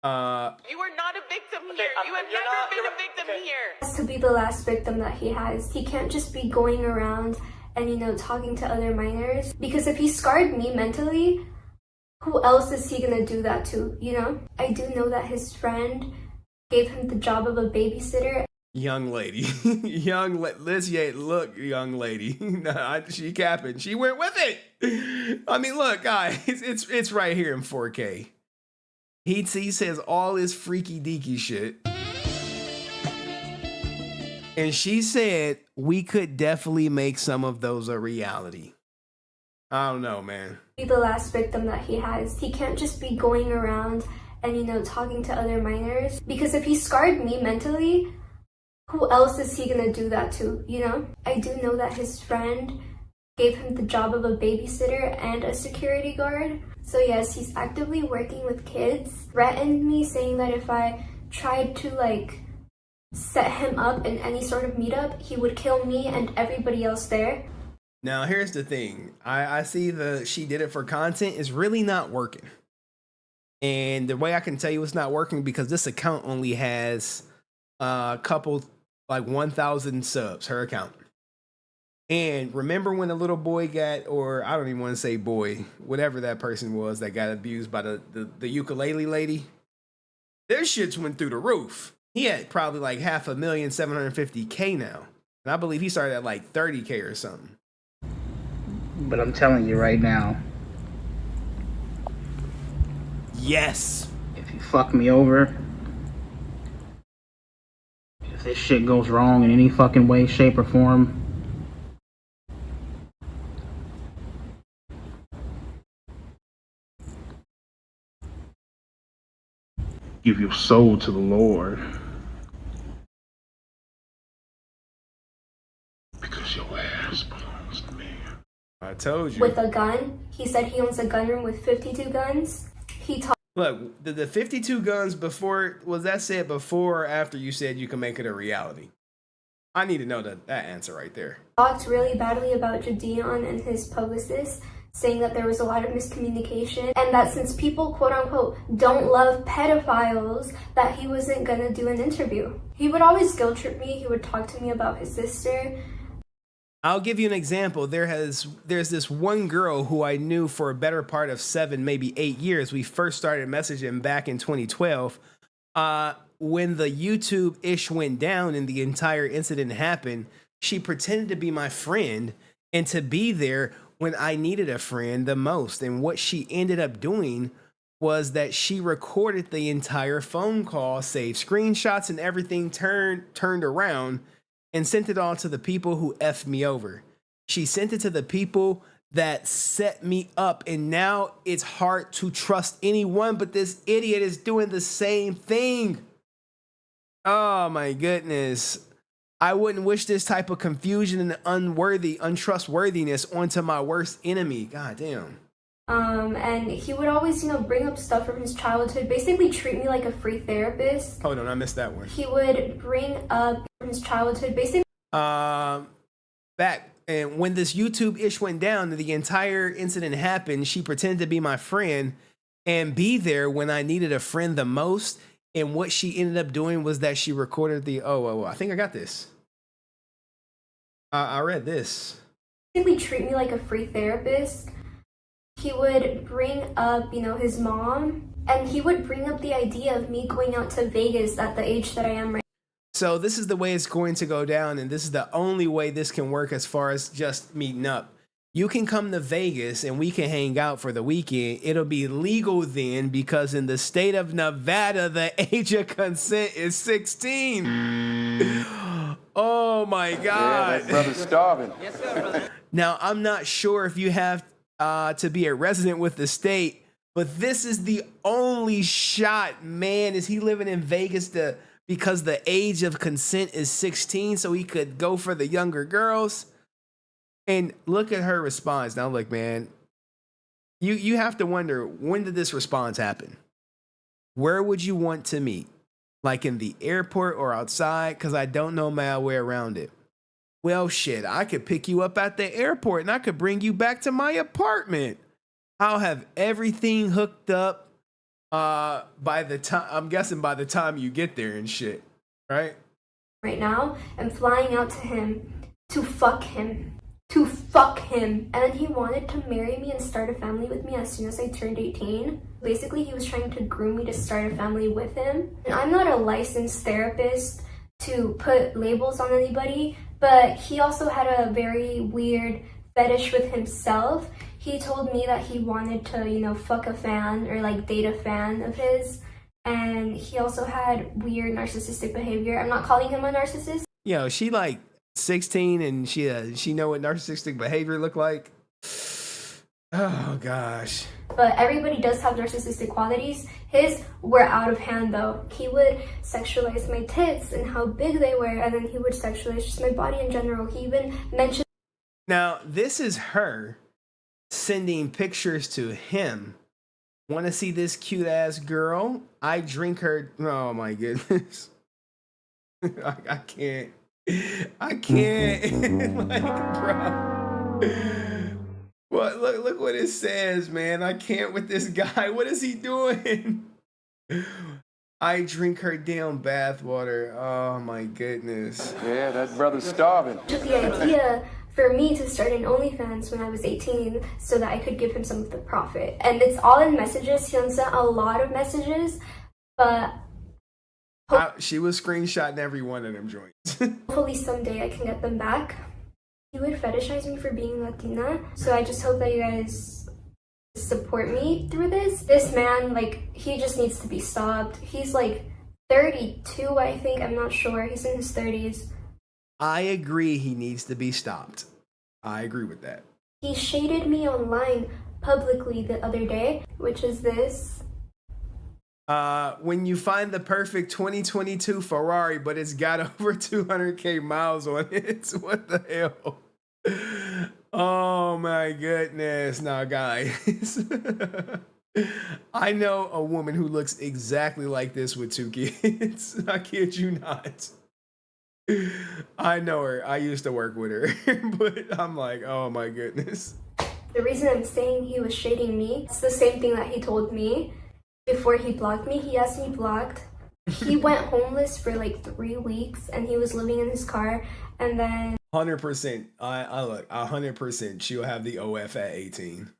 you are not a victim here. You have never been a victim here. To be the last victim that he has, he can't just be going around and, you know, talking to other minors. Because if he scarred me mentally, who else is he gonna do that to, you know? I do know that his friend gave him the job of a babysitter. Young lady, look, young lady, nah, she capping. She went with it. I mean, look, guys, it's right here in 4K. He says all this freaky deaky shit. And she said, we could definitely make some of those a reality. I don't know, man. Be the last victim that he has. He can't just be going around and, you know, talking to other minors. Because if he scarred me mentally, who else is he gonna do that to, you know? I do know that his friend gave him the job of a babysitter and a security guard. So yes, he's actively working with kids. Threatened me saying that if I tried to, like, set him up in any sort of meetup, he would kill me and everybody else there. Now, here's the thing. I see she did it for content is really not working. And the way I can tell you it's not working because this account only has a couple, like 1,000 subs, her account. And remember when the little boy got, or I don't even want to say boy, whatever that person was that got abused by the ukulele lady? Their shits went through the roof. He had probably like 500,750K now. And I believe he started at like 30K or something. But I'm telling you right now. Yes. If you fuck me over, if this shit goes wrong in any fucking way, shape, or form, give your soul to the Lord. Because your ass belongs to me. I told you. With a gun. He said he owns a gun room with 52 guns. He talked. Look, the 52 guns before, was that said before or after you said you can make it a reality? I need to know that answer right there. Talked really badly about Jidion and his publicist, saying that there was a lot of miscommunication and that since people, quote unquote, don't love pedophiles, that he wasn't gonna do an interview. He would always guilt trip me. He would talk to me about his sister. I'll give you an example. There's this one girl who I knew for a better part of 7, maybe 8 years. We first started messaging back in 2012. When the YouTube ish went down and the entire incident happened, she pretended to be my friend and to be there when I needed a friend the most. And what she ended up doing was that she recorded the entire phone call, saved screenshots and everything, turned around and sent it all to the people who effed me over. She sent it to the people that set me up, and now it's hard to trust anyone, but this idiot is doing the same thing. Oh my goodness. I wouldn't wish this type of confusion and untrustworthiness onto my worst enemy. God damn. And he would always, you know, bring up stuff from his childhood, basically treat me like a free therapist. Hold on, I missed that one. He would bring up from his childhood, basically. Back, and when this YouTube ish went down and the entire incident happened, she pretended to be my friend and be there when I needed a friend the most. And what she ended up doing was that she recorded I think I got this. I read this. Basically treat me like a free therapist. He would bring up, you know, his mom, and he would bring up the idea of me going out to Vegas at the age that I am right now. So this is the way it's going to go down, and this is the only way this can work as far as just meeting up. You can come to Vegas and we can hang out for the weekend. It'll be legal then because in the state of Nevada, the age of consent is 16. Oh my God. Yeah, that brother's starving. Now, I'm not sure if you have to be a resident with the state. But this is the only shot, man. Is he living in Vegas because the age of consent is 16, so he could go for the younger girls? And look at her response. Now, look, man, you have to wonder, when did this response happen? Where would you want to meet? Like in the airport or outside? Because I don't know my way around it. Well, shit, I could pick you up at the airport and I could bring you back to my apartment. I'll have everything hooked up by the time, I'm guessing by the time you get there and shit, right? Right now, I'm flying out to him to fuck him. To fuck him. And then he wanted to marry me and start a family with me as soon as I turned 18. Basically, he was trying to groom me to start a family with him. And I'm not a licensed therapist to put labels on anybody, but he also had a very weird fetish with himself. He told me that he wanted to, you know, fuck a fan or like date a fan of his. And he also had weird narcissistic behavior. I'm not calling him a narcissist. Yo, she like 16 and she know what narcissistic behavior look like. Oh gosh. But everybody does have narcissistic qualities. His were out of hand though. He would sexualize my tits and how big they were, and then he would sexualize just my body in general. He even mentioned. Now, this is her sending pictures to him. Want to see this cute ass girl? I drink her. Oh my goodness. I can't. I can't. Like, bro. What? Look what it says, man. I can't with this guy. What is he doing? I drink her damn bathwater. Oh my goodness. Yeah, that brother's starving. Took the idea for me to start an OnlyFans when I was 18 so that I could give him some of the profit. And it's all in messages. He sent a lot of messages, but she was screenshotting every one of them joints. Hopefully someday I can get them back. He would fetishize me for being Latina, so I just hope that you guys support me through this. This man, like, he just needs to be stopped. He's like 32, I think. I'm not sure. He's in his 30s. I agree he needs to be stopped. I agree with that. He shaded me online publicly the other day, which is this. When you find the perfect 2022 Ferrari, but it's got over 200K miles on it. What the hell? Oh my goodness. Now, guys, I know a woman who looks exactly like this with 2 kids. I kid you not. I know her. I used to work with her, but I'm like, oh my goodness. The reason I'm saying he was shading me, it's the same thing that he told me before he blocked me. He has me blocked. He went homeless for like 3 weeks and he was living in his car, and then 100%. I look 100%. She'll have the OF at 18.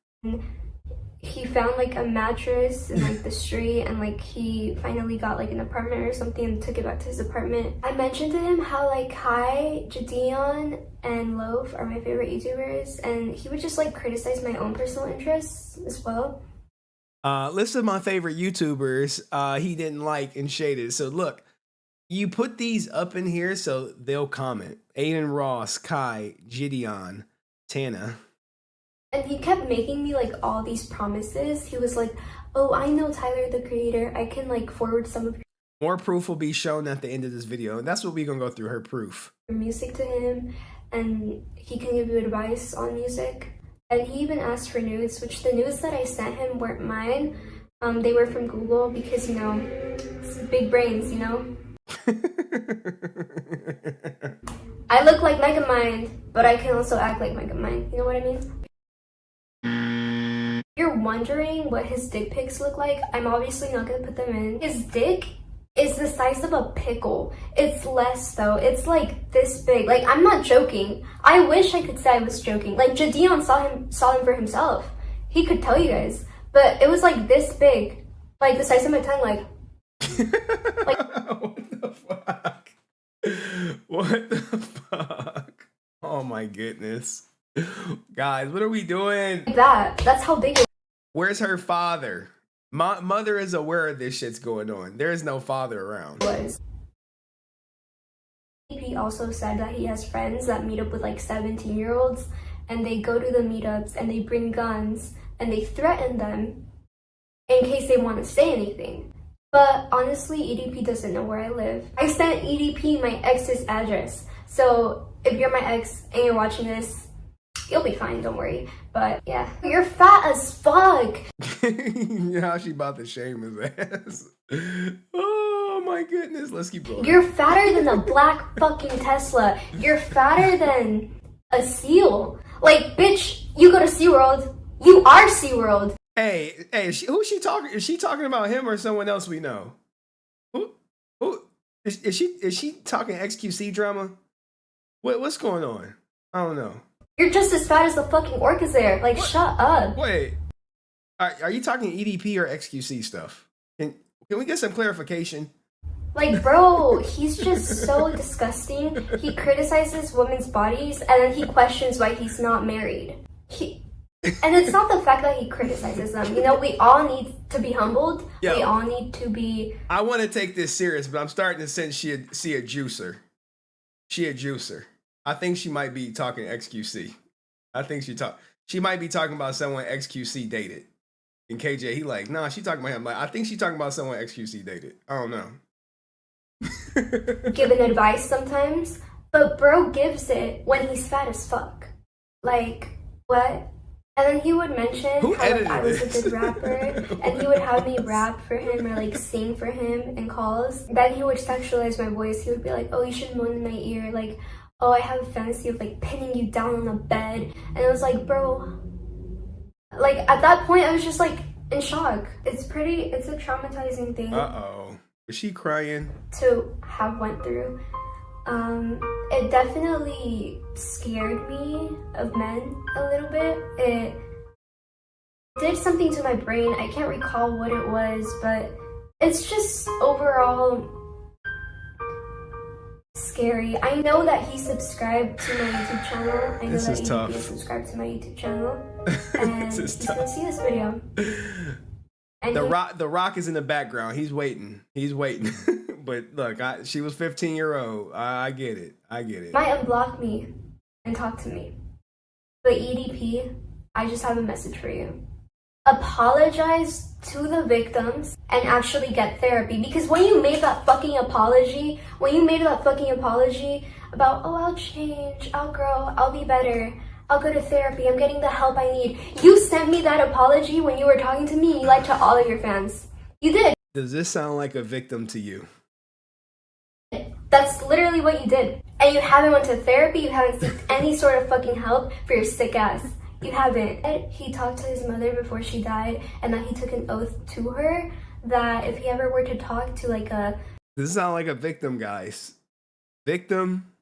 He found like a mattress in like the street, and like he finally got like an apartment or something and took it back to his apartment. I mentioned to him how like Jidion and Loaf are my favorite YouTubers, and he would just like criticize my own personal interests as well. List of my favorite YouTubers he didn't like and shaded. So look, you put these up in here so they'll comment. Aiden Ross, Kai, Jidion, Tana. And he kept making me like all these promises. He was like, oh, I know Tyler the creator. I can like forward some of more proof will be shown at the end of this video. And that's what we're going to go through, her proof. your music to him, and he can give you advice on music. And he even asked for nudes, which the nudes that I sent him weren't mine. They were from Google because, you know, it's big brains, you know? I look like Megamind, but I can also act like Megamind. You know what I mean? You're wondering what his dick pics look like? I'm obviously not gonna put them in. His dick is the size of a pickle. It's less though. It's like this big. Like, I'm not joking. I wish I could say I was joking. Like, Jidion saw him for himself. He could tell you guys. But it was like this big. Like the size of my tongue, like What the fuck? What the fuck? Oh my goodness. Guys, what are we doing? Like that. That's how big it was. Where's her father? My mother is aware of this shit's going on. There is no father around. He also said that he has friends that meet up with like 17-year-olds, and they go to the meetups and they bring guns and they threaten them in case they want to say anything. But honestly, EDP doesn't know where I live. I sent EDP my ex's address. So if you're my ex and you're watching this, you'll be fine, don't worry. But yeah, you're fat as fuck. How she about to shame his ass. Oh my goodness, let's keep going. You're fatter than a black fucking Tesla. You're fatter than a seal. Like, bitch, you go to SeaWorld. You are SeaWorld. Hey, who's she talking? Is she talking about him or someone else we know? Who is she talking XQC drama? What's going on? I don't know. You're just as fat as the fucking orcas there. Like, shut up. Wait, are you talking EDP or XQC stuff? Can we get some clarification? Like, bro, he's just so disgusting. He criticizes women's bodies and then he questions why he's not married. And it's not the fact that he criticizes them. You know, we all need to be humbled. We all need to be... I want to take this serious, but I'm starting to sense she a juicer. She a juicer. I think she might be talking XQC. I think she might be talking about someone XQC dated. And KJ, he like, nah, she talking about him. Like, I think she talking about someone XQC dated. I don't know. Giving advice sometimes, but bro gives it when he's fat as fuck. Like, what? And then he would mention how like, I was a good rapper, and he would have me rap for him or like sing for him in calls. Then he would sexualize my voice. He would be like, oh, you should moan in my ear. Like, oh, I have a fantasy of like pinning you down on a bed. And it was like, bro, like at that point I was just like in shock. It's a traumatizing thing. Uh-oh. Is she crying? To have went through. It definitely scared me of men a little bit. It did something to my brain. I can't recall what it was, but it's just overall scary. I know that he subscribed to my YouTube channel. I know that he subscribed to my YouTube channel. And he's gonna see this video. And the Rock is in the background. He's waiting. But look, she was 15-year-old. I get it. Might unblock me and talk to me. But EDP, I just have a message for you. Apologize to the victims and actually get therapy. Because when you made that fucking apology about, oh, I'll change, I'll grow, I'll be better, I'll go to therapy, I'm getting the help I need. You sent me that apology when you were talking to me and you lied to all of your fans. You did. Does this sound like a victim to you? That's literally what you did. And you haven't went to therapy, you haven't seeked any sort of fucking help for your sick ass. You haven't. He talked to his mother before she died, and that he took an oath to her that if he ever were to talk to like a... This sounds like a victim, guys. Victim?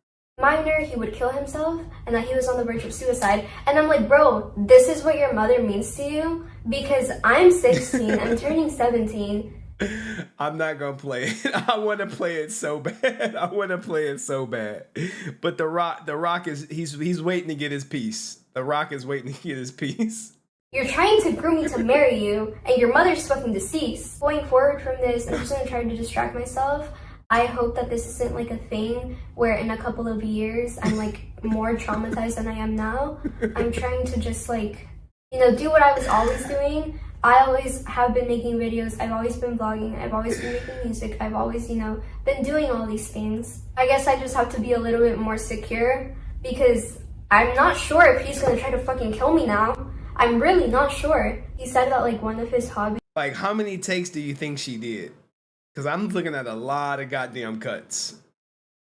Minor, he would kill himself, and that he was on the verge of suicide. And I'm like, bro, this is what your mother means to you? Because I'm 16, I'm turning 17. I'm not gonna play it. I want to play it so bad. But the Rock is he's waiting to get his piece. The Rock is waiting to get his piece. You're trying to groom me to marry you, and your mother's fucking deceased. Going forward from this, I'm just gonna try to distract myself. I hope that this isn't like a thing where in a couple of years I'm like more traumatized than I am now. I'm trying to just like, you know, do what I was always doing. I always have been making videos, I've always been vlogging, I've always been making music, I've always, you know, been doing all these things. I guess I just have to be a little bit more secure because I'm not sure if he's gonna try to fucking kill me now. I'm really not sure. He said that like one of his hobbies... Like, how many takes do you think she did? Because I'm looking at a lot of goddamn cuts.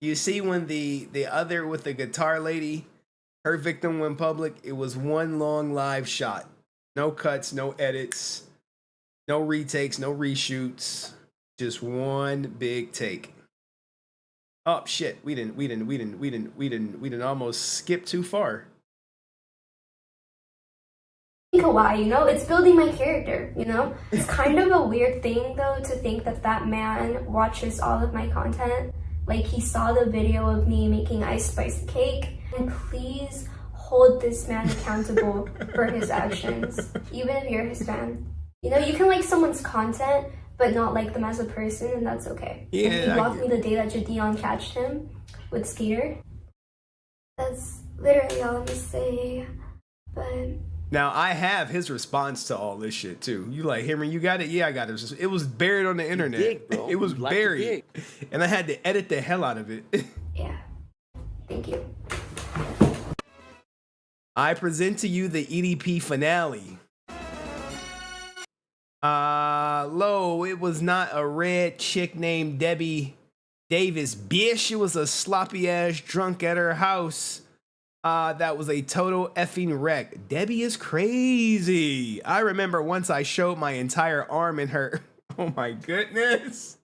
You see when the other with the guitar lady, her victim went public, it was one long live shot. No cuts, no edits, no retakes, no reshoots. Just one big take. Oh shit, we didn't almost skip too far. Why, you know, it's building my character, you know? It's kind of a weird thing though to think that that man watches all of my content. Like he saw the video of me making ice spice cake. And please hold this man accountable for his actions, even if you're his fan. You know, you can like someone's content, but not like them as a person, and that's okay. Yeah, and he blocked me the day that Jidion catched him with Skeeter. That's literally all I'm gonna say. But now I have his response to all this shit too. You like, Henry, you got it? Yeah, I got it. It was buried on the internet. dig, bro. It was You like to buried. And I had to edit the hell out of it. yeah, thank you. I present to you the EDP finale. Lo, it was not a red chick named Debbie Davis, bitch. It was a sloppy ass drunk at her house. That was a total effing wreck. Debbie is crazy. I remember once I showed my entire arm in her. Oh my goodness.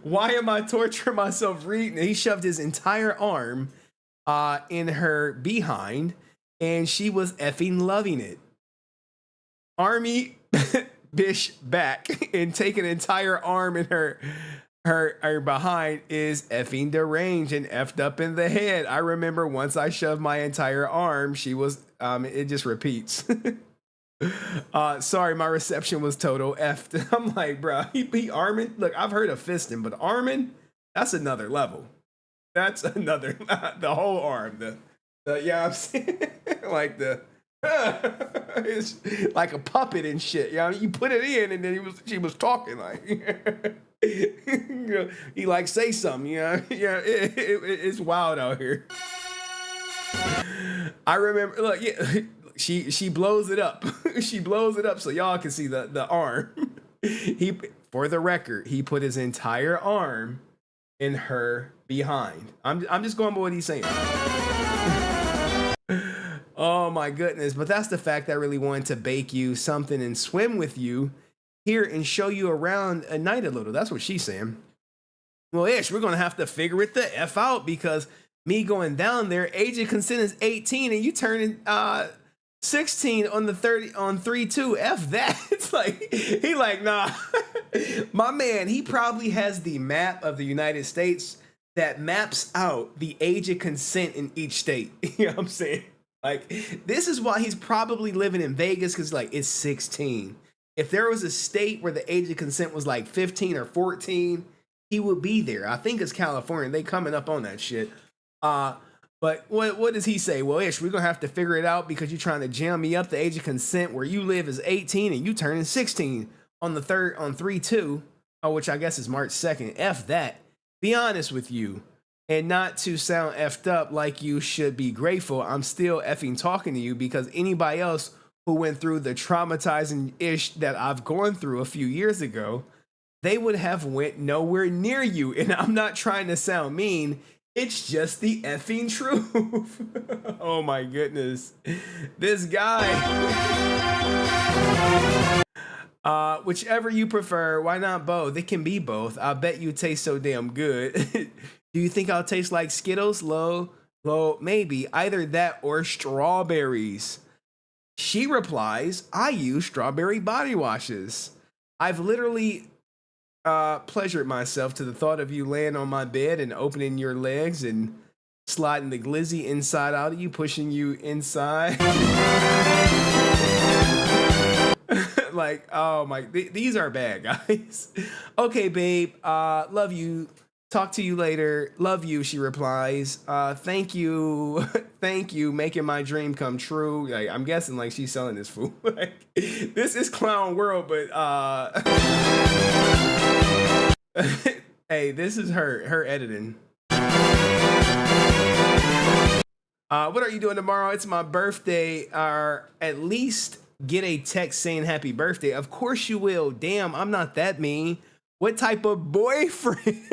Why am I torturing myself reading? He shoved his entire arm in her behind, and she was effing loving it. Army bish back and take an entire arm in her behind is effing deranged and effed up in the head. I remember once I shoved my entire arm, she was it just repeats. Sorry, my reception was total effed. I'm like, bro, he arming. Look, I've heard of fisting, but arming, that's another level. That's another the whole arm. The yeah, I'm saying like the it's like a puppet and shit. You know, you put it in, and then she was talking like, you know, he like say something. You know, yeah, it's wild out here. I remember, look, yeah, she blows it up. She blows it up so y'all can see the arm. For the record, he put his entire arm in her behind. I'm just going by what he's saying. Oh my goodness. But that's the fact that I really wanted to bake you something and swim with you here and show you around at night a little. That's what she's saying. Well, Ish, we're going to have to figure it the F out because me going down there, age of consent is 18 and you turning 16 on the 30 on 3-2. F that. It's like, he like, nah. My man, he probably has the map of the United States that maps out the age of consent in each state. You know what I'm saying? Like, this is why he's probably living in Vegas, because like it's 16. If there was a state where the age of consent was like 15 or 14, he would be there. I think it's California. They coming up on that shit. But what does he say? Well, Ish, we're gonna have to figure it out because you're trying to jam me up. The age of consent where you live is 18 and you turning 16 on the 3-2, which I guess is March 2nd. F that. Be honest with you. And not to sound effed up like you should be grateful, I'm still effing talking to you because anybody else who went through the traumatizing ish that I've gone through a few years ago, they would have went nowhere near you. And I'm not trying to sound mean. It's just the effing truth. Oh my goodness. This guy. Whichever you prefer, why not both? It can be both. I bet you taste so damn good. Do you think I'll taste like Skittles? Low, maybe. Either that or strawberries. She replies, I use strawberry body washes. I've literally pleasured myself to the thought of you laying on my bed and opening your legs and sliding the glizzy inside out of you, pushing you inside. Like, oh my, these are bad, guys. Okay, babe, love you. Talk to you later. Love you, she replies. Thank you. Thank you, making my dream come true. Like, I'm guessing like she's selling this food. Like, this is clown world, but hey, this is her editing. What are you doing tomorrow? It's my birthday. At least get a text saying happy birthday. Of course you will. Damn, I'm not that mean. What type of boyfriend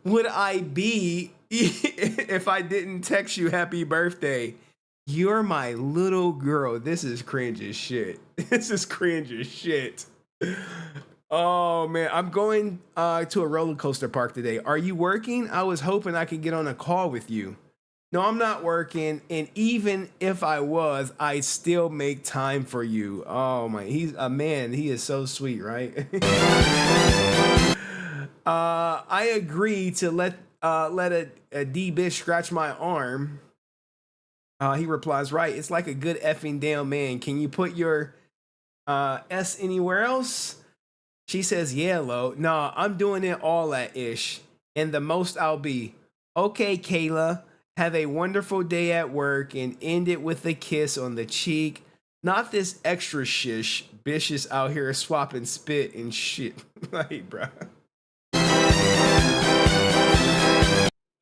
would I be if I didn't text you happy birthday? You're my little girl. This is cringe as shit. This is cringe as shit. Oh man, I'm going to a roller coaster park today. Are you working? I was hoping I could get on a call with you. No, I'm not working, and even if I was, I'd still make time for you. Oh my, he's a man. He is so sweet, right? I agree to let a D bitch scratch my arm. He replies, right, it's like a good effing damn man. Can you put your S anywhere else? She says, yeah, Lo. Nah, I'm doing it all at Ish. And the most I'll be, okay, Kayla. Have a wonderful day at work and end it with a kiss on the cheek. Not this extra shish, bitches out here swapping spit and shit. Like, bro.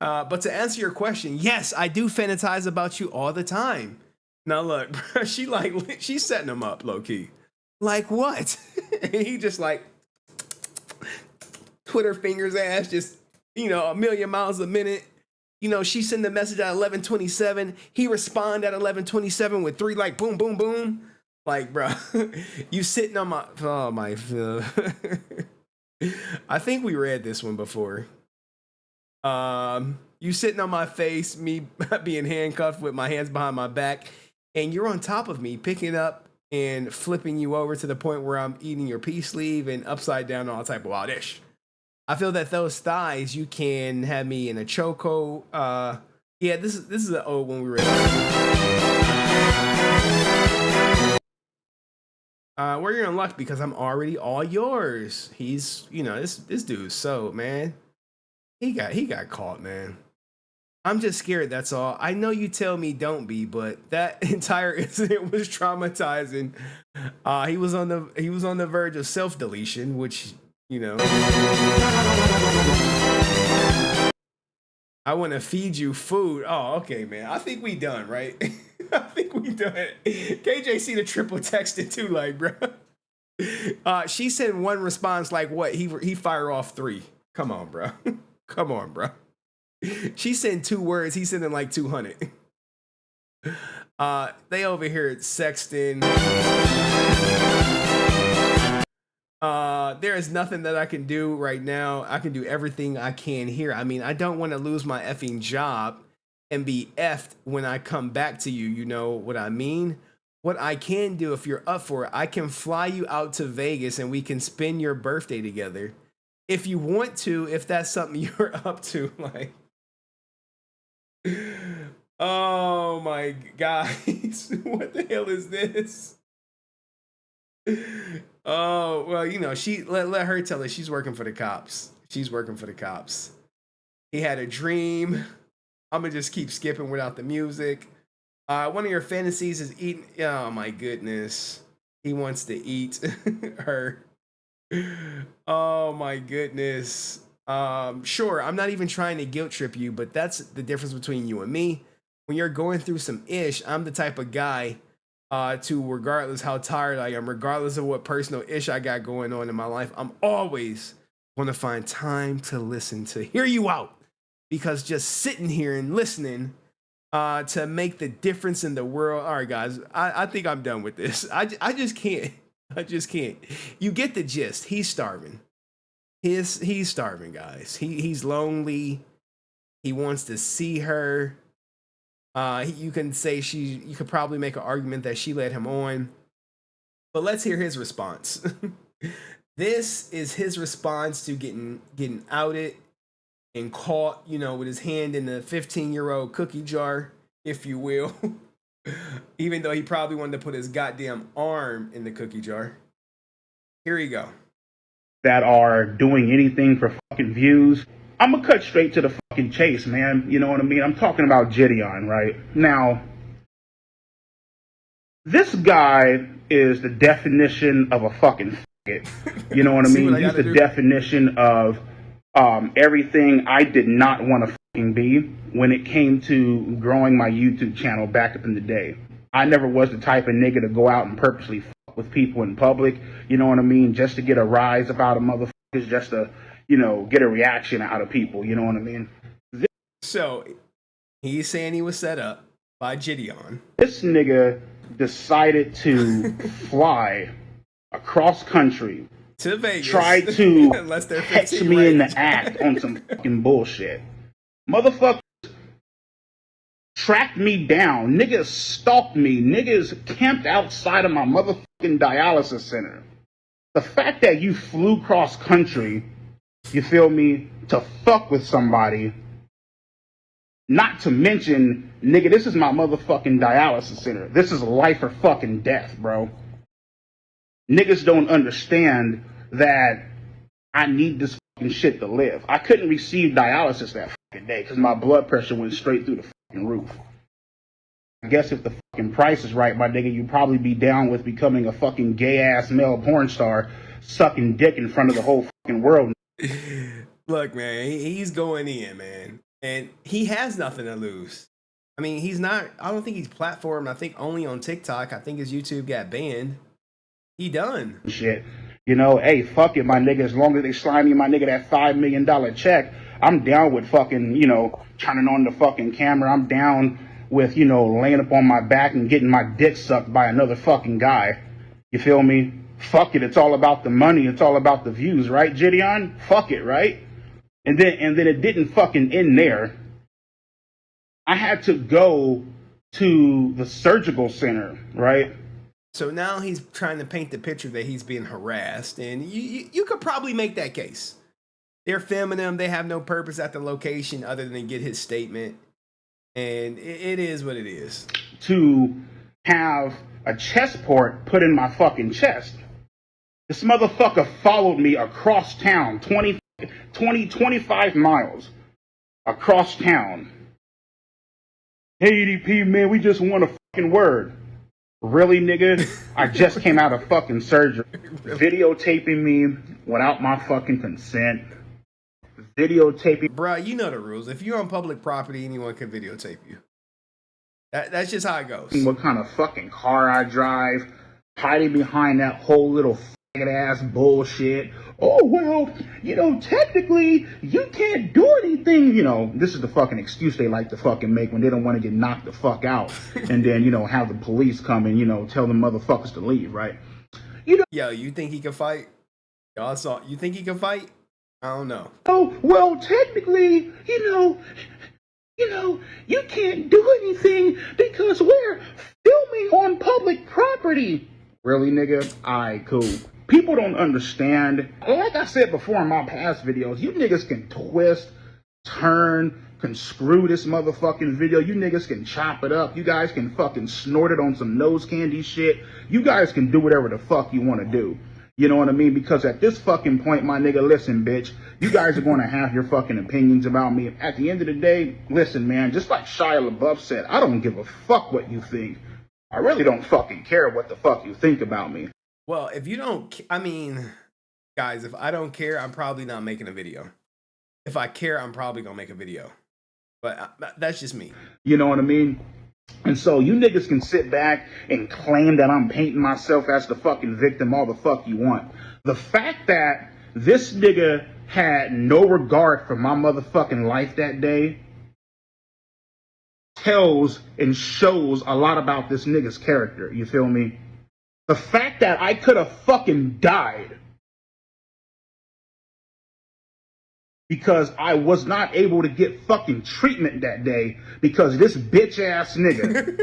But to answer your question, yes, I do fantasize about you all the time. Now look, bro, she's setting him up low key. Like what? And he just like Twitter fingers ass, just, you know, a million miles a minute. You know, she sent the message at 11:27. He respond at 11:27 with 3 like boom, boom, boom. Like, bro, you sitting on my, oh my, I think we read this one before. You sitting on my face, me being handcuffed with my hands behind my back, and you're on top of me, picking up and flipping you over to the point where I'm eating your pea sleeve and upside down, all type of wild ish. I feel that those thighs, you can have me in a chokehold. Yeah, this is an old one we read. Where you're in luck because I'm already all yours. He's, you know, this dude's so, man. He got caught, man. I'm just scared, that's all. I know you tell me don't be, but that entire incident was traumatizing. He was on the verge of self-deletion, which, you know, I want to feed you food. Oh, okay, man. I think we done, right? I think we done. KJC the triple texted too, like, bro. She sent one response like, what? He fire off 3. Come on, bro. Come on, bro. She sent 2 words. He sent in like 200. They over here sexting. There is nothing that I can do right now. I can do everything I can here. I mean, I don't want to lose my effing job and be effed when I come back to you. You know what I mean? What I can do, if you're up for it, I can fly you out to Vegas and we can spend your birthday together. If you want to, if that's something you're up to, like, oh my guys, what the hell is this? Oh, well, you know, she let her tell it. She's working for the cops. She's working for the cops. He had a dream. I'm gonna just keep skipping without the music. One of your fantasies is eating. Oh my goodness. He wants to eat her. Oh my goodness. Sure, I'm not even trying to guilt trip you, but that's the difference between you and me. When you're going through some ish, I'm the type of guy to, regardless how tired I am, regardless of what personal ish I got going on in my life, I'm always going to find time to listen, to hear you out. Because just sitting here and listening to make the difference in the world. All right, guys, I think I'm done with this. I just can't. I just can't. You get the gist. He's starving. He's starving, guys. He's lonely. He wants to see her. You can say you could probably make an argument that she led him on. But let's hear his response. This is his response to getting outed and caught, you know, with his hand in the 15-year-old cookie jar, if you will. Even though he probably wanted to put his goddamn arm in the cookie jar. Here you go. That are doing anything for fucking views. I'm gonna cut straight to the fucking chase, man. You know what I mean? I'm talking about Jidion, right? Now, this guy is the definition of a fucking faggot. You know what I mean? He's the definition of everything I did not want to fucking be when it came to growing my YouTube channel back up in the day. I never was the type of nigga to go out and purposely fuck with people in public, you know what I mean, just to get a rise about a motherfuckers, just to, you know, get a reaction out of people, you know what I mean? So, he's saying he was set up by Jidion. This nigga decided to fly across country to Vegas, try to catch me in the act on some fucking bullshit. Motherfuckers tracked me down. Niggas stalked me. Niggas camped outside of my motherfucking dialysis center. The fact that you flew cross country, you feel me, to fuck with somebody, not to mention, nigga, this is my motherfucking dialysis center. This is life or fucking death, bro. Niggas don't understand that I need this fucking shit to live. I couldn't receive dialysis that fucking day because my blood pressure went straight through the roof. I guess if the fucking price is right, my nigga, you'd probably be down with becoming a fucking gay-ass male porn star, sucking dick in front of the whole fucking world. Look, man, he's going in, man. And he has nothing to lose. I mean, I don't think he's platformed, I think only on TikTok. I think his YouTube got banned. He done. Shit. You know, hey, fuck it, my nigga. As long as they slide me, my nigga, that $5 million check, I'm down with fucking, you know, turning on the fucking camera. I'm down with, you know, laying up on my back and getting my dick sucked by another fucking guy. You feel me? Fuck it. It's all about the money. It's all about the views, right, Jidion? Fuck it, right? And then it didn't fucking end there. I had to go to the surgical center, right? So now he's trying to paint the picture that he's being harassed, and you could probably make that case. They're filming him. They have no purpose at the location other than get his statement, and it is what it is. To have a chest port put in my fucking chest. This motherfucker followed me across town, 25 miles across town. Hey, EDP, man, we just want a fucking word. Really, nigga? I just came out of fucking surgery. Videotaping me without my fucking consent. Videotaping. Bruh, you know the rules. If you're on public property, anyone can videotape you. That's just how it goes. What kind of fucking car I drive. Hiding behind that whole little ass bullshit. Oh, well, you know, technically, you can't do anything. You know, this is the fucking excuse they like to fucking make when they don't want to get knocked the fuck out. And then, you know, have the police come and, you know, tell them motherfuckers to leave, right? You know. Yo, you think he can fight? Y'all saw, you think he can fight? I don't know. Oh, well, technically, you know, you can't do anything because we're filming on public property. Really, nigga? Alright, cool. People don't understand. Like I said before in my past videos, you niggas can twist, turn, can screw this motherfucking video. You niggas can chop it up. You guys can fucking snort it on some nose candy shit. You guys can do whatever the fuck you want to do. You know what I mean? Because at this fucking point, my nigga, listen, bitch, you guys are going to have your fucking opinions about me. At the end of the day, listen, man, just like Shia LaBeouf said, I don't give a fuck what you think. I really don't fucking care what the fuck you think about me. Well, if you don't, I mean, guys, if I don't care, I'm probably not making a video. If I care, I'm probably going to make a video. But that's just me. You know what I mean? And so you niggas can sit back and claim that I'm painting myself as the fucking victim all the fuck you want. The fact that this nigga had no regard for my motherfucking life that day tells and shows a lot about this nigga's character. You feel me? The fact that I could have fucking died because I was not able to get fucking treatment that day because this bitch ass nigga.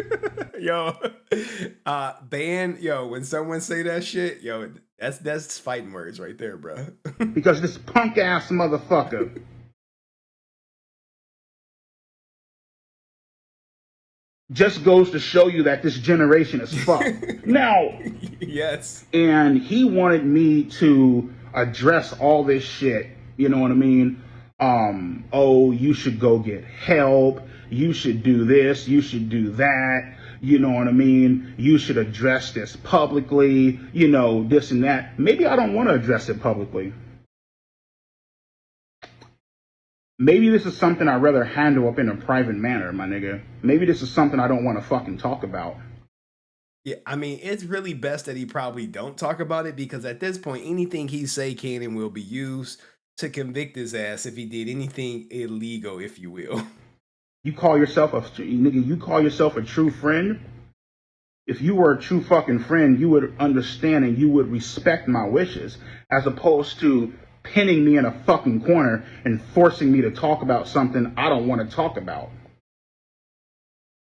When someone say that shit, yo, that's fighting words right there, bro. Because this punk ass motherfucker just goes to show you that this generation is fucked. Now, yes. And he wanted me to address all this shit. You know what I mean? Oh, you should go get help. You should do this. You should do that. You know what I mean? You should address this publicly. You know, this and that. Maybe I don't want to address it publicly. Maybe this is something I'd rather handle up in a private manner, my nigga. Maybe this is something I don't want to fucking talk about. Yeah, I mean, it's really best that he probably don't talk about it because at this point, anything he say can and will be used to convict his ass if he did anything illegal, if you will. You call yourself a nigga, you call yourself a true friend? If you were a true fucking friend, you would understand and you would respect my wishes as opposed to pinning me in a fucking corner and forcing me to talk about something I don't want to talk about.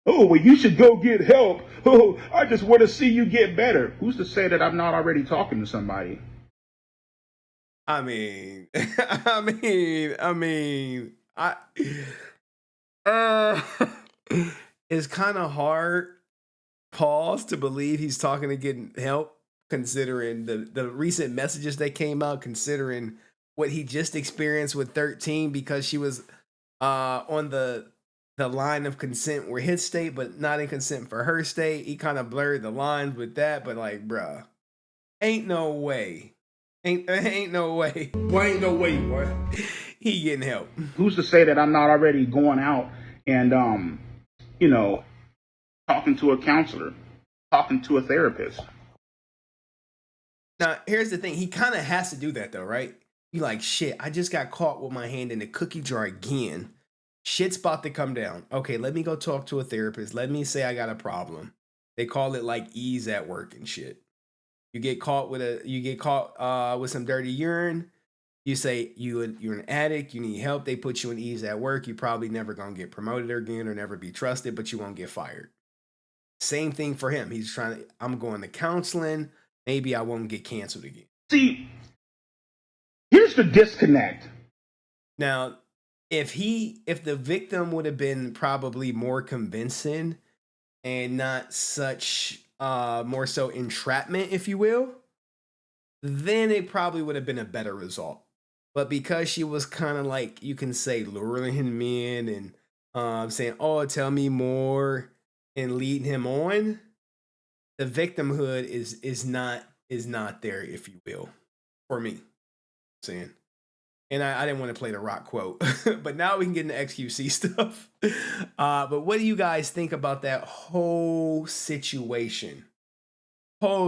Oh, well, you should go get help. Oh, I just want to see you get better. Who's to say that I'm not already talking to somebody? I mean, it's kind of hard, pause, to believe he's talking to getting help, considering the recent messages that came out, considering what he just experienced with 13 because she was on the the line of consent were his state, but not in consent for her state. He kind of blurred the lines with that, but like, bruh, ain't no way. Ain't no way. Boy, ain't no way, boy. He getting help. Who's to say that I'm not already going out and, you know, talking to a counselor, talking to a therapist? Now, here's the thing. He kind of has to do that, though, right? You like, shit, I just got caught with my hand in the cookie jar again. Shit's about to come down. Okay, let me go talk to a therapist. Let me say I got a problem. They call it like ease at work and shit. You get caught with some dirty urine. You say you're an addict. You need help. They put you in ease at work. You probably never gonna get promoted again or never be trusted, but you won't get fired. Same thing for him. He's trying to. I'm going to counseling. Maybe I won't get canceled again. See, here's the disconnect. Now, if the victim would have been probably more convincing and not such more so entrapment, if you will, then it probably would have been a better result. But because she was kind of like, you can say, luring him in and saying, oh, tell me more, and leading him on, the victimhood is not there, if you will, for me. Saying. And I didn't want to play the rock quote, but now we can get into XQC stuff. But what do you guys think about that whole situation? Now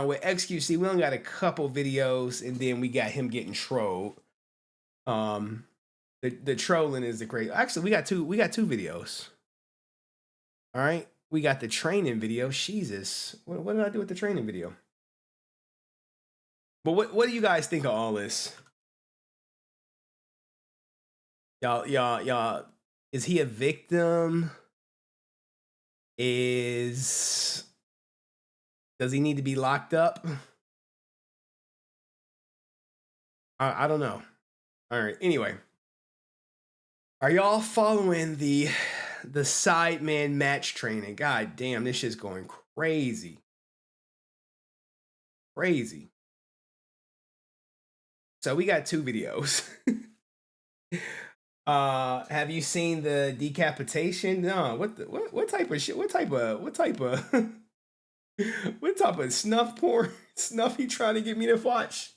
with XQC, we only got a couple videos, and then we got him getting trolled. The trolling is the crazy. Actually, we got two videos. All right, we got the training video. Jesus, what did I do with the training video? But what do you guys think of all this? Y'all, is he a victim? Does he need to be locked up? I don't know. All right, anyway. Are y'all following the Sidemen match training? God damn, this shit's going crazy. Crazy. So we got two videos. Have you seen the decapitation? No. What type of shit? What type of snuff porn? Snuff he trying to get me to watch?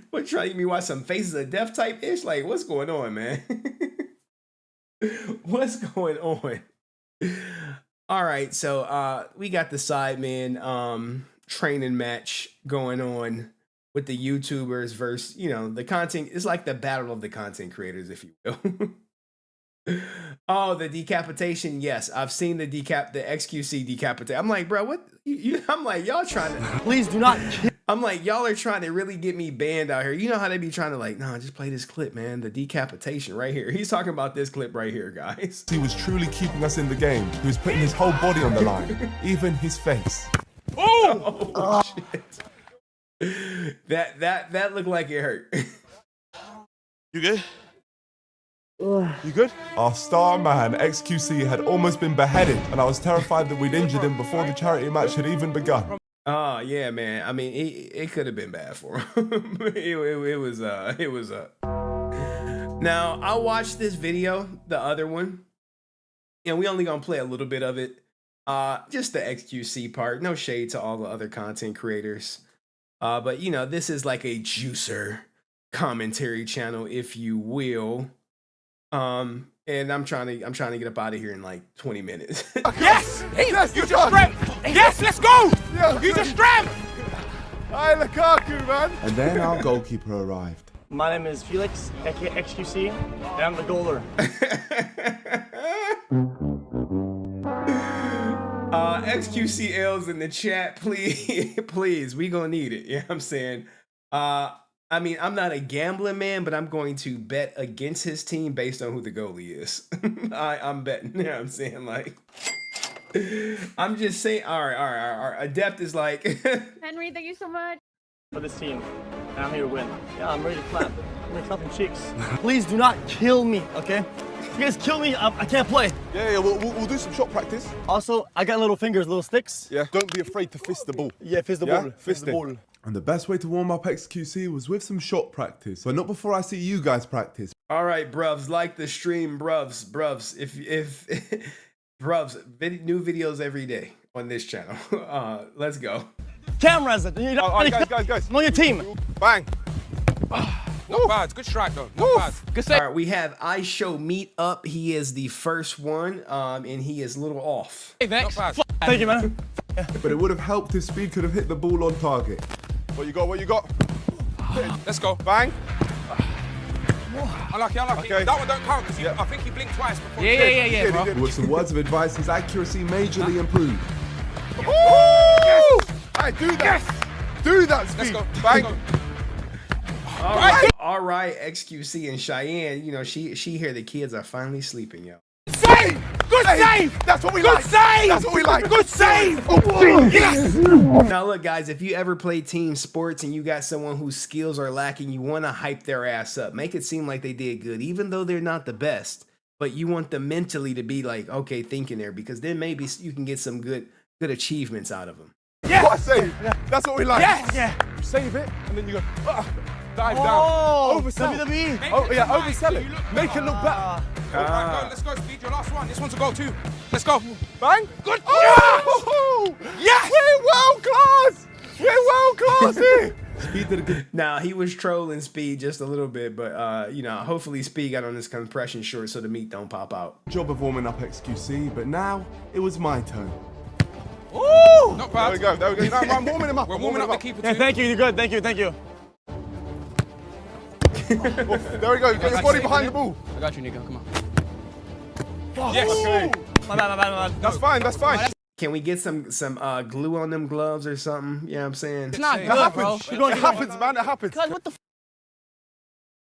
What, trying to get me watch some Faces of Death type ish? Like, what's going on, man? What's going on? All right, so we got the Sidemen training match going on with the YouTubers versus, the content. It's like the battle of the content creators, if you will. Oh, the decapitation. Yes, I've seen the XQC decapitation. I'm like, bro, what? I'm like, y'all trying to. Please do not. I'm like, y'all are trying to really get me banned out here. You know how they be trying to like, nah, just play this clip, man. The decapitation right here. He's talking about this clip right here, guys. He was truly keeping us in the game. He was putting his whole body on the line, even his face. Oh shit. That looked like it hurt. You good? You good? Our star man, XQC, had almost been beheaded, and I was terrified that we'd injured him before the charity match had even begun. Oh, yeah, man. I mean, it could have been bad for him. it was. Now, I watched this video, the other one, and we only gonna play a little bit of it. Just the XQC part. No shade to all the other content creators. But this is like a juicer commentary channel, if you will. And I'm trying to get up out of here in like 20 minutes. Yes! Yes! You just strength! Yes, let's go! Yeah. You just strength! Hey, Lukaku, man! And then our goalkeeper arrived. My name is Felix, aka XQC, and I'm the goaler. XQCL's in the chat, please. We gonna need it. You know what I'm saying? I mean, I'm not a gambling man, but I'm going to bet against his team based on who the goalie is. I'm betting. You know what I'm saying? Like, I'm just saying. All right. Adept is like. Henry, thank you so much. For this team, and I'm here to win. Yeah, I'm ready to clap. I'm ready to clap in cheeks. Please do not kill me, okay? If you guys kill me, I can't play. Yeah, we'll do some shot practice. Also, I got little fingers, little sticks. Yeah, don't be afraid to fist the ball. Yeah, fist the ball. Fist the ball. And the best way to warm up XQC was with some shot practice, but not before I see you guys practice. All right, bruvs, like the stream, bruvs. If bruvs, new videos every day on this channel. Let's go. Cameras. All right, guys. Know your team. Bang. Not bad. Good strike though. Not bad. Good save. All right, we have I Show Meet Up. He is the first one, and he is a little off. Hey, thanks. Thank you, man. But it would have helped if Speed could have hit the ball on target. What you got? What you got? Let's go. Bang. Unlucky. Okay. That one don't count because I think he blinked twice before. Yeah, bro. With some words of advice, his accuracy majorly improved. Yes. Hey, do that. Yes. Do that, Speed. Let's go. Bang. All right, XQC and Cheyenne, you know, she hear the kids are finally sleeping, yo. Save! Good save! That's what we like. Good save! That's what we like. Good save! Oh, yes! Now look, guys, if you ever play team sports and you got someone whose skills are lacking, you want to hype their ass up. Make it seem like they did good, even though they're not the best. But you want them mentally to be like, okay, thinking there, because then maybe you can get some good achievements out of them. Yeah! What a save! That's what we like. Yes! Yeah. You save it, and then you go, dive Oh, down. Oversell. WWE. Oversell it. Make it look better. Right, let's go, Speed. Your last one. This one's a goal too. Let's go. Bang. Good. Oh! Yes! We're world class here. Speed did a good. Now he was trolling Speed just a little bit, but you know, hopefully Speed got on this compression short so the meat don't pop out. Job of warming up XQC, but now it was my turn. Ooh! Not bad. There we go. No, I'm warming him up. We're warming up the keeper too. Yeah, thank you. You're good. Thank you. There we go. Get your body behind the ball. I got you, Nico. Come on. Yes. Okay. My bad. That's fine. Can we get some glue on them gloves or something? You know what I'm saying? It's not good, bro. It happens, man. It happens. Guys, what the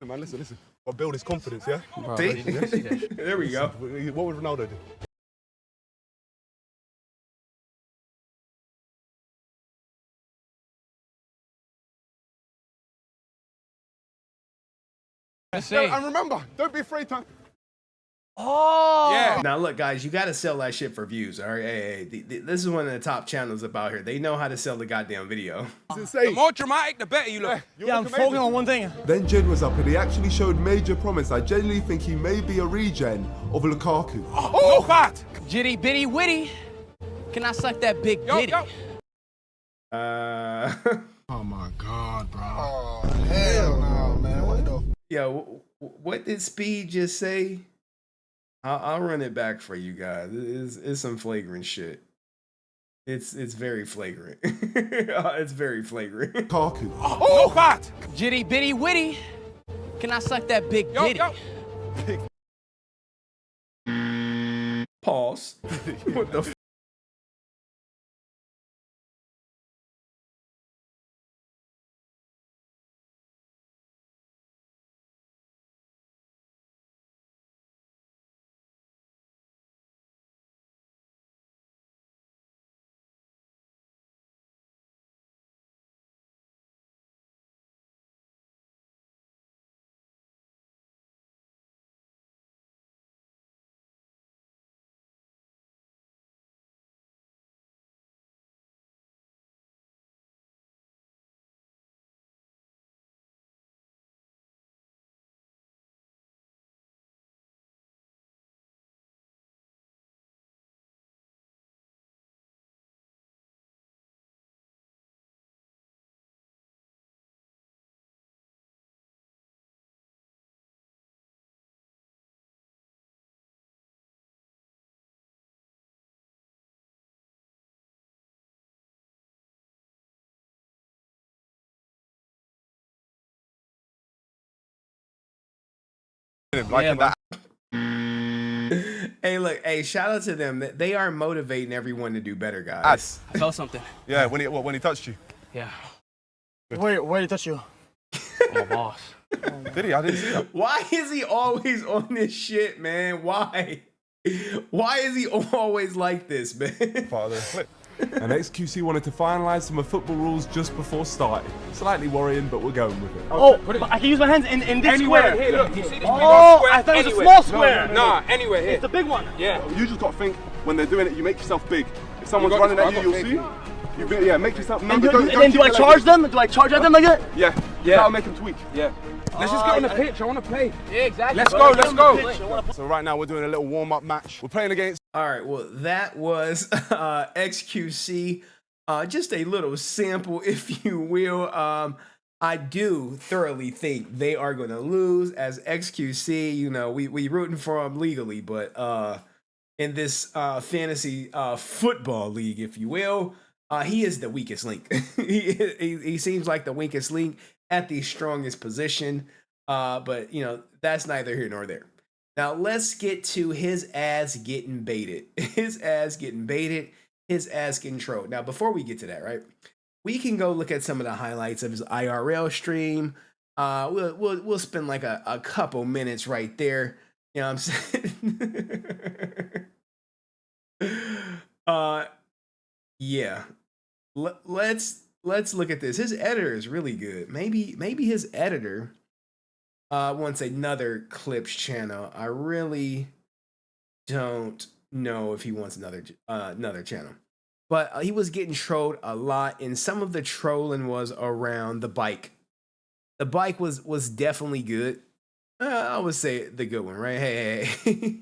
Man, listen. I'll build his confidence, yeah? Bro, see? There we go. What would Ronaldo do? And remember, don't be afraid to... Oh! Yeah. Now look, guys, you got to sell that shit for views, all right? Hey, this is one of the top channels about here. They know how to sell the goddamn video. It's insane. The more dramatic, the better you look. Yeah, I'm focusing on one thing. Then Jid was up and he actually showed major promise. I genuinely think he may be a regen of Lukaku. Oh, not bad. Jitty bitty witty. Can I suck that big bitty? Yo. Oh my God, bro. Oh, hell no, man. What the? Yo, what did Speed just say? I'll run it back for you guys. It's some flagrant shit. It's very flagrant. It's very flagrant. Lukaku. Oh, not bad. Jitty bitty witty. Can I suck that big bitty? Pause. What the f? Hey, look, shout out to them. They are motivating everyone to do better, guys. I felt something. Yeah, when he touched you. Yeah. Where did he touch you? My boss. Did he? I didn't see that. Why is he always on this shit, man? Why? Why is he always like this, man? Father. And XQC wanted to finalize some of football rules just before starting. Slightly worrying, but we're going with it. Oh, but I can use my hands in this Anywhere. square. Here, look. You see this big Oh, square? I thought it was a Anywhere. small square. Nah, anywhere here. It's the big one. Yeah. You just got to think, when they're doing it, you make yourself big. If someone's running at you, you'll see. Yeah, make yourself. And then do I charge them? Do I charge at them like that? Yeah. That'll make them tweak. Yeah. Let's just get on the pitch. I want to play. Yeah, exactly. Let's go. Let's go. So right now we're doing a little warm-up match. We're playing against. All right. Well, that was XQC. Just a little sample, if you will. I do thoroughly think they are going to lose as XQC. You know, we rooting for them legally, but in this fantasy football league, if you will, he is the weakest link. he seems like the weakest link at the strongest position, but you know, that's neither here nor there. Now let's get to his ass getting baited. His ass getting baited. His ass getting trolled. Now before we get to that, right, we can go look at some of the highlights of his IRL stream. We'll spend like a couple minutes right there. You know what I'm saying? Yeah. Let's look at this. His editor is really good. Maybe his editor wants another clips channel. I really don't know if he wants another channel. But he was getting trolled a lot, and some of the trolling was around the bike. The bike was definitely good. I would say the good one, right? Hey.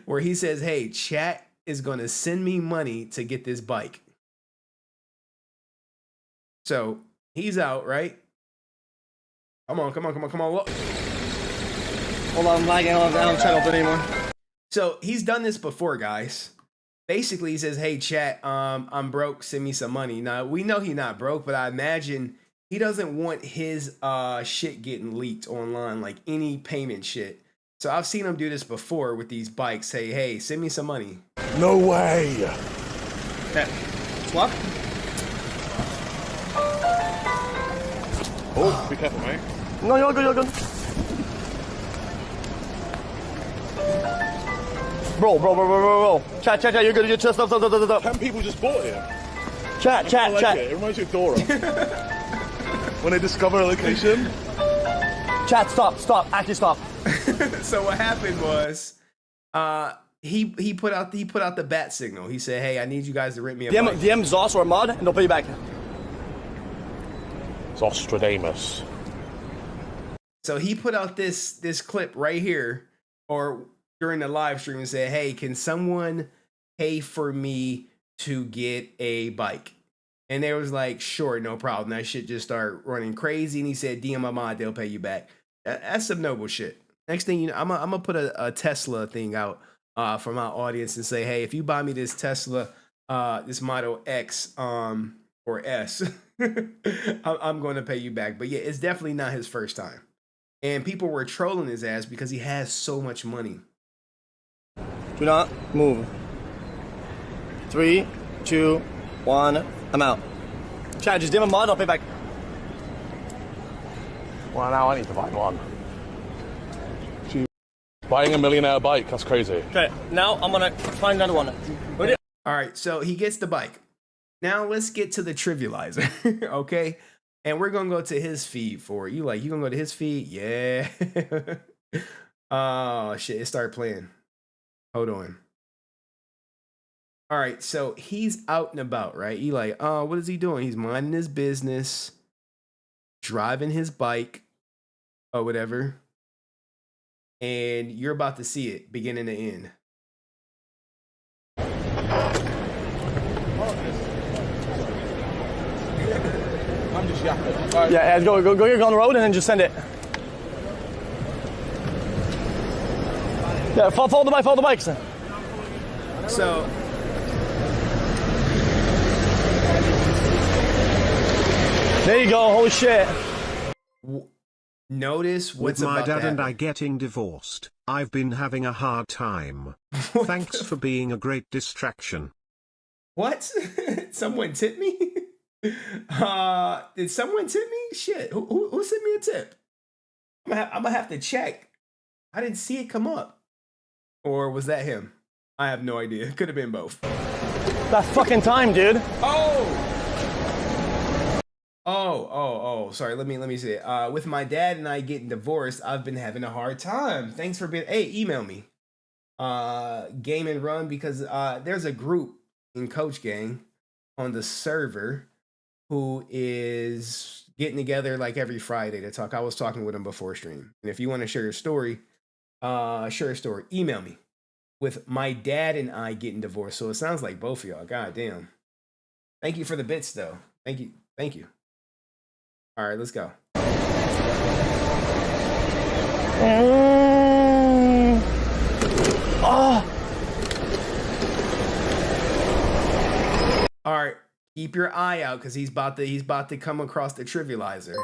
Where he says, hey, chat is going to send me money to get this bike. So he's out, right? Come on. Look. Hold on, I'm lagging. I don't check out anymore. So he's done this before, guys. Basically, he says, hey, chat, I'm broke. Send me some money. Now, we know he's not broke, but I imagine he doesn't want his shit getting leaked online, like any payment shit. So I've seen him do this before with these bikes. Hey, send me some money. No way. Okay. Swap. Oh, be careful, mate. No, you're good. Bro. Chat, you're good. Stop. 10 people just bought it. Chat. It reminds you of Dora. When they discover a location. Chat, stop. Actually, stop. So what happened was, he put out the bat signal. He said, "Hey, I need you guys to rent me a bike." DM Zos or Mod, and they'll pay you back. Zostradamus. So he put out this clip right here, or during the live stream, and said, "Hey, can someone pay for me to get a bike?" And they was like, "Sure, no problem." That shit just started running crazy, and he said, "DM my mod, they'll pay you back." That's some noble shit. Next thing you know, I'm gonna put a Tesla thing out for my audience and say, hey, if you buy me this Tesla, this Model X or S, I'm going to pay you back. But yeah, it's definitely not his first time. And people were trolling his ass because he has so much money. Do not move. 3, 2, 1. I'm out. Chat, just DM a mod, I'll pay back. Well, now I need to buy one. Buying a millionaire bike, that's crazy. Okay, now I'm gonna find another one. All right, so he gets the bike. Now let's get to the trivializer, okay? And we're gonna go to his feed for it. You gonna go to his feed? Yeah. Oh shit, it started playing. Hold on. All right, so he's out and about, right? He like, oh, what is he doing? He's minding his business, driving his bike, or whatever. And you're about to see it beginning to end. I'm just yapping. Yeah, go on the road and then just send it. Yeah, follow the bikes then. So there you go. Holy shit. Notice what's with my about dad to and I happen. getting divorced, I've been having a hard time. Thanks for being a great distraction. What? Someone tip me? Did someone tip me? Shit. Who sent me a tip? I'm gonna have to check. I didn't see it come up. Or was that him? I have no idea. Could have been both. That fucking time, dude. Oh, sorry. Let me see it. With my dad and I getting divorced, I've been having a hard time. Thanks for being, hey, email me. Game and Run, because there's a group in Coach Gang on the server who is getting together like every Friday to talk. I was talking with him before stream. And if you want to share your story, email me with my dad and I getting divorced. So it sounds like both of y'all. God damn. Thank you for the bits though. Thank you. Thank you. All right, let's go. Oh. All right, keep your eye out because he's about to come across the trivializer.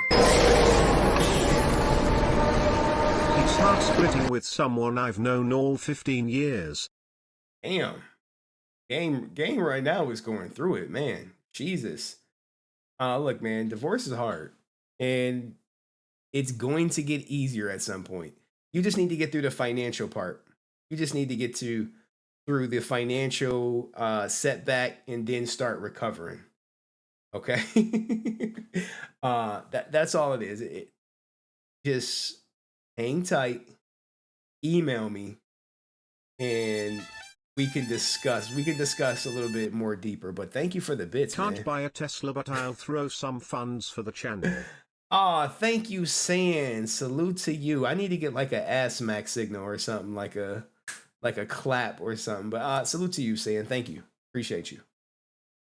He starts splitting with someone I've known all 15 years. Damn. Game right now is going through it, man. Jesus. Look, man, divorce is hard. And it's going to get easier at some point. You just need to get through the financial part. You just need to get through the financial setback and then start recovering. Okay? That's all it is. Just hang tight, email me, and we can discuss a little bit more deeper. But thank you for the bits, Can't man. buy a Tesla, but I'll throw some funds for the channel. Thank you, San. Salute to you. I need to get like a ass mac signal or something, like a clap or something. But salute to you, San. Thank you. Appreciate you.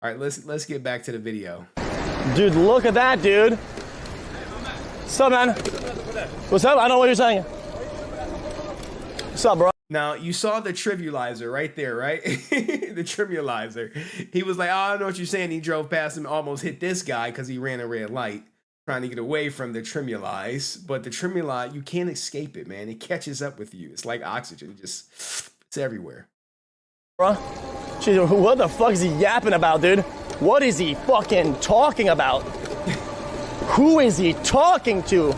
All right, let's get back to the video. Dude, look at that, dude. What's up, man? What's up? I don't know what you're saying. What's up, bro? Now, you saw the trivializer right there, right? The trivializer. He was like, oh, I don't know what you're saying. He drove past him, almost hit this guy because he ran a red light, trying to get away from the trimulize. But the trimulize, you can't escape it, man. It catches up with you. It's like oxygen. It's everywhere. Bro, jeez, what the fuck is he yapping about, dude? What is he fucking talking about? Who is he talking to?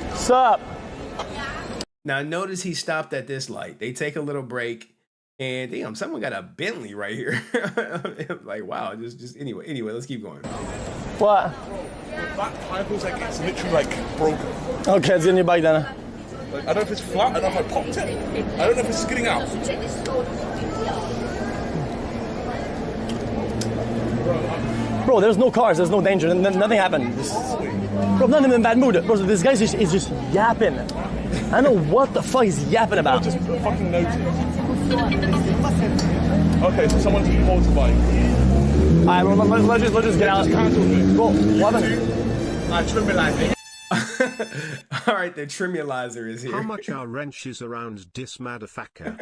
What's up? Now notice he stopped at this light. They take a little break, and damn, someone got a Bentley right here. Like, wow, just anyway, let's keep going. What? That tire feels like it's literally like broken. Okay, it's in your bike then. Like, I don't know if it's flat, I don't know if I popped it. I don't know if it's skidding out. Bro, there's no cars, there's no danger, nothing happened. Bro, I'm not even in a bad mood. Bro, this guy is just yapping. I don't know what the fuck he's yapping about. Just fucking notice. Okay, so someone's motorbike. Alright, bro, let's just get out. Bro, what happened? Trimulizer. All right, the trimulizer is here. How much are wrenches around this motherfucker?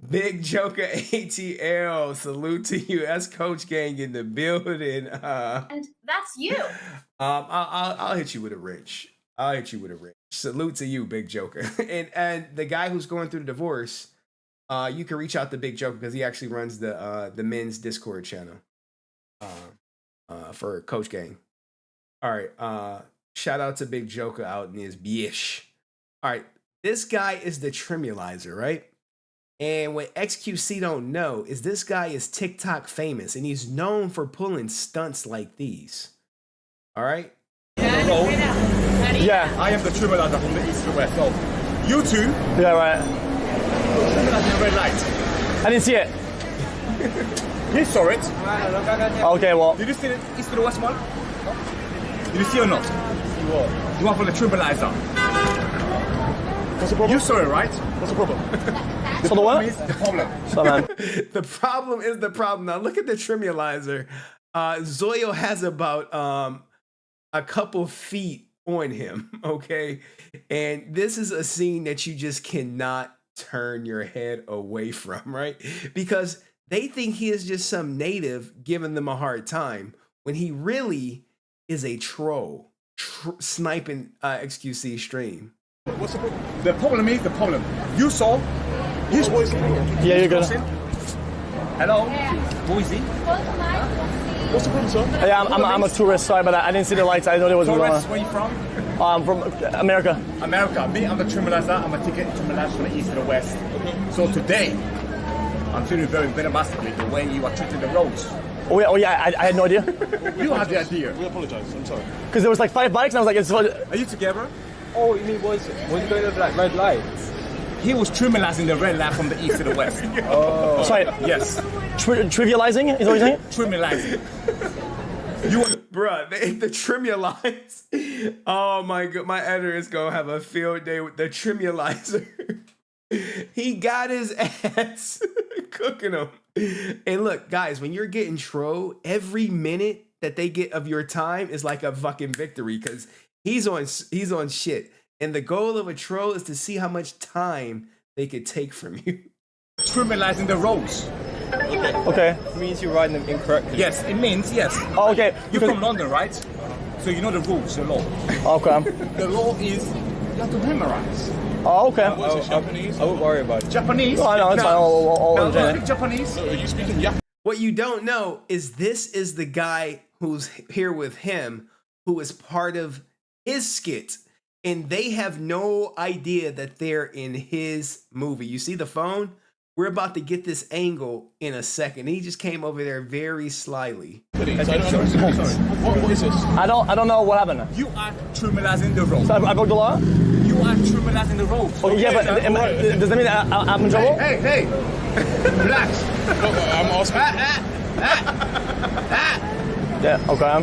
Big Joker ATL, salute to you. That's Coach Gang in the building. And that's you. I'll hit you with a wrench. Salute to you, Big Joker. And the guy who's going through the divorce, you can reach out to Big Joker because he actually runs the men's Discord channel for Coach Gang. All right, shout out to Big Joker out in his bish. All right, this guy is the trimulizer, right? And what XQC don't know is this guy is TikTok famous, and he's known for pulling stunts like these. All right? Yeah. I am the trimulizer from the east to west. So, you two. Yeah, right. Trimulizer red light. I didn't see it. You saw it. Okay, well. Did you see the east to the west one? Did you see or not? See what? You want for the trimulizer. What's the problem? You saw it, right? What's the problem? So the what? Is the problem. So, man. The problem is the problem. Now look at the trimulizer. Zoyo has about a couple feet on him, okay? And this is a scene that you just cannot turn your head away from, right? Because they think he is just some native giving them a hard time when he really is a troll sniping XQC stream. What's the problem? The problem is the problem. You saw his voice. Yeah, you're good. Hello? Who is he? What's the problem, sir? Yeah, I'm a tourist, sorry, but I didn't see the lights. I didn't know there was going on. Where are you from? I'm from America. America. Me, I'm the trimulizer. I'm a ticket trimulizer from the east to the west. So today, I'm feeling very massively the way you are treating the roads. Oh yeah, I had no idea. You have the idea. We apologize. I'm sorry. Because there was like 5 bikes, and I was like, it's. Are you together? Oh, you mean was going over like red lights? He was trivializing the red light from the east to the west. Oh. Sorry. Yes. Trivializing is what you're saying? Trivializing. Bruh, the trimulize. Oh my god, my editor is gonna have a field day with the trimulizer. He got his ass cooking him. And look, guys, when you're getting tro, every minute that they get of your time is like a fucking victory because he's on shit. And the goal of a troll is to see how much time they could take from you. Trivializing the roads. Okay. It means you're riding them incorrectly. Yes, it means, yes. Oh, okay. You're from London, right? So you know the rules, the law. Okay. The law is you have to memorize. Oh, okay. Japanese? I won't worry about it. Japanese? Oh, no, it's fine. I'll speak Japanese? Are you speaking Japanese? What you don't know is this is the guy who's here with him who is part of his skit. And they have no idea that they're in his movie. You see the phone? We're about to get this angle in a second. He just came over there very slyly. What is this? I don't know what happened. You are trivializing the road. So I broke the law? You are trivializing the road. Oh, yeah, but does that mean that I'm in trouble? Hey! Relax. I'm asking. Yeah, okay.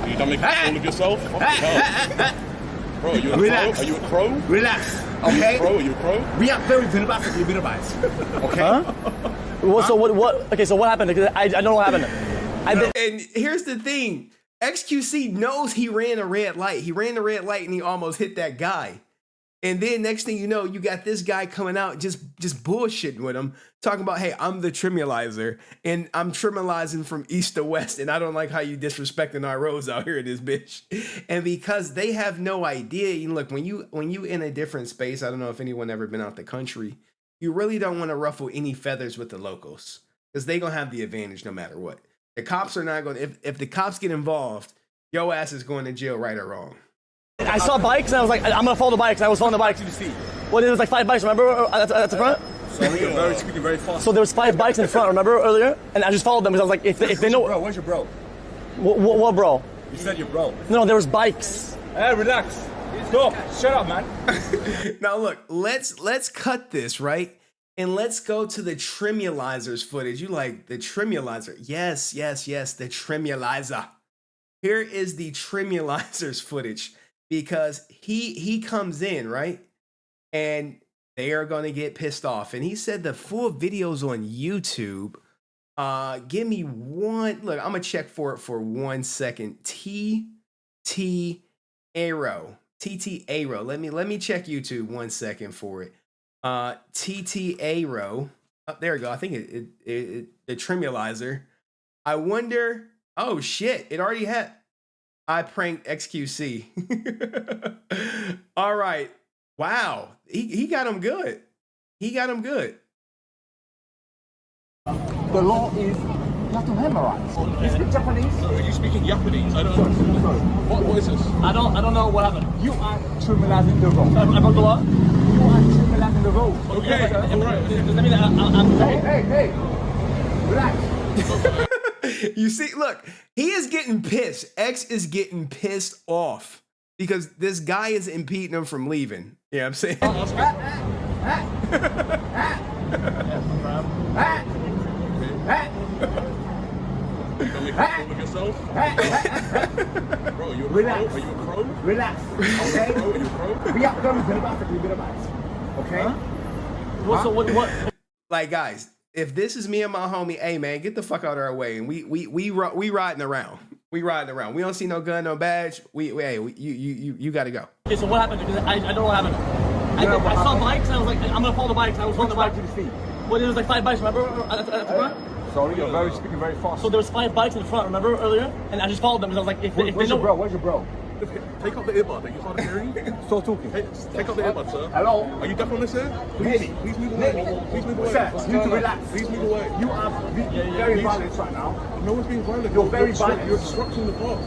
You don't make a fool of yourself? Bro, are you a Relax. crow? Are you a crow? Relax. Okay? Are you a crow? We are very massively minimized. Okay? Huh? Well, so what? Okay, so what happened? Because I don't know what happened. And here's the thing. XQC knows he ran a red light. He ran the red light and he almost hit that guy. And then next thing you know, you got this guy coming out just bullshitting with him, talking about, hey, I'm the trimulizer, and I'm trimulizing from east to west, and I don't like how you disrespecting our roads out here in this bitch. And because they have no idea, you look, when you in a different space, I don't know if anyone ever been out the country, you really don't want to ruffle any feathers with the locals, because they gonna have the advantage no matter what. The cops are not going. If the cops get involved, your ass is going to jail, right or wrong. I saw bikes and I was like, I'm gonna follow the bikes. I was following the bikes. Well, there was like 5 bikes. Remember at the front? So you're speaking very fast. So there was 5 bikes in front. Remember earlier? And I just followed them because I was like, if they know. Bro, where's your bro? What bro? You said your bro. No, there was bikes. Hey, relax. Stop. Shut up, man. Now look, let's cut this right. And let's go to the Tremulizer's footage. You like the Tremulizer? Yes, the Tremulizer. Here is the Tremulizer's footage because he comes in, right? And they are going to get pissed off. And he said the full video's on YouTube. Give me one. Look, I'm going to check for it for 1 second. TT Aero. Let me check YouTube 1 second for it. TT Aero. Oh, there we go. I think the Tremulizer. I wonder. Oh shit! It already had. I pranked XQC. All right. Wow. He got him good. He got him good. The law is you have to memorize. You speak Japanese? Are you speaking Japanese? I don't know. What is this? I don't know what happened. You are trivializing the road. I broke the law? You are trivializing the road. Okay, alright. Does that mean that I'm Hey. Relax. You see, look, he is getting pissed. X is getting pissed off because this guy is impeding him from leaving. You know what I'm saying? You don't make a fool of yourself? Bro, are you a Relax. crow? Are you a crow? Relax. Okay? Are you a crow? We are very massively minimized. Okay? Well, so what? Like, guys, if this is me and my homie, hey man, get the fuck out of our way, and we riding around. We riding around. We don't see no gun, no badge. You got to go. Okay, so what happened? Because I don't know what happened. I saw bikes and I was like, I'm gonna follow the bikes. I was following the bikes. Well, there was like 5 bikes. Remember at the front? Sorry, you're speaking very fast. So there was 5 bikes in front. Remember earlier? And I just followed them because I was like, if they know. Where's your bro? Take out the earbud. Are you hard of hearing? Stop talking. Hey, take out the earbud, sir. Hello? Are you deaf on this ear? Please move away. Please move away. Sir, you need to relax. Please move away. You are very violent right now. No one's being violent. You're very violent. You're disrupting the park.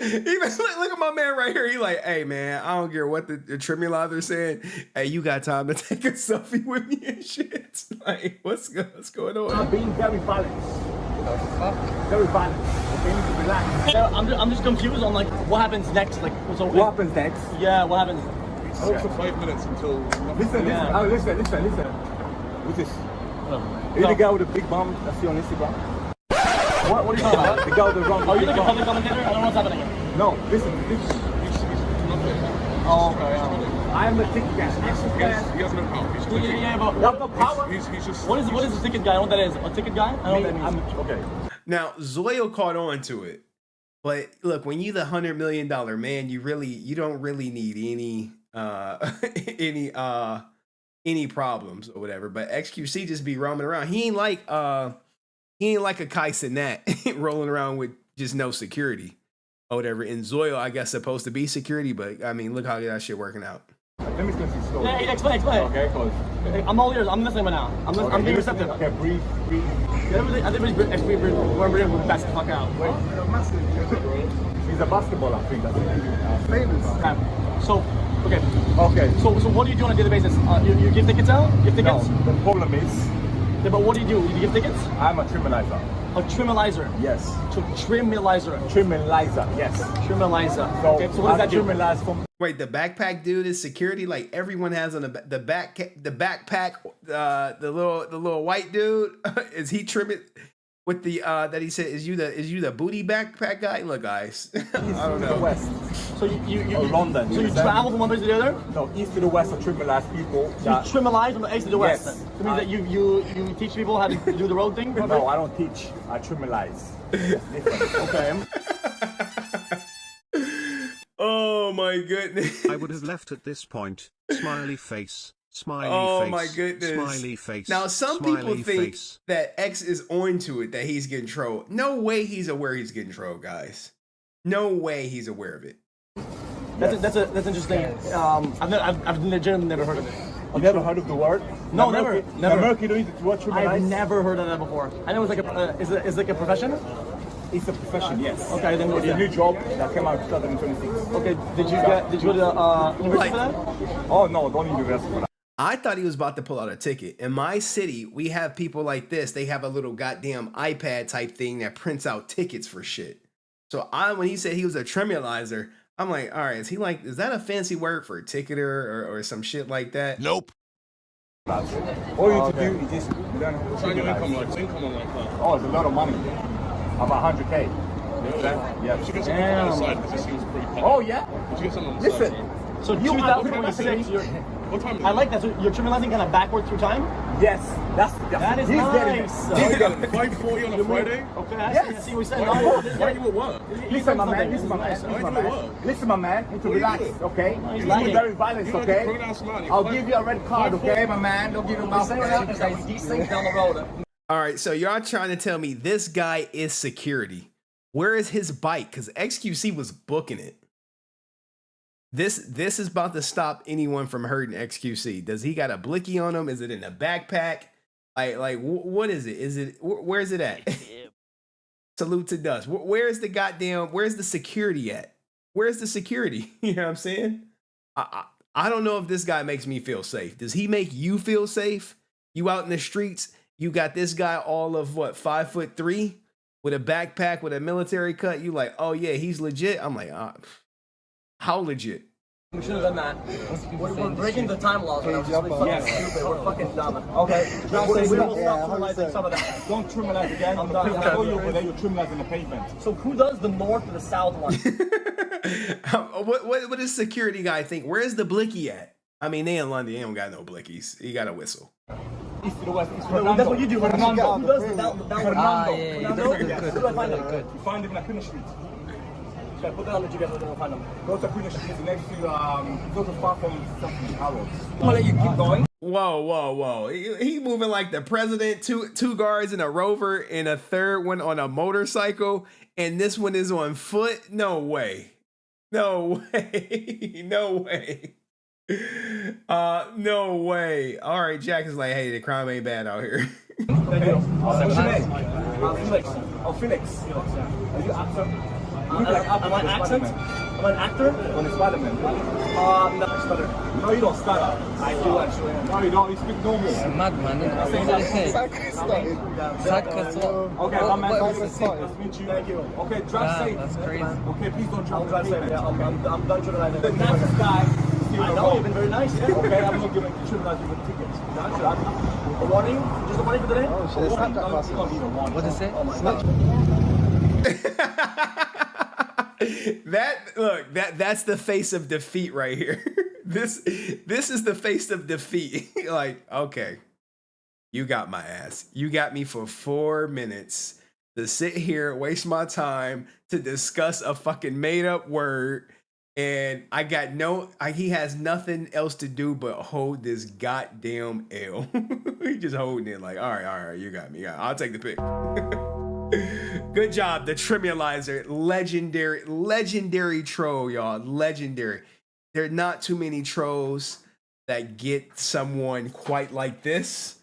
Look at my man right here. He like, hey man, I don't care what the Tremolizer saying. Hey, you got time to take a selfie with me and shit? Like, what's going on? I'm being very violent. Very violent. Okay, you need to relax. I'm just confused on like what happens next. Like, so what happens next? Yeah, what happens? It's also 5 minutes until. Listen. Who's this? You're the guy with the big bum I see on Instagram? What are you talking about? The guy with the wrong. Are you like a public commentator? I don't know what's happening here. No, listen. Oh, okay. Yeah. I'm the ticket guy. He has no power. He's just but what the power? He's just. What is the ticket guy? I don't know what that is. A ticket guy? I don't know what that means. Okay. Now Zoyo caught on to it, but look, when you the $100 million man, you don't really need any problems or whatever. But XQC just be roaming around. He ain't like a Kai Cenat rolling around with just no security or whatever. And Zoyo, I guess, supposed to be security, but I mean, look how that shit working out. Let me explain this story. Yeah, explain. Okay, cause I'm all ears. I'm listening right now. I'm being receptive. Okay, breathe. Everybody's we're best the fuck out. He's a basketball, I think. That's famous. So, okay. So what do you do on a daily basis? You give tickets out? Give tickets? No, the problem is. Yeah, but what do? You give tickets? I'm a Tremolizer. A Tremolizer? Yes. So Tremolizer. Yes. Tremolizer. So, okay, so what does that do? From Wait, the backpack dude is security? Like everyone has on the backpack, the little white dude, is he trimming with the that he said is you the booty backpack guy? Look, guys, I don't know. The west. So you London. So you travel from one place to the other? No, east to the west. I Tremolize people. So you Tremolize from the east to the west. Yes. So it means that you teach people how to do the road thing? No, I don't teach. I Tremolize. That's different. Okay. Oh my goodness. I would have left at this point. Smiley face. Smiley face. Oh my goodness. Smiley face. Now some smiley people think face. that X is on to it, that he's getting trolled. No way he's aware he's getting trolled, guys. No way he's aware of it. That's interesting. I've legitimately never heard of it. You never heard of the word? No, never. American don't use the word Tremolize? I've never heard of that before. I know it's like it's like a profession? It's a profession, yes. Okay, then it's a new job that came out in 2026. Okay, did you go to university for that? Oh no, don't university for that. I thought he was about to pull out a ticket. In my city, we have people like this. They have a little goddamn iPad type thing that prints out tickets for shit. So when he said he was a Tremolizer, I'm like, all right, is that a fancy word for a ticketer or some shit like that? Nope. All you need to do is just learn how to What's your income like? That? Oh, it's a lot of money. About 100K. Yeah. You should get something on the side because it seems pretty cool. Oh yeah? You should get something on the Listen. side. So 2026, what time? I like that. So you're Tremolizing kind of backward through time? Yes. That is nice. 5:40 on a Friday? Okay, yes. I see what you said. Why are you at work? Listen, my man. Listen, my man. You need to relax, okay? You're very violent, okay? I'll give you a red card, okay, my man? Don't give you a mouth. These things down the road. All right, so y'all trying to tell me this guy is security. Where is his bike? Because XQC was booking it. This is about to stop anyone from hurting XQC. Does he got a blicky on him? Is it in a backpack? Like what is it? Where is it at? Salute to Dust. Where's the security at? Where's the security? You know what I'm saying? I don't know if this guy makes me feel safe. Does he make you feel safe? You out in the streets, you got this guy all of what, 5'3" with a backpack with a military cut. You like, oh yeah, he's legit. I'm like, how legit? We should have done that. We're breaking the time laws right now. Just fucking stupid. We're fucking dumb. Okay. Now we will stop Tremolizing some of that. Don't Tremolize again. I'm done. I told you over there, you're Tremonizing the pavement. So who does the north and the south one? What does security guy think? Where's the blicky at? I mean, they in London, they don't got no blickies. He got a whistle. East to the west. That's what you do. Fernando. Who does the downward? Fernando. Where do I find him? You find him in Aquina Street. Should I put that on the GPS so I don't find them? Go to Aquina Street, next to, go to far from something, Arrows. I'm gonna let you keep going. Whoa. He moving like the president, two guards in a Rover and a third one on a motorcycle, and this one is on foot? No way. No way. No way. All right, Jack is like, hey, the crime ain't bad out here. Thank you. What's your name? Felix. Oh, Felix. Are you actor? I'm an accent. I'm an actor. On the Spider-Man. No, I stutter. No, you don't stutter. I do actually. No, you don't. You speak normal. Madman. Okay, my man. Nice to meet you. Thank you. Okay, drive safe. That's crazy. Okay, please don't drive safe. Yeah, I'm done trying to. The nicest guy. I know you've been very nice. Yeah. Okay, I'm not giving tickets. A warning? Just a warning for today? Oh shit, What is it? That's the face of defeat right here. This is the face of defeat. Like, okay, you got my ass. You got me for 4 minutes to sit here, waste my time to discuss a fucking made up word. And I got he has nothing else to do but hold this goddamn L. He just holding it like, all right, you got me. Yeah, I'll take the pick. Good job, the Tremulazer. Legendary troll, y'all. Legendary. There are not too many trolls that get someone quite like this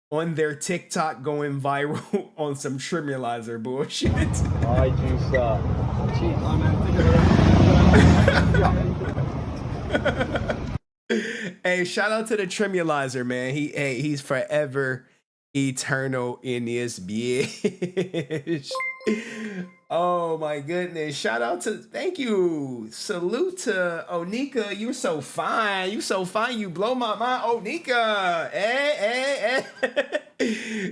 on their TikTok going viral on some Tremulazer bullshit. All right, juice. Hey, shout out to the Tremulazer, man. He's forever eternal in this bitch. Oh my goodness. Thank you. Salute to Onika. You're so fine. You blow my mind, Onika. Hey.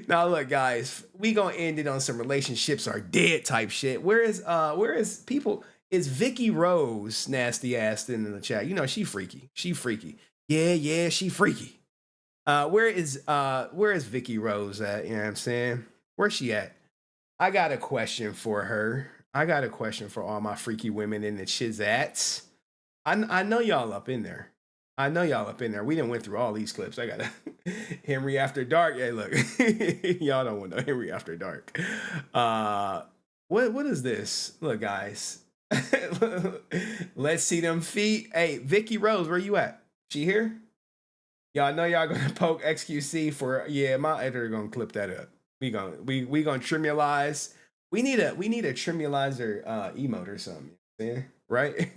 Now look, guys, we gonna end it on some relationships are dead type shit. Where is people? Is Vicky Rose nasty ass in the chat? You know, she freaky. Yeah, she freaky. Where is Vicky Rose at? You know what I'm saying? Where's she at? I got a question for her. I got a question for all my freaky women in the chizats. I know y'all up in there. We done went through all these clips. I got a Henry After Dark. Hey, look. Y'all don't want no Henry After Dark. What is this? Look, guys. Let's see them feet. Hey, Vicky Rose, where you at? She here? Y'all know y'all gonna poke XQC for, yeah, my editor gonna clip that up. We gonna Tremulize. We need a Tremulizer emote or something, man. Right?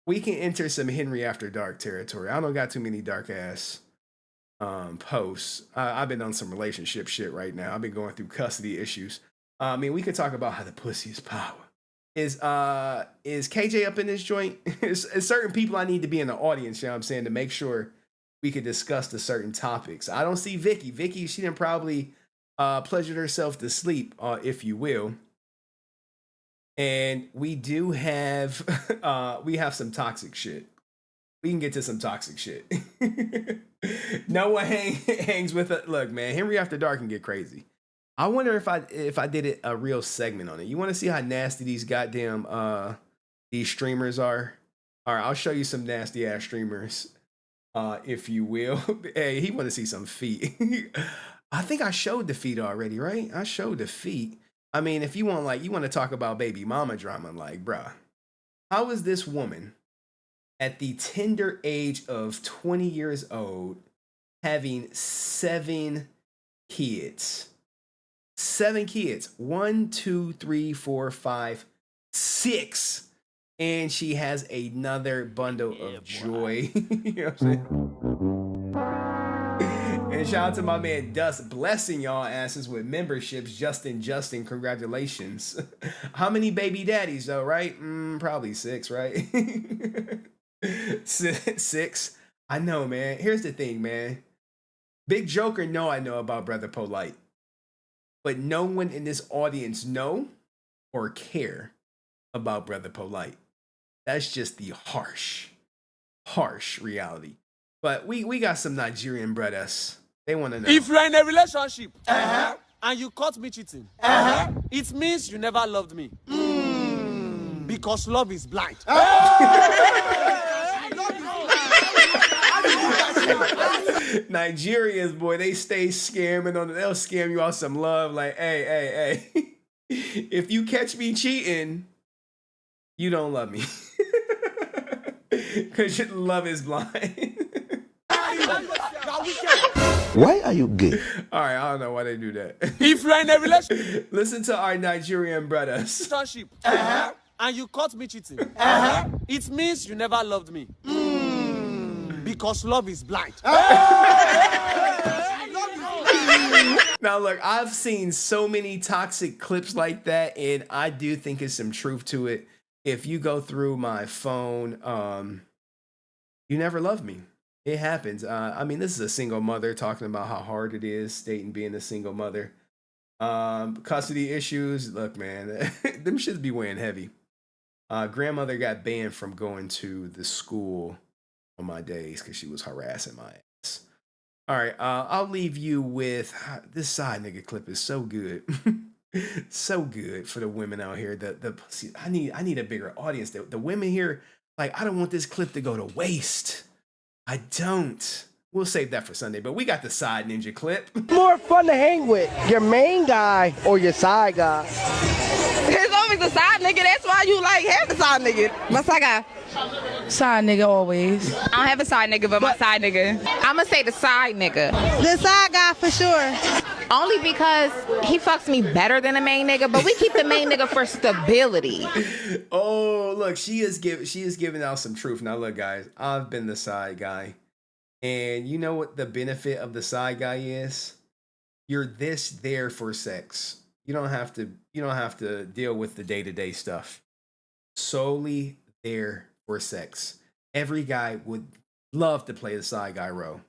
We can enter some Henry After Dark territory. I don't got too many dark ass posts. I've been on some relationship shit right now. I've been going through custody issues. I mean, we could talk about how the pussy is power. Is KJ up in this joint? It's certain people I need to be in the audience, you know what I'm saying, to make sure we could discuss the certain topics. I don't see Vicky. Vicky, she done probably pleasured herself to sleep, if you will. And we do have some toxic shit. We can get to some toxic shit. No one hangs with it. Look, man, Henry After Dark can get crazy. I wonder if I did a real segment on it. You want to see how nasty these goddamn these streamers are? All right, I'll show you some nasty ass streamers, if you will. Hey, he want to see some feet. I think I showed the feet already, right? I showed the feet. I mean, if you want to talk about baby mama drama, like, bruh, how is this woman at the tender age of 20 years old having 7 kids? 7 kids. 1, 2, 3, 4, 5, 6. And she has another bundle of joy. You know what I'm saying? And shout out to my man Dust, blessing y'all asses with memberships. Justin, congratulations. How many baby daddies though, right? Probably 6, right? 6. I know, man. Here's the thing, man. Big Joker know I know about Brother Polite. But no one in this audience know or care about Brother Polite. That's just the harsh reality. But we got some Nigerian brothers. They want to know. If you're in a relationship and you caught me cheating, it means you never loved me. Because love is blind. Nigerians, boy, they stay scamming on it. They'll scam you out some love. Like, hey. If you catch me cheating, you don't love me. Because your love is blind. Now we can. Why are you gay? All right, I don't know why they do that. If you're in a relationship, Listen to our Nigerian brothers. and you caught me cheating, it means you never loved me. Because love is blind. Now, look, I've seen so many toxic clips like that, and I do think there's some truth to it. If you go through my phone, you never loved me. It happens. I mean, this is a single mother talking about how hard it is, stating being a single mother. Custody issues. Look, man, them shits be weighing heavy. Grandmother got banned from going to the school on my days because she was harassing my ass. All right, I'll leave you with this side nigga clip is so good. So good for the women out here. See, I need a bigger audience. The women here, like, I don't want this clip to go to waste. I don't. We'll save that for Sunday, but we got the side ninja clip. More fun to hang with, your main guy or your side guy? It's always the side nigga. That's why you like have the side nigga. My side guy. Side nigga always. I don't have a side nigga, but my side nigga. I'ma say the side nigga. The side guy for sure. Only because he fucks me better than the main nigga, but we keep the main nigga for stability. Oh, look, she is giving out some truth. Now, look, guys, I've been the side guy. And you know what the benefit of the side guy is? You're there for sex. You don't have to deal with the day-to-day stuff. Solely there for sex. Every guy would love to play the side guy role.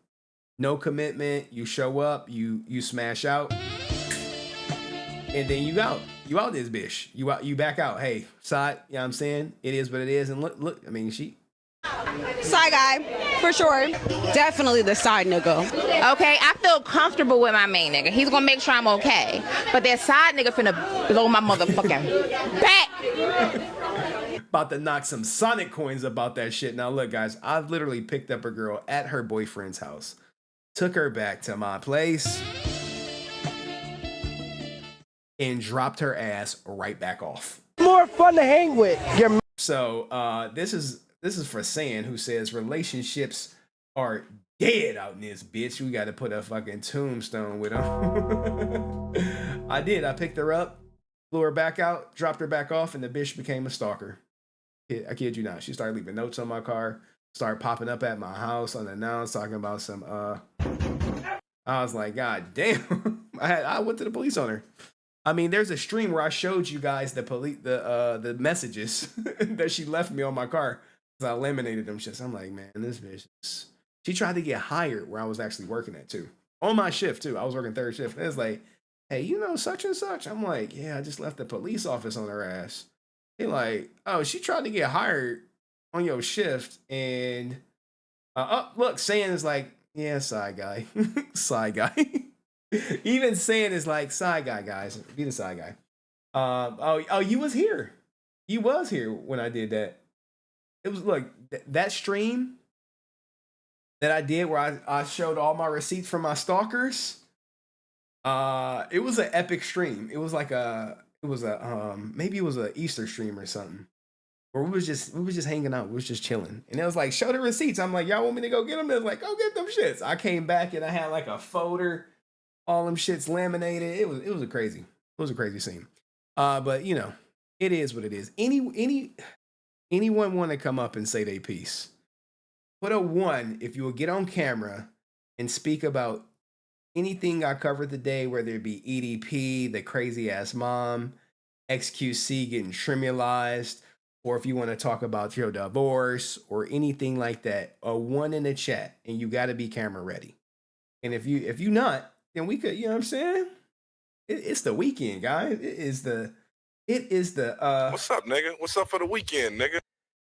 No commitment. You show up, you smash out, and then you out. You out this bitch. You back out. Hey, side, you know what I'm saying? It is what it is. And look, I mean, Side guy, for sure. Definitely the side nigga. Okay, I feel comfortable with my main nigga. He's gonna make sure I'm okay. But that side nigga finna blow my motherfucking back. About to knock some Sonic coins about that shit. Now look, guys, I've literally picked up a girl at her boyfriend's house, took her back to my place, and dropped her ass right back off. More fun to hang with, your. So this is for San, who says relationships are dead out in this bitch. We got to put a fucking tombstone with them. I did. I picked her up, flew her back out, dropped her back off, and the bitch became a stalker. I kid you not. She started leaving notes on my car, started popping up at my house unannounced, talking about some. I was like, God damn. I went to the police on her. I mean, there's a stream where I showed you guys the messages that she left me on my car. I eliminated them shits. I'm like, man, this bitch. She tried to get hired where I was actually working at too. On my shift too. I was working third shift. It was like, hey, you know such and such? I'm like, yeah, I just left the police office on her ass. They like, oh, she tried to get hired on your shift. And look, saying is like, yeah, side guy. Side guy. Even saying is like, side guy, guys. Be the side guy. Oh, you was here. You was here when I did that. It was like that stream that I did where I showed all my receipts from my stalkers. It was an epic stream. It was like maybe it was a Easter stream or something. Or we was just hanging out. We was just chilling. And it was like, show the receipts. I'm like, y'all want me to go get them? It was like, go get them shits. I came back and I had like a folder, all them shits laminated. It was a crazy scene. But you know, it is what it is. Anyone want to come up and say they piece? Put a 1 if you will get on camera and speak about anything I covered today, whether it be EDP, the crazy ass mom, XQC getting tremulized, or if you want to talk about your divorce or anything like that, a 1 in the chat, and you got to be camera ready. And if you not, then we could, you know what I'm saying? It's the weekend, guys. It is the What's up, nigga? What's up for the weekend, nigga?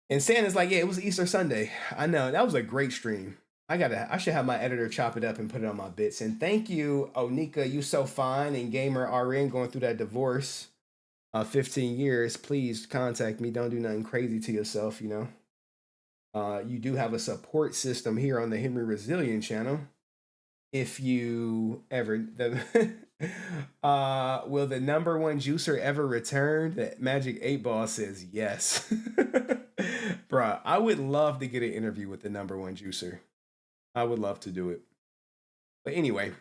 And Santa's like, yeah, it was Easter Sunday. I know. That was a great stream. I should have my editor chop it up and put it on my bits. And thank you, Onika, you so fine, and Gamer RN going through that divorce. 15 years. Please contact me. Don't do nothing crazy to yourself, you know. You do have a support system here on the Henry Resilient channel. If you ever will the number 1 juicer ever return? That Magic 8 Ball says yes. Bruh, I would love to get an interview with the number 1 juicer. I would love to do it. But anyway,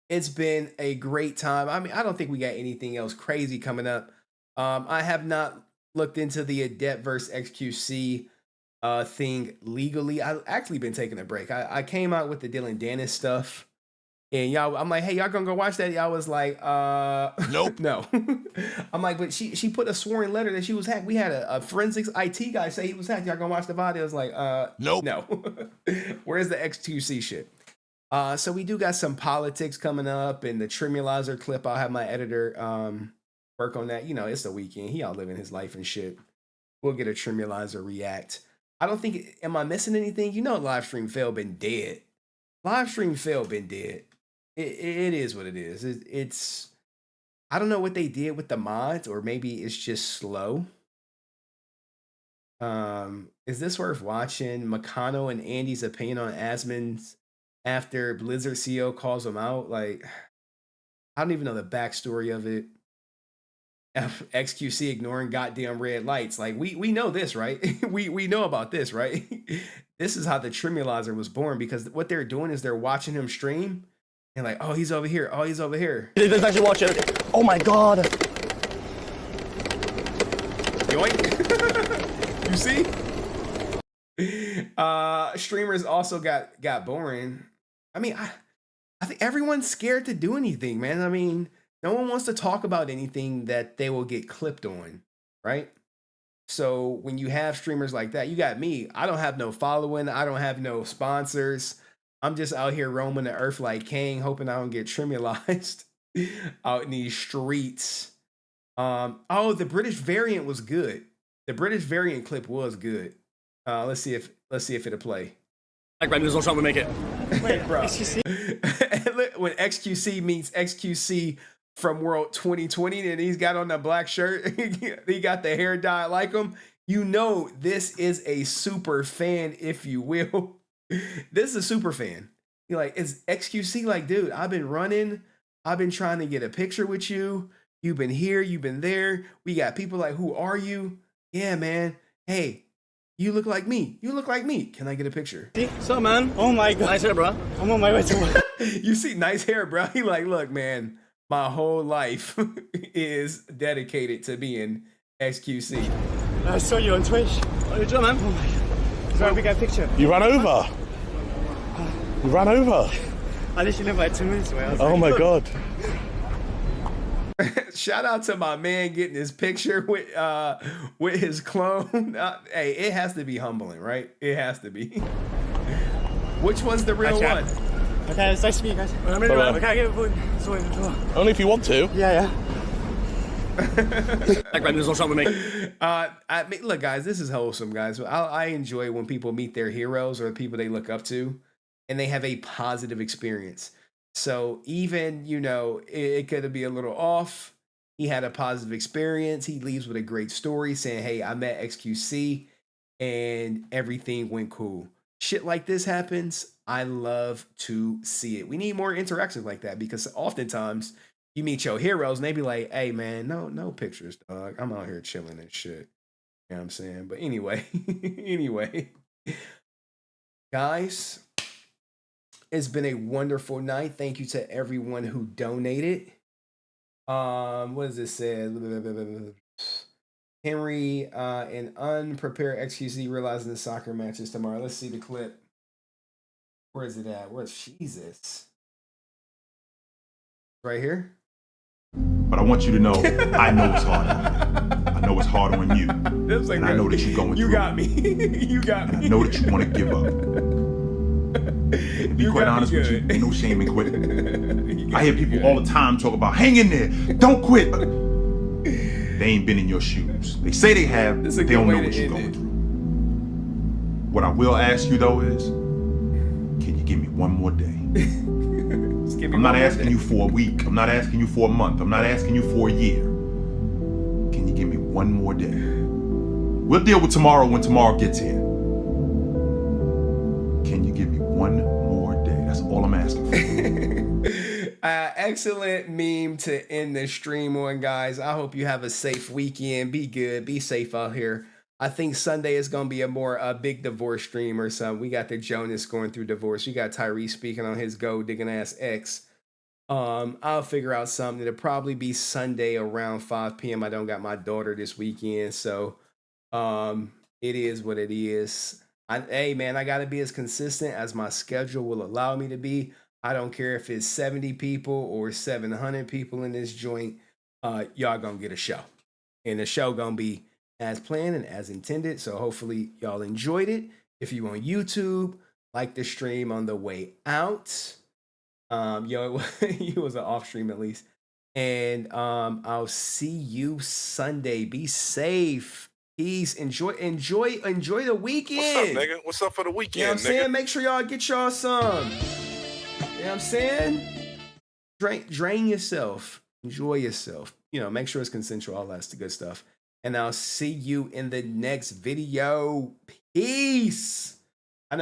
it's been a great time. I mean, I don't think we got anything else crazy coming up. I have not looked into the Adept versus XQC thing legally. I've actually been taking a break. I came out with the Dylan Dennis stuff. And y'all, I'm like, hey, y'all gonna go watch that? Y'all was like, nope, no. I'm like, but she put a sworn letter that she was hacked. We had a forensics IT guy say he was hacked. Y'all gonna watch the video? I was like, nope, no. Where's the XQC shit? So we do got some politics coming up, and the Tremulazer clip. I'll have my editor work on that. You know, it's the weekend. He out living his life and shit. We'll get a Tremulazer react. I don't think. Am I missing anything? You know, live stream fail been dead. Live stream fail been dead. It is what it is. It's I don't know what they did with the mods, or maybe it's just slow. Is this worth watching? McConnell and Andy's opinion on Asmon's after Blizzard CEO calls him out. Like, I don't even know the backstory of it. XQC ignoring goddamn red lights. Like, we know this, right? we know about this, right? This is how the Tremulazer was born, because what they're doing is they're watching him stream. And like, oh, he's over here. Oh, he's over here. Let's actually watch it. Oh my god. Yoink. You see? Streamers also got boring. I mean, I think everyone's scared to do anything, man. I mean, no one wants to talk about anything that they will get clipped on, right? So when you have streamers like that, you got me. I don't have no following. I don't have no sponsors. I'm just out here roaming the earth like Kang, hoping I don't get tremulized out in these streets. Oh, the British variant was good. The British variant clip was good. Let's see if it'll play. Like Brandon's not trying to make it. Wait, bro. When XQC meets XQC from World 2020, and he's got on the black shirt, he got the hair dye like him. You know this is a super fan, if you will. This is a super fan. You're like, it's XQC. Like, dude, I've been running. I've been trying to get a picture with you. You've been here. You've been there. We got people like, who are you? Yeah, man. Hey, you look like me. You look like me. Can I get a picture? What's up, man? Oh my god. Nice hair, bro. I'm on my way to work. You see nice hair, bro. He like, look, man, my whole life is dedicated to being XQC. I saw you on Twitch. Oh, you're doing, man? Oh my god. Sorry, we got a picture. You ran over. You ran over. I literally live like 2 minutes away. Oh my god. Shout out to my man getting his picture with his clone. Hey, it has to be humbling, right? It has to be. Which one's the real one? Okay, it's nice to meet you guys. I'm ready, man. Okay, get it. Only if you want to. Yeah. Like Brandon's not trying to make it. I mean, look, guys, this is wholesome, guys. I enjoy when people meet their heroes or the people they look up to, and they have a positive experience. So even, you know, it could be a little off. He had a positive experience. He leaves with a great story saying, hey, I met XQC and everything went cool. Shit like this happens. I love to see it. We need more interactions like that, because oftentimes you meet your heroes and they be like, hey, man, no pictures, dog. I'm out here chilling and shit. You know what I'm saying? But anyway, guys, it's been a wonderful night. Thank you to everyone who donated. What does it say? Henry and unprepared XQC realizing the soccer matches tomorrow. Let's see the clip. Where is it at? Where's Jesus? Right here. But I want you to know, I know it's hard on you. I know it's hard on you. And I know that you're going through. You got me. You got me. I know that you want to give up. To be quite honest with you, ain't no shame in quitting. I hear people all the time talk about, hang in there, don't quit. They ain't been in your shoes. They say they have, but they don't know what you're going through. What I will ask you though is, can you give me one more day? I'm not asking you for a week. I'm not asking you for a month. I'm not asking you for a year. Can you give me one more day? We'll deal with tomorrow when tomorrow gets here. Can you give me one more day? That's all I'm asking for. Excellent meme to end the stream on, guys. I hope you have a safe weekend. Be good. Be safe out here. I think Sunday is gonna be a big divorce stream or something. We got the Jonas going through divorce. We got Tyrese speaking on his gold digging ass ex. I'll figure out something. It'll probably be Sunday around 5 p.m. I don't got my daughter this weekend, so it is what it is. Hey man, I gotta be as consistent as my schedule will allow me to be. I don't care if it's 70 people or 700 people in this joint. Y'all gonna get a show, and the show gonna be as planned and as intended. So hopefully y'all enjoyed it. If you on YouTube, like the stream on the way out. It was an off stream at least. And I'll see you Sunday. Be safe. Peace. Enjoy the weekend. What's up, nigga? What's up for the weekend, You know what I'm nigga? saying? Make sure y'all get y'all some. You know what I'm saying? Drain yourself. Enjoy yourself. You know, make sure it's consensual, all that's the good stuff. And I'll see you in the next video. Peace.